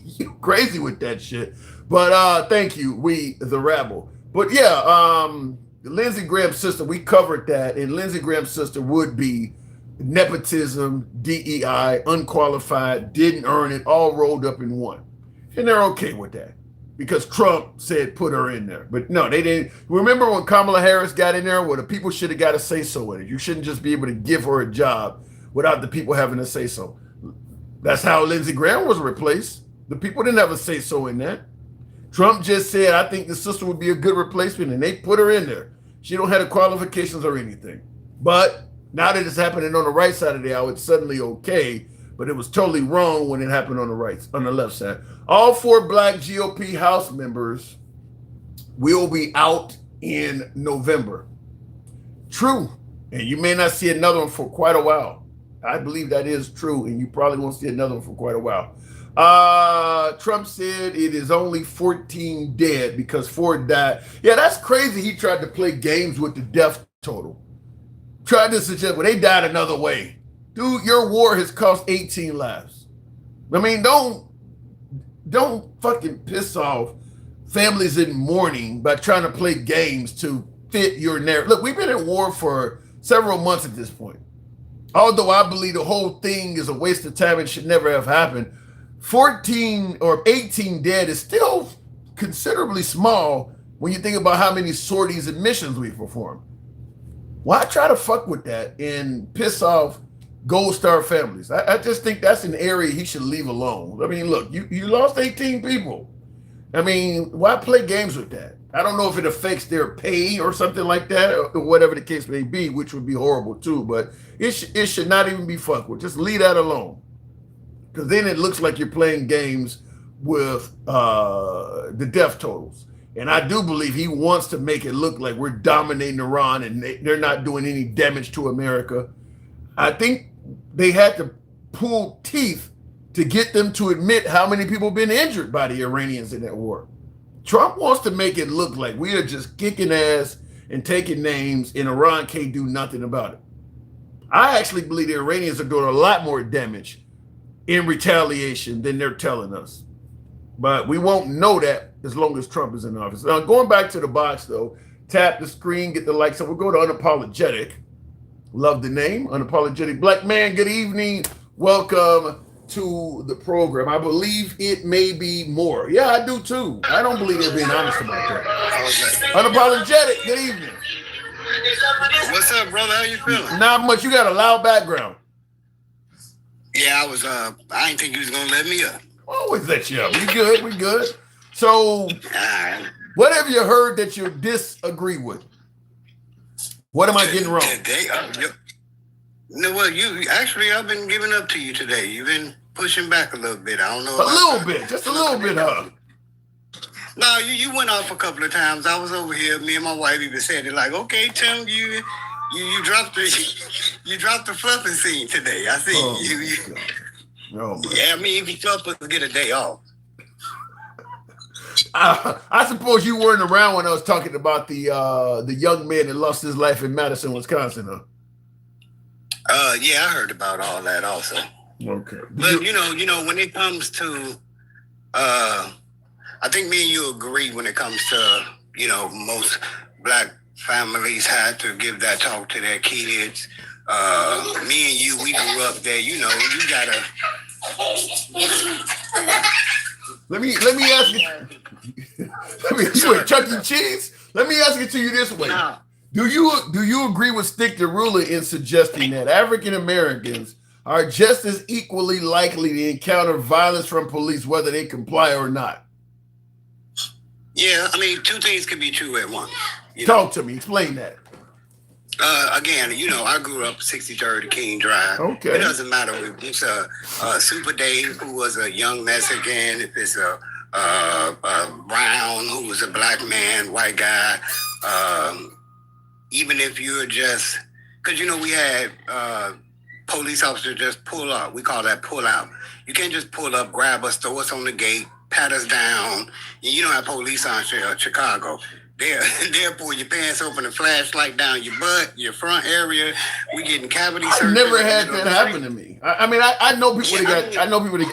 You crazy with that shit. But thank you, we the rabble. But yeah, Lindsey Graham's sister, we covered that, and Lindsey Graham's sister would be nepotism, DEI, unqualified, didn't earn it, all rolled up in one. And they're okay with that because Trump said put her in there. But no, they didn't. Remember when Kamala Harris got in there? Well, the people should have got a say-so in it. You shouldn't just be able to give her a job without the people having a say-so. That's how Lindsey Graham was replaced. The people didn't have a say-so in that. Trump just said, I think the sister would be a good replacement, and they put her in there. She don't have the qualifications or anything. But now that it's happening on the right side of the aisle, it's suddenly okay. but it was totally wrong when it happened on the left side. All 4 black GOP House members will be out in November. True. And you may not see another one for quite a while. I believe that is true, and you probably won't see another one for quite a while. Trump said it is only 14 dead because 4 died. Yeah, that's crazy. He tried to play games with the death total. Tried to suggest, well, they died another way. Dude, your war has cost 18 lives. I mean, don't fucking piss off families in mourning by trying to play games to fit your narrative. Look, we've been at war for several months at this point. Although I believe the whole thing is a waste of time and should never have happened, 14 or 18 dead is still considerably small when you think about how many sorties and missions we performed. Why try to fuck with that and piss off Gold Star families? I just think that's an area he should leave alone. I mean, look, you lost 18 people. I mean, why play games with that? I don't know if it affects their pay or something like that, or whatever the case may be, which would be horrible too, but it should not even be fucked with. Just leave that alone. Because then it looks like you're playing games with the death totals. And I do believe he wants to make it look like we're dominating Iran and they're not doing any damage to America. I think they had to pull teeth to get them to admit how many people have been injured by the Iranians in that war. Trump wants to make it look like we are just kicking ass and taking names and Iran can't do nothing about it. I actually believe the Iranians are doing a lot more damage in retaliation than they're telling us. But we won't know that as long as Trump is in office. Now, going back to the box, though, tap the screen, get the likes. So we'll go to Unapologetic. Love the name, Unapologetic Black Man. Good evening. Welcome to the program. I believe it may be more. Yeah, I do too. I don't believe they're being honest about that. Unapologetic. Good evening. What's up, brother? How you feeling? Not much. You got a loud background. Yeah, I was. I didn't think you was gonna let me up. Always let you up. We good. We good. So, what have you heard that you disagree with? What am I getting wrong? No, well, you actually, I've been giving up to you today. You've been pushing back a little bit. I don't know. A little bit, just a little bit, huh? No, you went off a couple of times. I was over here. Me and my wife even said it. Like, okay, Tim, you dropped the fluffing scene today. I see you. Oh, yeah, I mean, if you tough us to get a day off. I suppose you weren't around when I was talking about the young man that lost his life in Madison, Wisconsin, huh? Yeah, I heard about all that also. Okay. But you know, when it comes to I think me and you agree when it comes to, most black families had to give that talk to their kids. Me and you, we grew up there, you gotta Let me ask you Chuck E. Cheese? Let me ask it to you this way. No. Do you agree with Stick the Ruler in suggesting that African Americans are just as equally likely to encounter violence from police whether they comply or not? Yeah, I mean, two things can be true at once. Talk to me. Explain that. Again, I grew up 63rd King Drive. Okay. It doesn't matter if it's a Super Dave who was a young Mexican, if it's a Brown who was a black man, white guy, even if you're just, because we had police officers just pull up. We call that pull out. You can't just pull up, grab us, throw us on the gate, pat us down. You don't have police officers in Chicago. They'll pull your pants open, a flashlight down your butt, your front area. We getting cavity searches. I've never had that happen to me. I mean, I know people that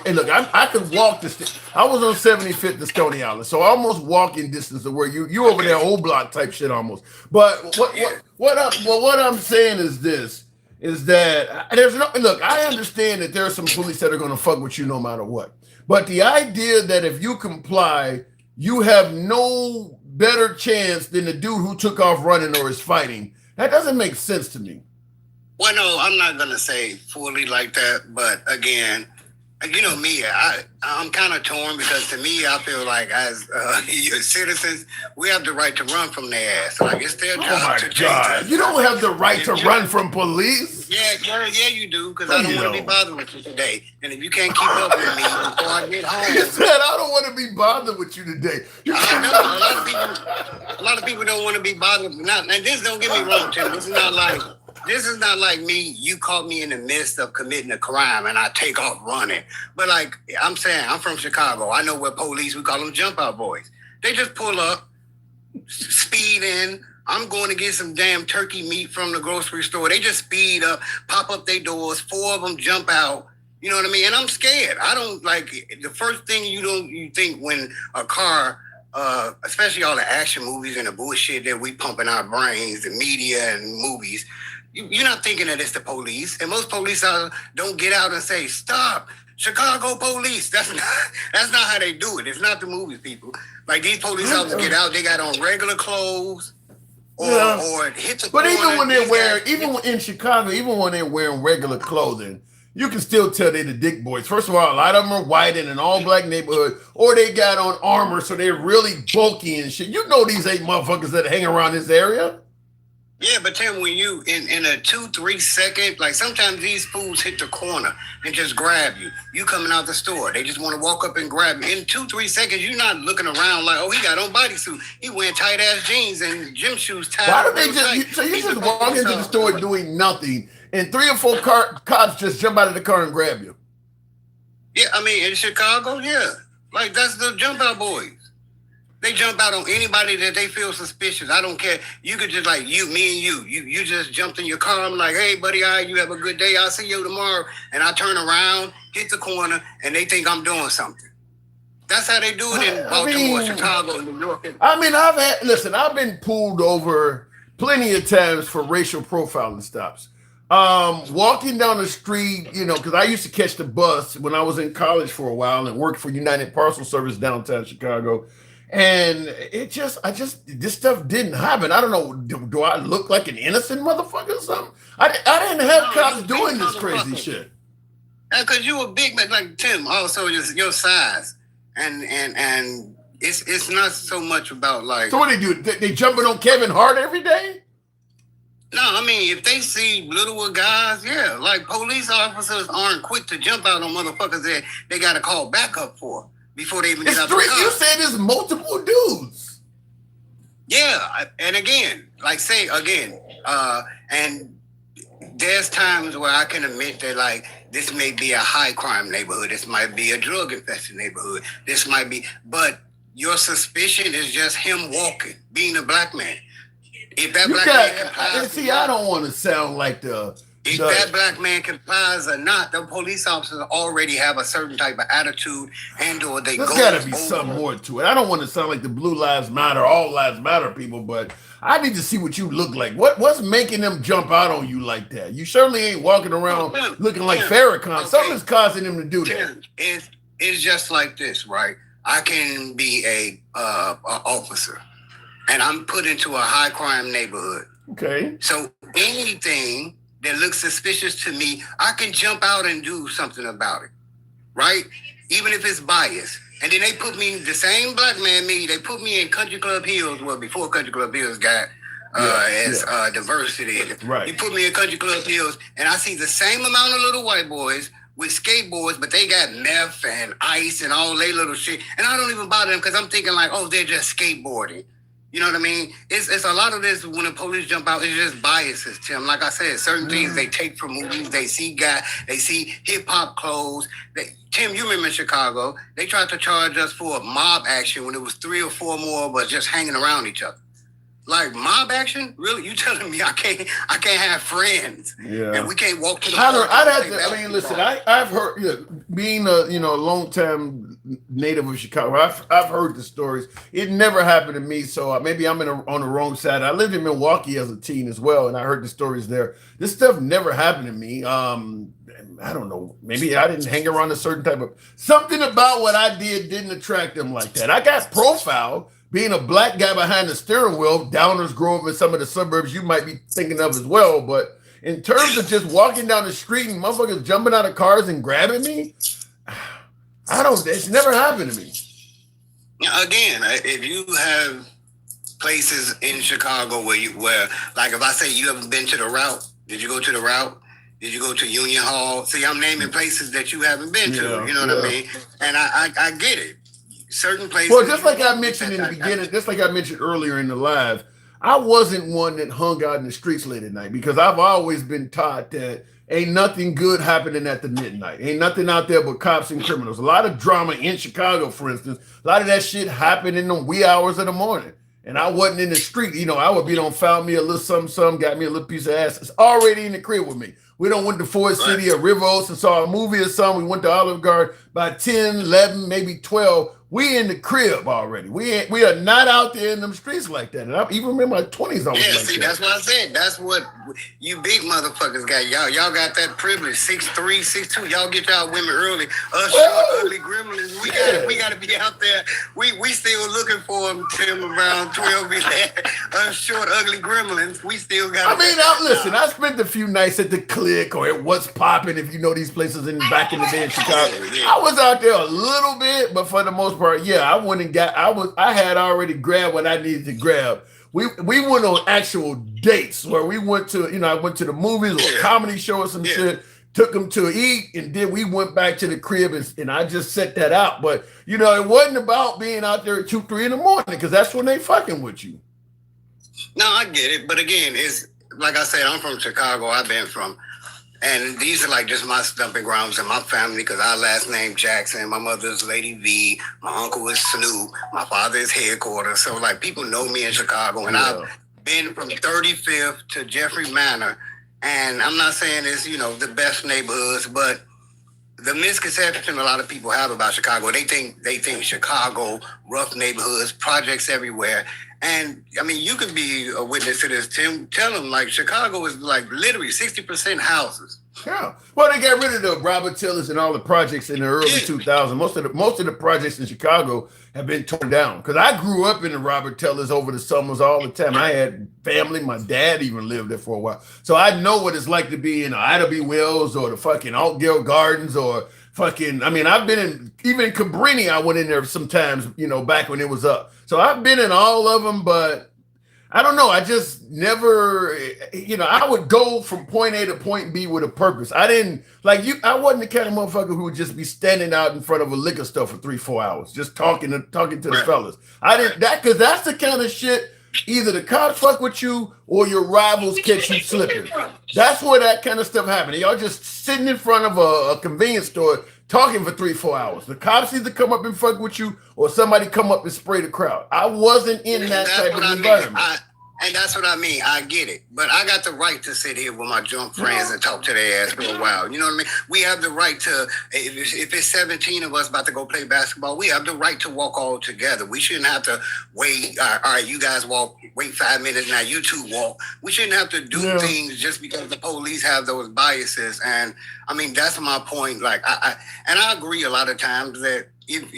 hey, look, I could walk this. I was on 75th to Stony Island, so almost walking distance of where you over there, old block type shit almost. But what I'm saying is this: is that there's no look. I understand that there are some police that are going to fuck with you no matter what. But the idea that if you comply, you have no better chance than the dude who took off running or is fighting, that doesn't make sense to me. Well, no, I'm not going to say fully like that. But again, me, I'm kind of torn because to me, I feel like as citizens, we have the right to run from their ass. Like it's their job to change. You don't have the right to run from police. Yeah, you do, because I don't want to be bothered with you today. And if you can't keep up with me before I get home, He said, "I don't want to be bothered with you today." I know a lot of people don't want to be bothered. And this, don't get me wrong, Tim. This is not like me. You caught me in the midst of committing a crime and I take off running. But like I'm saying, I'm from Chicago. I know where police, we call them jump out boys. They just pull up, speed in. I'm going to get some damn turkey meat from the grocery store. They just speed up, pop up their doors. 4 of them jump out. You know what I mean? And I'm scared. I don't like the first thing you think when a car, especially all the action movies and the bullshit that we pump in our brains, the media and movies, you're not thinking that it's the police. And most police don't get out and say, "Stop, Chicago police." That's not how they do it. It's not the movies, people. Like these police officers get out, they got on regular clothes. Or hit the but corner, even when they're wearing, in Chicago, even when they're wearing regular clothing, you can still tell they're the dick boys. First of all, a lot of them are white in an all-black neighborhood, or they got on armor, so they're really bulky and shit. You know these ain't motherfuckers that hang around this area. Yeah, but Tim, when you in a 2-3 second, like sometimes these fools hit the corner and just grab you. You coming out the store, they just want to walk up and grab you. In 2-3 seconds, you're not looking around like, oh, he got on bodysuit. He wearing tight ass jeans and gym shoes tied. Why don't they just? So you just walk into the store doing nothing, and 3 or 4 cops just jump out of the car and grab you? Yeah, I mean in Chicago, yeah, like that's the jump out boys. They jump out on anybody that they feel suspicious. I don't care. You could just like me and you just jumped in your car. I'm like, "Hey, buddy, all right, you have a good day. I'll see you tomorrow." And I turn around, hit the corner, and they think I'm doing something. That's how they do it in Baltimore, Chicago, New York. I mean, I've been pulled over plenty of times for racial profiling stops. Walking down the street, because I used to catch the bus when I was in college for a while and worked for United Parcel Service downtown Chicago. And this stuff didn't happen. I don't know. Do I look like an innocent motherfucker or something? I didn't have cops doing this crazy shit. Because you a big man like Tim, also just your size, and it's not so much about like. So what they do? They jumping on Kevin Hart every day? No, I mean if they see littler guys, yeah, like police officers aren't quick to jump out on motherfuckers that they got to call backup for. Before they even get out the car. You said there's multiple dudes. Yeah, and and there's times where I can admit that like this may be a high crime neighborhood, this might be a drug infested neighborhood, this might be, but your suspicion is just him walking, being a black man. If that I don't want to sound like if that black man complies or not, the police officers already have a certain type of attitude and/or they There's got to be something more to it. I don't want to sound like the Blue Lives Matter, All Lives Matter people, but I need to see what you look like. What's making them jump out on you like that? You certainly ain't walking around looking like Farrakhan. Something's causing them to do that. It's just like this, right? I can be a officer, and I'm put into a high crime neighborhood. Okay. So anything that looks suspicious to me, I can jump out and do something about it, right? Even if it's biased. And then they put me, the same black man they put me in Country Club Hills, well, before Country Club Hills got diversity. Right. You put me in Country Club Hills, and I see the same amount of little white boys with skateboards, but they got meth and ice and all they little shit. And I don't even bother them because I'm thinking like, oh, they're just skateboarding. You know what I mean? It's a lot of this when the police jump out, it's just biases, Tim. Like I said, certain things they take from movies, they see hip hop clothes. Tim, you remember in Chicago, they tried to charge us for a mob action when it was 3 or 4 more of us just hanging around each other. Like mob action? Really? You telling me I can't have friends? Yeah. And we can't walk to the I've heard, being a long time native of Chicago, I've heard the stories. It never happened to me, so maybe I'm on the wrong side. I lived in Milwaukee as a teen as well, and I heard the stories there. This stuff never happened to me. I don't know. Maybe I didn't hang around a certain type of something about what I did didn't attract them like that. I got profiled. Being a black guy behind the steering wheel, Downers Grove and some of the suburbs you might be thinking of as well. But in terms of just walking down the street and motherfuckers jumping out of cars and grabbing me, it's never happened to me. Again, if you have places in Chicago where like if I say you haven't been to the Route, did you go to the Route? Did you go to Union Hall? See, I'm naming places that you haven't been to. You know what I mean? And I get it. Certain places. Well, just like I mentioned in the beginning, just like I mentioned earlier in the live, I wasn't one that hung out in the streets late at night because I've always been taught that ain't nothing good happening at the midnight. Ain't nothing out there but cops and criminals. A lot of drama in Chicago, for instance, a lot of that shit happened in the wee hours of the morning. And I wasn't in the street. You know, I would be on, found me a little something, got me a little piece of ass. It's already in the crib with me. We don't went to Ford City or River Oaks and saw a movie or something. We went to Olive Garden by 10, 11, maybe 12. We in the crib already. We are not out there in them streets like that. And I even in my 20s, I was like see, that. that's what I said. That's what you big motherfuckers got. Y'all got that privilege. 6'3", 6'2". Y'all get y'all women early. Us short, ugly gremlins. We gotta be out there. We still looking for them till around 12. Us short, ugly gremlins. We still got. Listen. I spent a few nights at the Click or at What's Poppin'. If you know these places back in the day in Chicago, I was out there a little bit, but for the most part, I went and I had already grabbed what I needed to grab. We went on actual dates where we went to, I went to the movies or a comedy show or some shit, took them to eat, and then we went back to the crib and I just set that out. But, it wasn't about being out there at 2, 3 in the morning because that's when they fucking with you. No, I get it. But again, it's like I said, I'm from Chicago. I've been from. And these are like just my stomping grounds and my family because our last name Jackson. My mother's Lady V. My uncle is Snoop. My father is Headquarters. So like people know me in Chicago. And I've been from 35th to Jeffrey Manor. And I'm not saying it's, the best neighborhoods, but the misconception a lot of people have about Chicago, they think Chicago, rough neighborhoods, projects everywhere. And I mean, you can be a witness to this, Tim. Tell them like Chicago is like literally 60% houses. Yeah. Well, they got rid of the Robert Tillers and all the projects in the early 2000s. Most of the projects in Chicago have been torn down because I grew up in the Robert Tillers over the summers all the time. I had family. My dad even lived there for a while. So I know what it's like to be in Ida B. Wells or the fucking Altgeld Gardens or fucking, I've been in, even Cabrini, I went in there sometimes, back when it was up. So I've been in all of them, but I don't know. I just never, I would go from point A to point B with a purpose. I didn't, I wasn't the kind of motherfucker who would just be standing out in front of a liquor store for 3-4 hours, just talking to the fellas. I didn't, because that's the kind of shit, either the cops fuck with you or your rivals catch you slipping. That's where that kind of stuff happened. Y'all just sitting in front of a convenience store talking for 3-4 hours. The cops either come up and fuck with you or somebody come up and spray the crowd. I wasn't in that type of environment. And that's what I mean. I get it. But I got the right to sit here with my drunk friends and talk to their ass for a while. You know what I mean? We have the right to, if it's 17 of us about to go play basketball, we have the right to walk all together. We shouldn't have to wait. All right, you guys wait 5 minutes, now you two walk. We shouldn't have to do things just because the police have those biases. And that's my point. Like, I agree a lot of times that if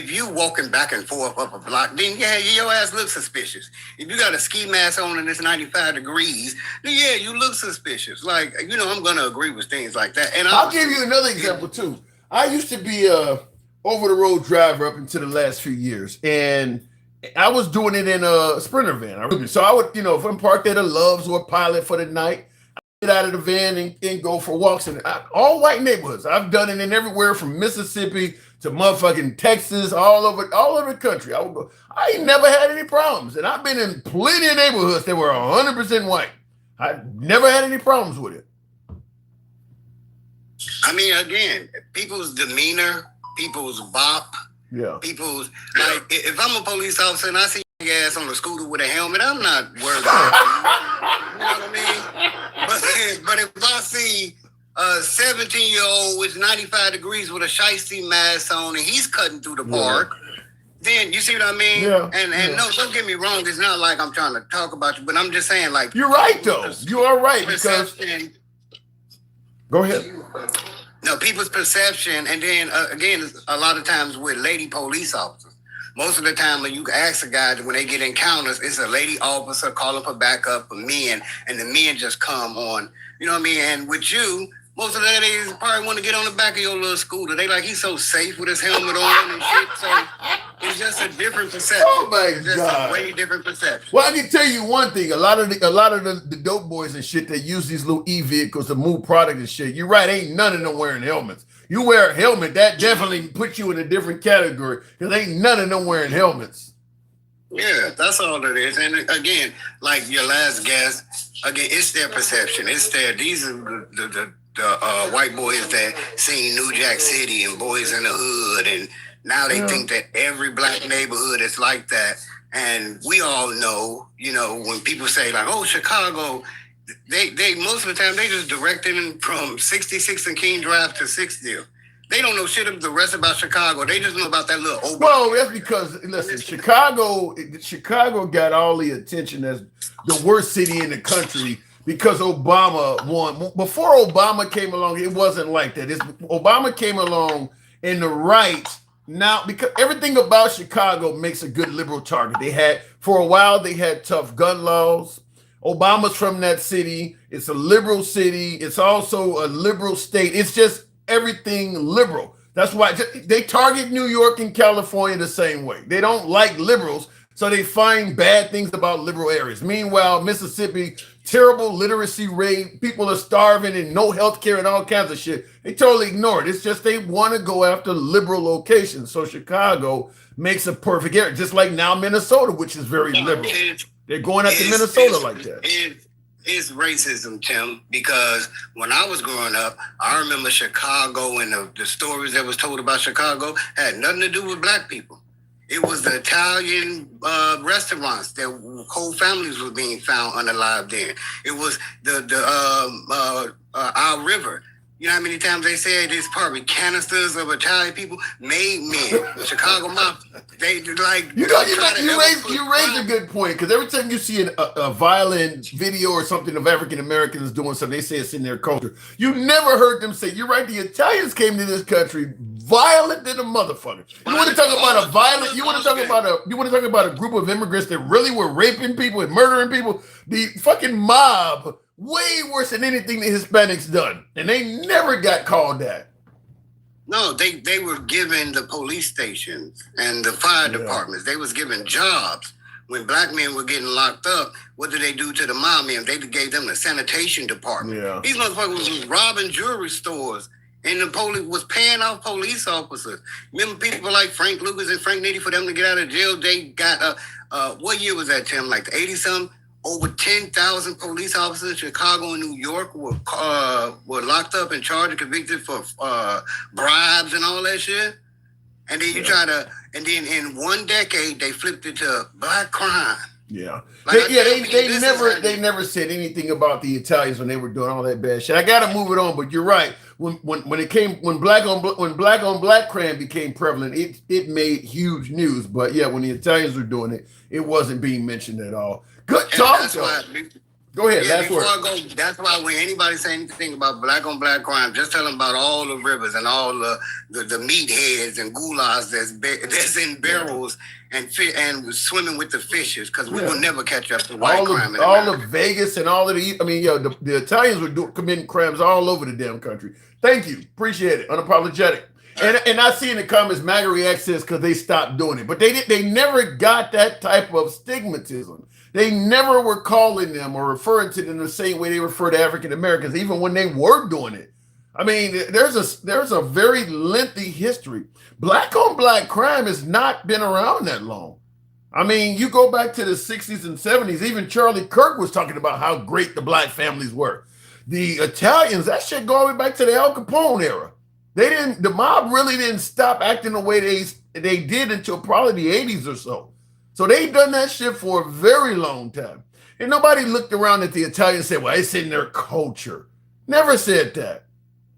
you walking back and forth up a block, then your ass looks suspicious. If you got a ski mask on and it's 95 degrees, then you look suspicious. Like, I'm gonna agree with things like that. And I'll give you another example too. I used to be a over-the-road driver up until the last few years, and I was doing it in a Sprinter van. So I would, if I'm parked at a Love's or a Pilot for the night, get out of the van and go for walks in all white neighborhoods. I've done it in everywhere from Mississippi to motherfucking Texas, all over the country. I ain't never had any problems. And I've been in plenty of neighborhoods that were 100% white. I never had any problems with it. Again, people's demeanor, people's bop, people's, like, if I'm a police officer and I see your ass on a scooter with a helmet, I'm not worried about it. You know what I mean? But if I see a 17-year-old with 95 degrees with a shiesty mask on and he's cutting through the park, then you see what I mean? And no, don't get me wrong. It's not like I'm trying to talk about you, but I'm just saying, like, you're right though. You are right because. Go ahead. No, people's perception, and then again, a lot of times with lady police officers. Most of the time, when you ask a guy when they get encounters, it's a lady officer calling for backup for men, and the men just come on. You know what I mean? And with you, most of the ladies probably want to get on the back of your little scooter. They like, he's so safe with his helmet on and shit. So It's just a different perception. Oh my it's just God. a way different perception. Well, I can tell you one thing: a lot of the dope boys and shit that use these little vehicles to move product and shit. You're right. Ain't none of them wearing helmets. You wear a helmet, that definitely puts you in a different category because ain't none of them wearing helmets. Yeah, that's all it is. And again, like your last guest, again, it's their perception. It's their. These are the white boys that seen New Jack City and Boys in the Hood, and now they think that every black neighborhood is like that. And we all know, you know, when people say like, "Oh, Chicago," they most of the time they just directing from 66 and King Drive to 60th. They don't know shit of the rest about Chicago. They just know about that little old. Well, that's because listen, Chicago got all the attention as the worst city in the country because Obama won. Before Obama came along, it wasn't like that. Obama came along and the right now because everything about Chicago makes a good liberal target. They had for a while they had tough gun laws. Obama's from that city. It's a liberal city. It's also a liberal state. It's just everything liberal. That's why they target New York and California the same way. They don't like liberals, so they find bad things about liberal areas. Meanwhile, Mississippi, terrible literacy rate, people are starving and no health care and all kinds of shit. They totally ignore it. It's just they want to go after liberal locations. So Chicago makes a perfect area, just like now Minnesota, which is very liberal. They're going after Minnesota like that. It's racism, Tim, because when I was growing up, I remember Chicago and the stories that was told about Chicago had nothing to do with black people. It was the Italian restaurants that whole families were being found unalived in. It was our river. You know how many times they said it's probably canisters of Italian people, made men, Chicago mafia. They like you raised a good point because every time you see a violent video or something of African Americans doing something, they say it's in their culture. You never heard them say, "You're right." The Italians came to this country violent than a motherfucker. You want to talk about a violent? You want to talk about a group of immigrants that really were raping people and murdering people? The fucking mob. Way worse than anything the Hispanics done. And they never got called that. No, they were given the police stations and the fire departments. They was given jobs. When black men were getting locked up, what did they do to the mob men? They gave them the sanitation department. Yeah. These motherfuckers was robbing jewelry stores. And the police was paying off police officers. Remember people like Frank Lucas and Frank Nitti, for them to get out of jail, they got, what year was that, Tim? Like the 80-something? Over 10,000 police officers in Chicago and New York were locked up and charged and convicted for bribes and all that shit. And then and then in one decade they flipped it to black crime. Yeah, they never said anything about the Italians when they were doing all that bad shit. I gotta move it on, but you're right. When black on black crime became prevalent, it made huge news. But yeah, when the Italians were doing it, it wasn't being mentioned at all. Good talk. Go ahead. Yeah, before I go, that's why when anybody say anything about black on black crime, just tell them about all the rivers and all the meatheads and goulash that's in barrels and swimming with the fishes, because we will never catch up to white crime. All of Vegas and all of the Italians were committing crimes all over the damn country. Thank you. Appreciate it. Unapologetic. And I see in the comments, MAGA reacts says because they stopped doing it. But they never got that type of stigmatism. They never were calling them or referring to them the same way they refer to African Americans, even when they were doing it. I mean, there's a very lengthy history. Black on black crime has not been around that long. I mean, you go back to the 60s and 70s, even Charlie Kirk was talking about how great the black families were. The Italians, that shit go all the way back to the Al Capone era. The mob really didn't stop acting the way they did until probably the 80s or so. So they've done that shit for a very long time. And nobody looked around at the Italians and said, well, it's in their culture. Never said that.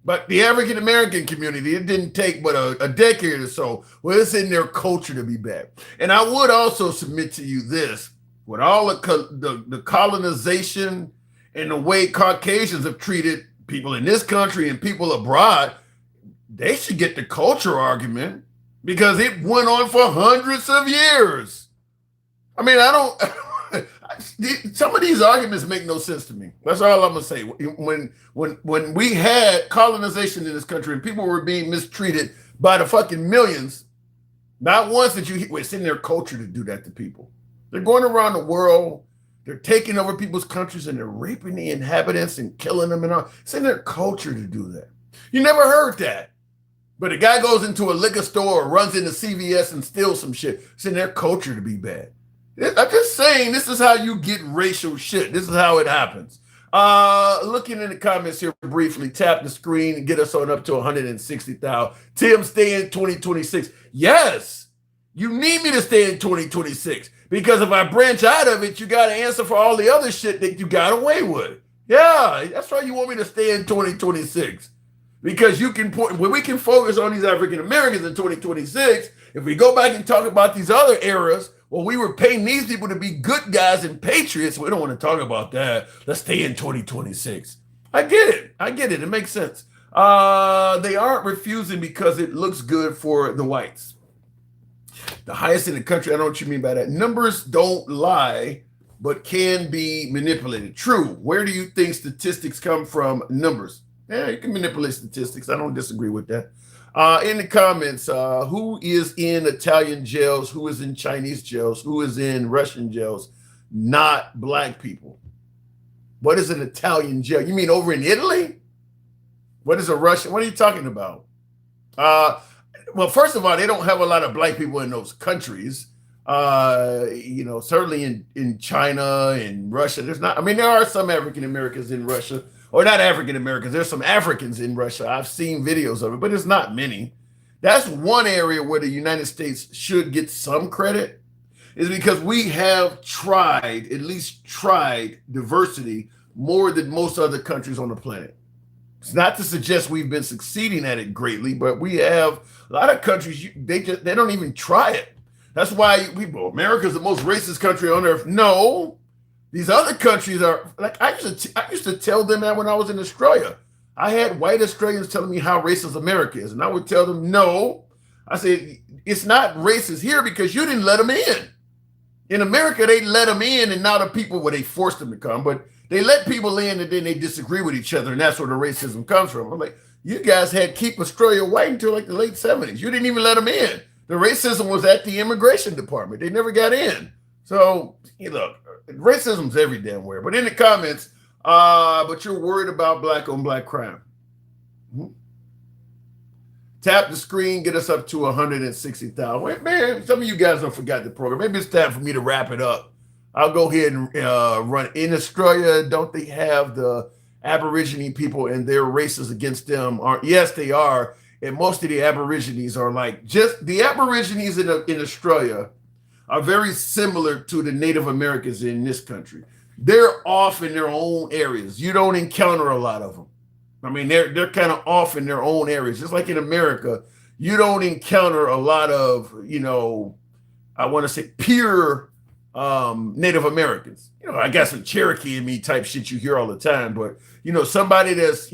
But the African American community, it didn't take but a decade or so. Well, it's in their culture to be bad. And I would also submit to you this, with all the colonization and the way Caucasians have treated people in this country and people abroad, they should get the culture argument because it went on for hundreds of years. I mean, some of these arguments make no sense to me. That's all I'm gonna say. When we had colonization in this country and people were being mistreated by the fucking millions, Not once did you, it's in their culture to do that to people. They're going around the world, they're taking over people's countries and they're raping the inhabitants and killing them and all. It's in their culture to do that. You never heard that. But a guy goes into a liquor store or runs into CVS and steals some shit. It's in their culture to be bad. I'm just saying, this is how you get racial shit. This is how it happens. Looking in the comments here briefly, tap the screen and get us on up to 160,000. Tim, stay in 2026. Yes, you need me to stay in 2026 because if I branch out of it, you got to answer for all the other shit that you got away with. Yeah, that's why you want me to stay in 2026 because you can put when we can focus on these African Americans in 2026. If we go back and talk about these other eras, well, we were paying these people to be good guys and patriots. We don't want to talk about that. Let's stay in 2026. I get it. It makes sense. They aren't refusing because it looks good for the whites. The highest in the country. I don't know what you mean by that. Numbers don't lie, but can be manipulated. True. Where do you think statistics come from? Numbers. Yeah, you can manipulate statistics. I don't disagree with that. In the comments, who is in Italian jails? Who is in Chinese jails? Who is in Russian jails? Not black people. What is an Italian jail? You mean over in Italy? What is a Russian? What are you talking about? Well, first of all, they don't have a lot of black people in those countries. Certainly in China and Russia, there's not. I mean, there are some African Americans in Russia. Or not African Americans. There's some Africans in Russia. I've seen videos of it, but it's not many. That's one area where the United States should get some credit, is because we have at least tried diversity more than most other countries on the planet. It's not to suggest we've been succeeding at it greatly, but we have a lot of countries, they don't even try it. That's why America's the most racist country on earth. No. These other countries are like I used to tell them that when I was in Australia. I had white Australians telling me how racist America is, and I would tell them no. I said it's not racist here because you didn't let them in. In America, they let them in, and now the people they forced them to come, but they let people in, and then they disagree with each other, and that's where the racism comes from. I'm like, you guys had keep Australia white until like the late 70s. You didn't even let them in. The racism was at the immigration department. They never got in. So look. Racism's every damn where. But in the comments, but you're worried about black on black crime. Tap the screen, get us up to 160,000. Wait, man, some of you guys don't forget the program. Maybe it's time for me to wrap it up. I'll go ahead and run. In Australia, don't they have the Aborigine people and their races against them? Yes, they are. And most of the Aborigines are like just the Aborigines in Australia are very similar to the Native Americans in this country. They're off in their own areas. You don't encounter a lot of them. I mean, they're kind of off in their own areas. Just like in America, you don't encounter a lot of, I want to say pure Native Americans. I got some Cherokee in me type shit you hear all the time, but, somebody that's,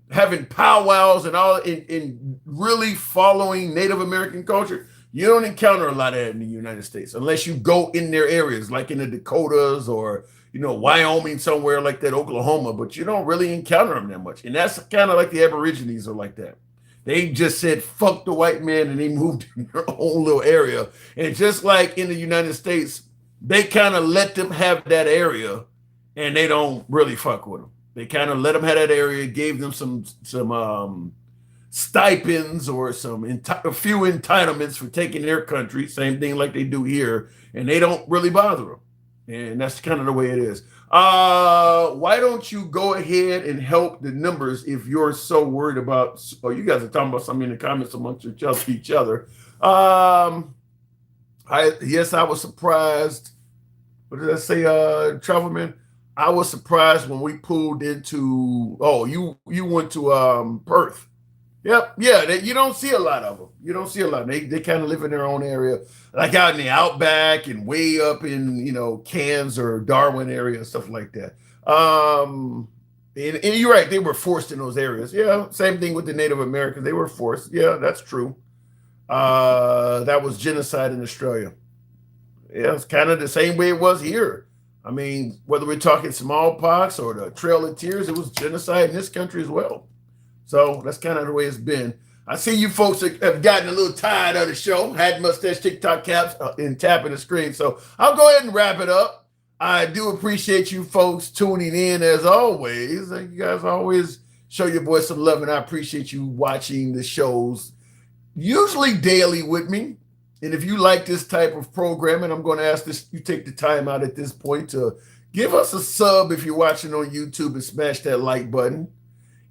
having powwows and all in really following Native American culture. You don't encounter a lot of that in the United States unless you go in their areas, like in the Dakotas or, Wyoming, somewhere like that, Oklahoma, but you don't really encounter them that much. And that's kind of like the Aborigines are like that. They just said, fuck the white man, and they moved in their own little area. And just like in the United States, they kind of let them have that area and they don't really fuck with them. They kind of let them have that area, gave them some stipends or a few entitlements for taking their country, same thing like they do here, and they don't really bother them. And that's kind of the way it is. Why don't you go ahead and help the numbers if you're so worried about, you guys are talking about something in the comments amongst each other. I was surprised. What did I say, Travelman? I was surprised when we pulled into, you went to Perth. Yep. Yeah. You don't see a lot of them. You don't see a lot. They kind of live in their own area, like out in the outback and way up in, Cairns or Darwin area, stuff like that. And you're right. They were forced in those areas. Yeah. Same thing with the Native Americans. They were forced. Yeah, that's true. That was genocide in Australia. Yeah. It's kind of the same way it was here. I mean, whether we're talking smallpox or the Trail of Tears, it was genocide in this country as well. So that's kind of the way it's been. I see you folks have gotten a little tired of the show, had mustache TikTok caps and tapping the screen. So I'll go ahead and wrap it up. I do appreciate you folks tuning in as always. You guys always show your boy some love, and I appreciate you watching the shows, usually daily with me. And if you like this type of programming, I'm going to ask this, you take the time out at this point to give us a sub if you're watching on YouTube and smash that like button.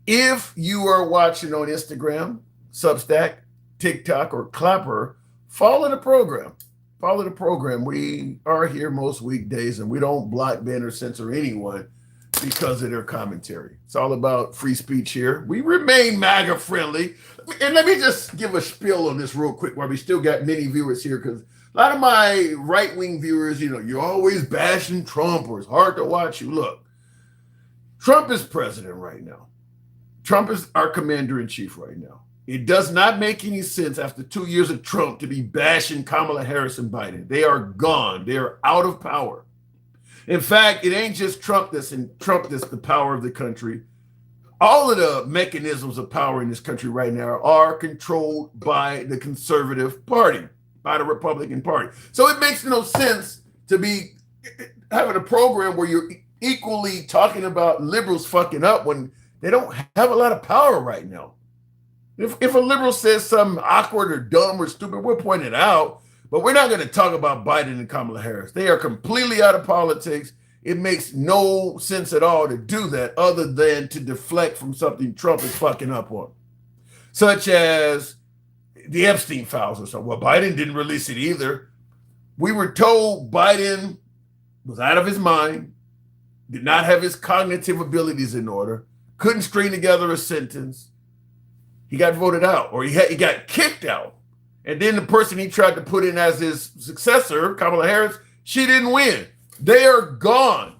If you are watching on Instagram, Substack, TikTok, or Clapper, follow the program. Follow the program. We are here most weekdays, and we don't block, ban, or censor anyone because of their commentary. It's all about free speech here. We remain MAGA friendly. And let me just give a spiel on this real quick while we still got many viewers here, because a lot of my right-wing viewers, you're always bashing Trump or it's hard to watch you. Look, Trump is president right now. Trump is our commander-in-chief right now. It does not make any sense after 2 years of Trump to be bashing Kamala Harris and Biden. They are gone. They are out of power. In fact, it ain't just Trump that's the power of the country. All of the mechanisms of power in this country right now are controlled by the conservative party, by the Republican Party. So it makes no sense to be having a program where you're equally talking about liberals fucking up when they don't have a lot of power right now. If a liberal says something awkward or dumb or stupid, we'll point it out, but we're not going to talk about Biden and Kamala Harris. They are completely out of politics. It makes no sense at all to do that other than to deflect from something Trump is fucking up on, such as the Epstein files or something. Well, Biden didn't release it either. We were told Biden was out of his mind, did not have his cognitive abilities in order, couldn't string together a sentence. He got voted out, or he got kicked out. And then the person he tried to put in as his successor, Kamala Harris, she didn't win. They are gone.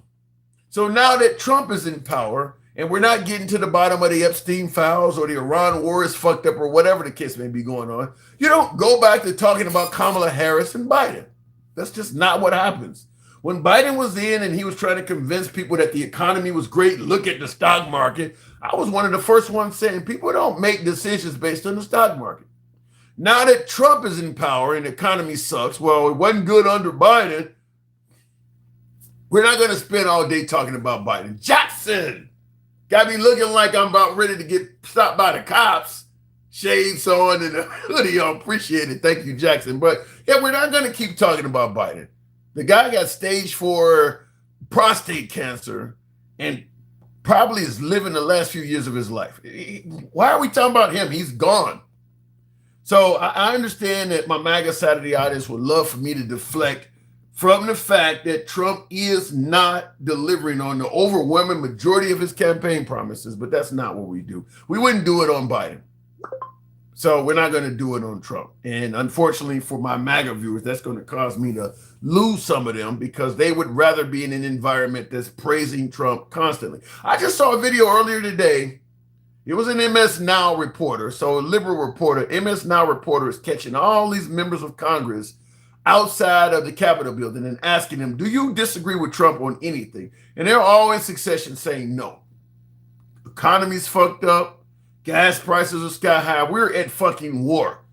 So now that Trump is in power, and we're not getting to the bottom of the Epstein files or the Iran war is fucked up or whatever the case may be going on, you don't go back to talking about Kamala Harris and Biden. That's just not what happens. When Biden was in and he was trying to convince people that the economy was great, look at the stock market, I was one of the first ones saying people don't make decisions based on the stock market. Now that Trump is in power and the economy sucks, well, it wasn't good under Biden. We're not going to spend all day talking about Biden. Jackson got me looking like I'm about ready to get stopped by the cops. Shades on and a hoodie on. Appreciate it. Thank you, Jackson. But yeah, we're not going to keep talking about Biden. The guy got stage 4 prostate cancer and probably is living the last few years of his life. Why are we talking about him? He's gone. So I understand that my MAGA side of the audience would love for me to deflect from the fact that Trump is not delivering on the overwhelming majority of his campaign promises, but that's not what we do. We wouldn't do it on Biden. So we're not going to do it on Trump. And unfortunately for my MAGA viewers, that's going to cause me to lose some of them because they would rather be in an environment that's praising Trump constantly. I just saw a video earlier today. It was an MS Now reporter. So a liberal reporter, MS Now reporter is catching all these members of Congress outside of the Capitol building and asking them, do you disagree with Trump on anything? And they're all in succession saying no. The economy's fucked up. Gas prices are sky high. We're at fucking war.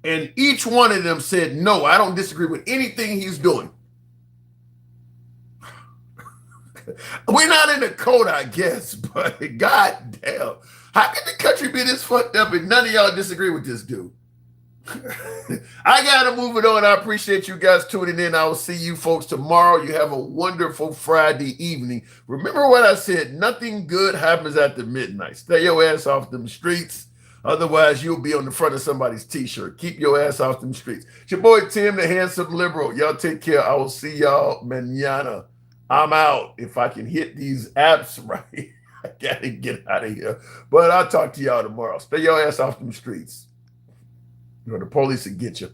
And each one of them said, no, I don't disagree with anything he's doing. We're not in the code, I guess, but goddamn. How can the country be this fucked up and none of y'all disagree with this dude? I got to move it on. I appreciate you guys tuning in. I will see you folks tomorrow. You have a wonderful Friday evening. Remember what I said, nothing good happens after midnight. Stay your ass off them streets. Otherwise, you'll be on the front of somebody's t-shirt. Keep your ass off them streets. It's your boy, Tim, the handsome liberal. Y'all take care. I will see y'all mañana. I'm out. If I can hit these apps right, I got to get out of here. But I'll talk to y'all tomorrow. Stay your ass off them streets. The police will get you.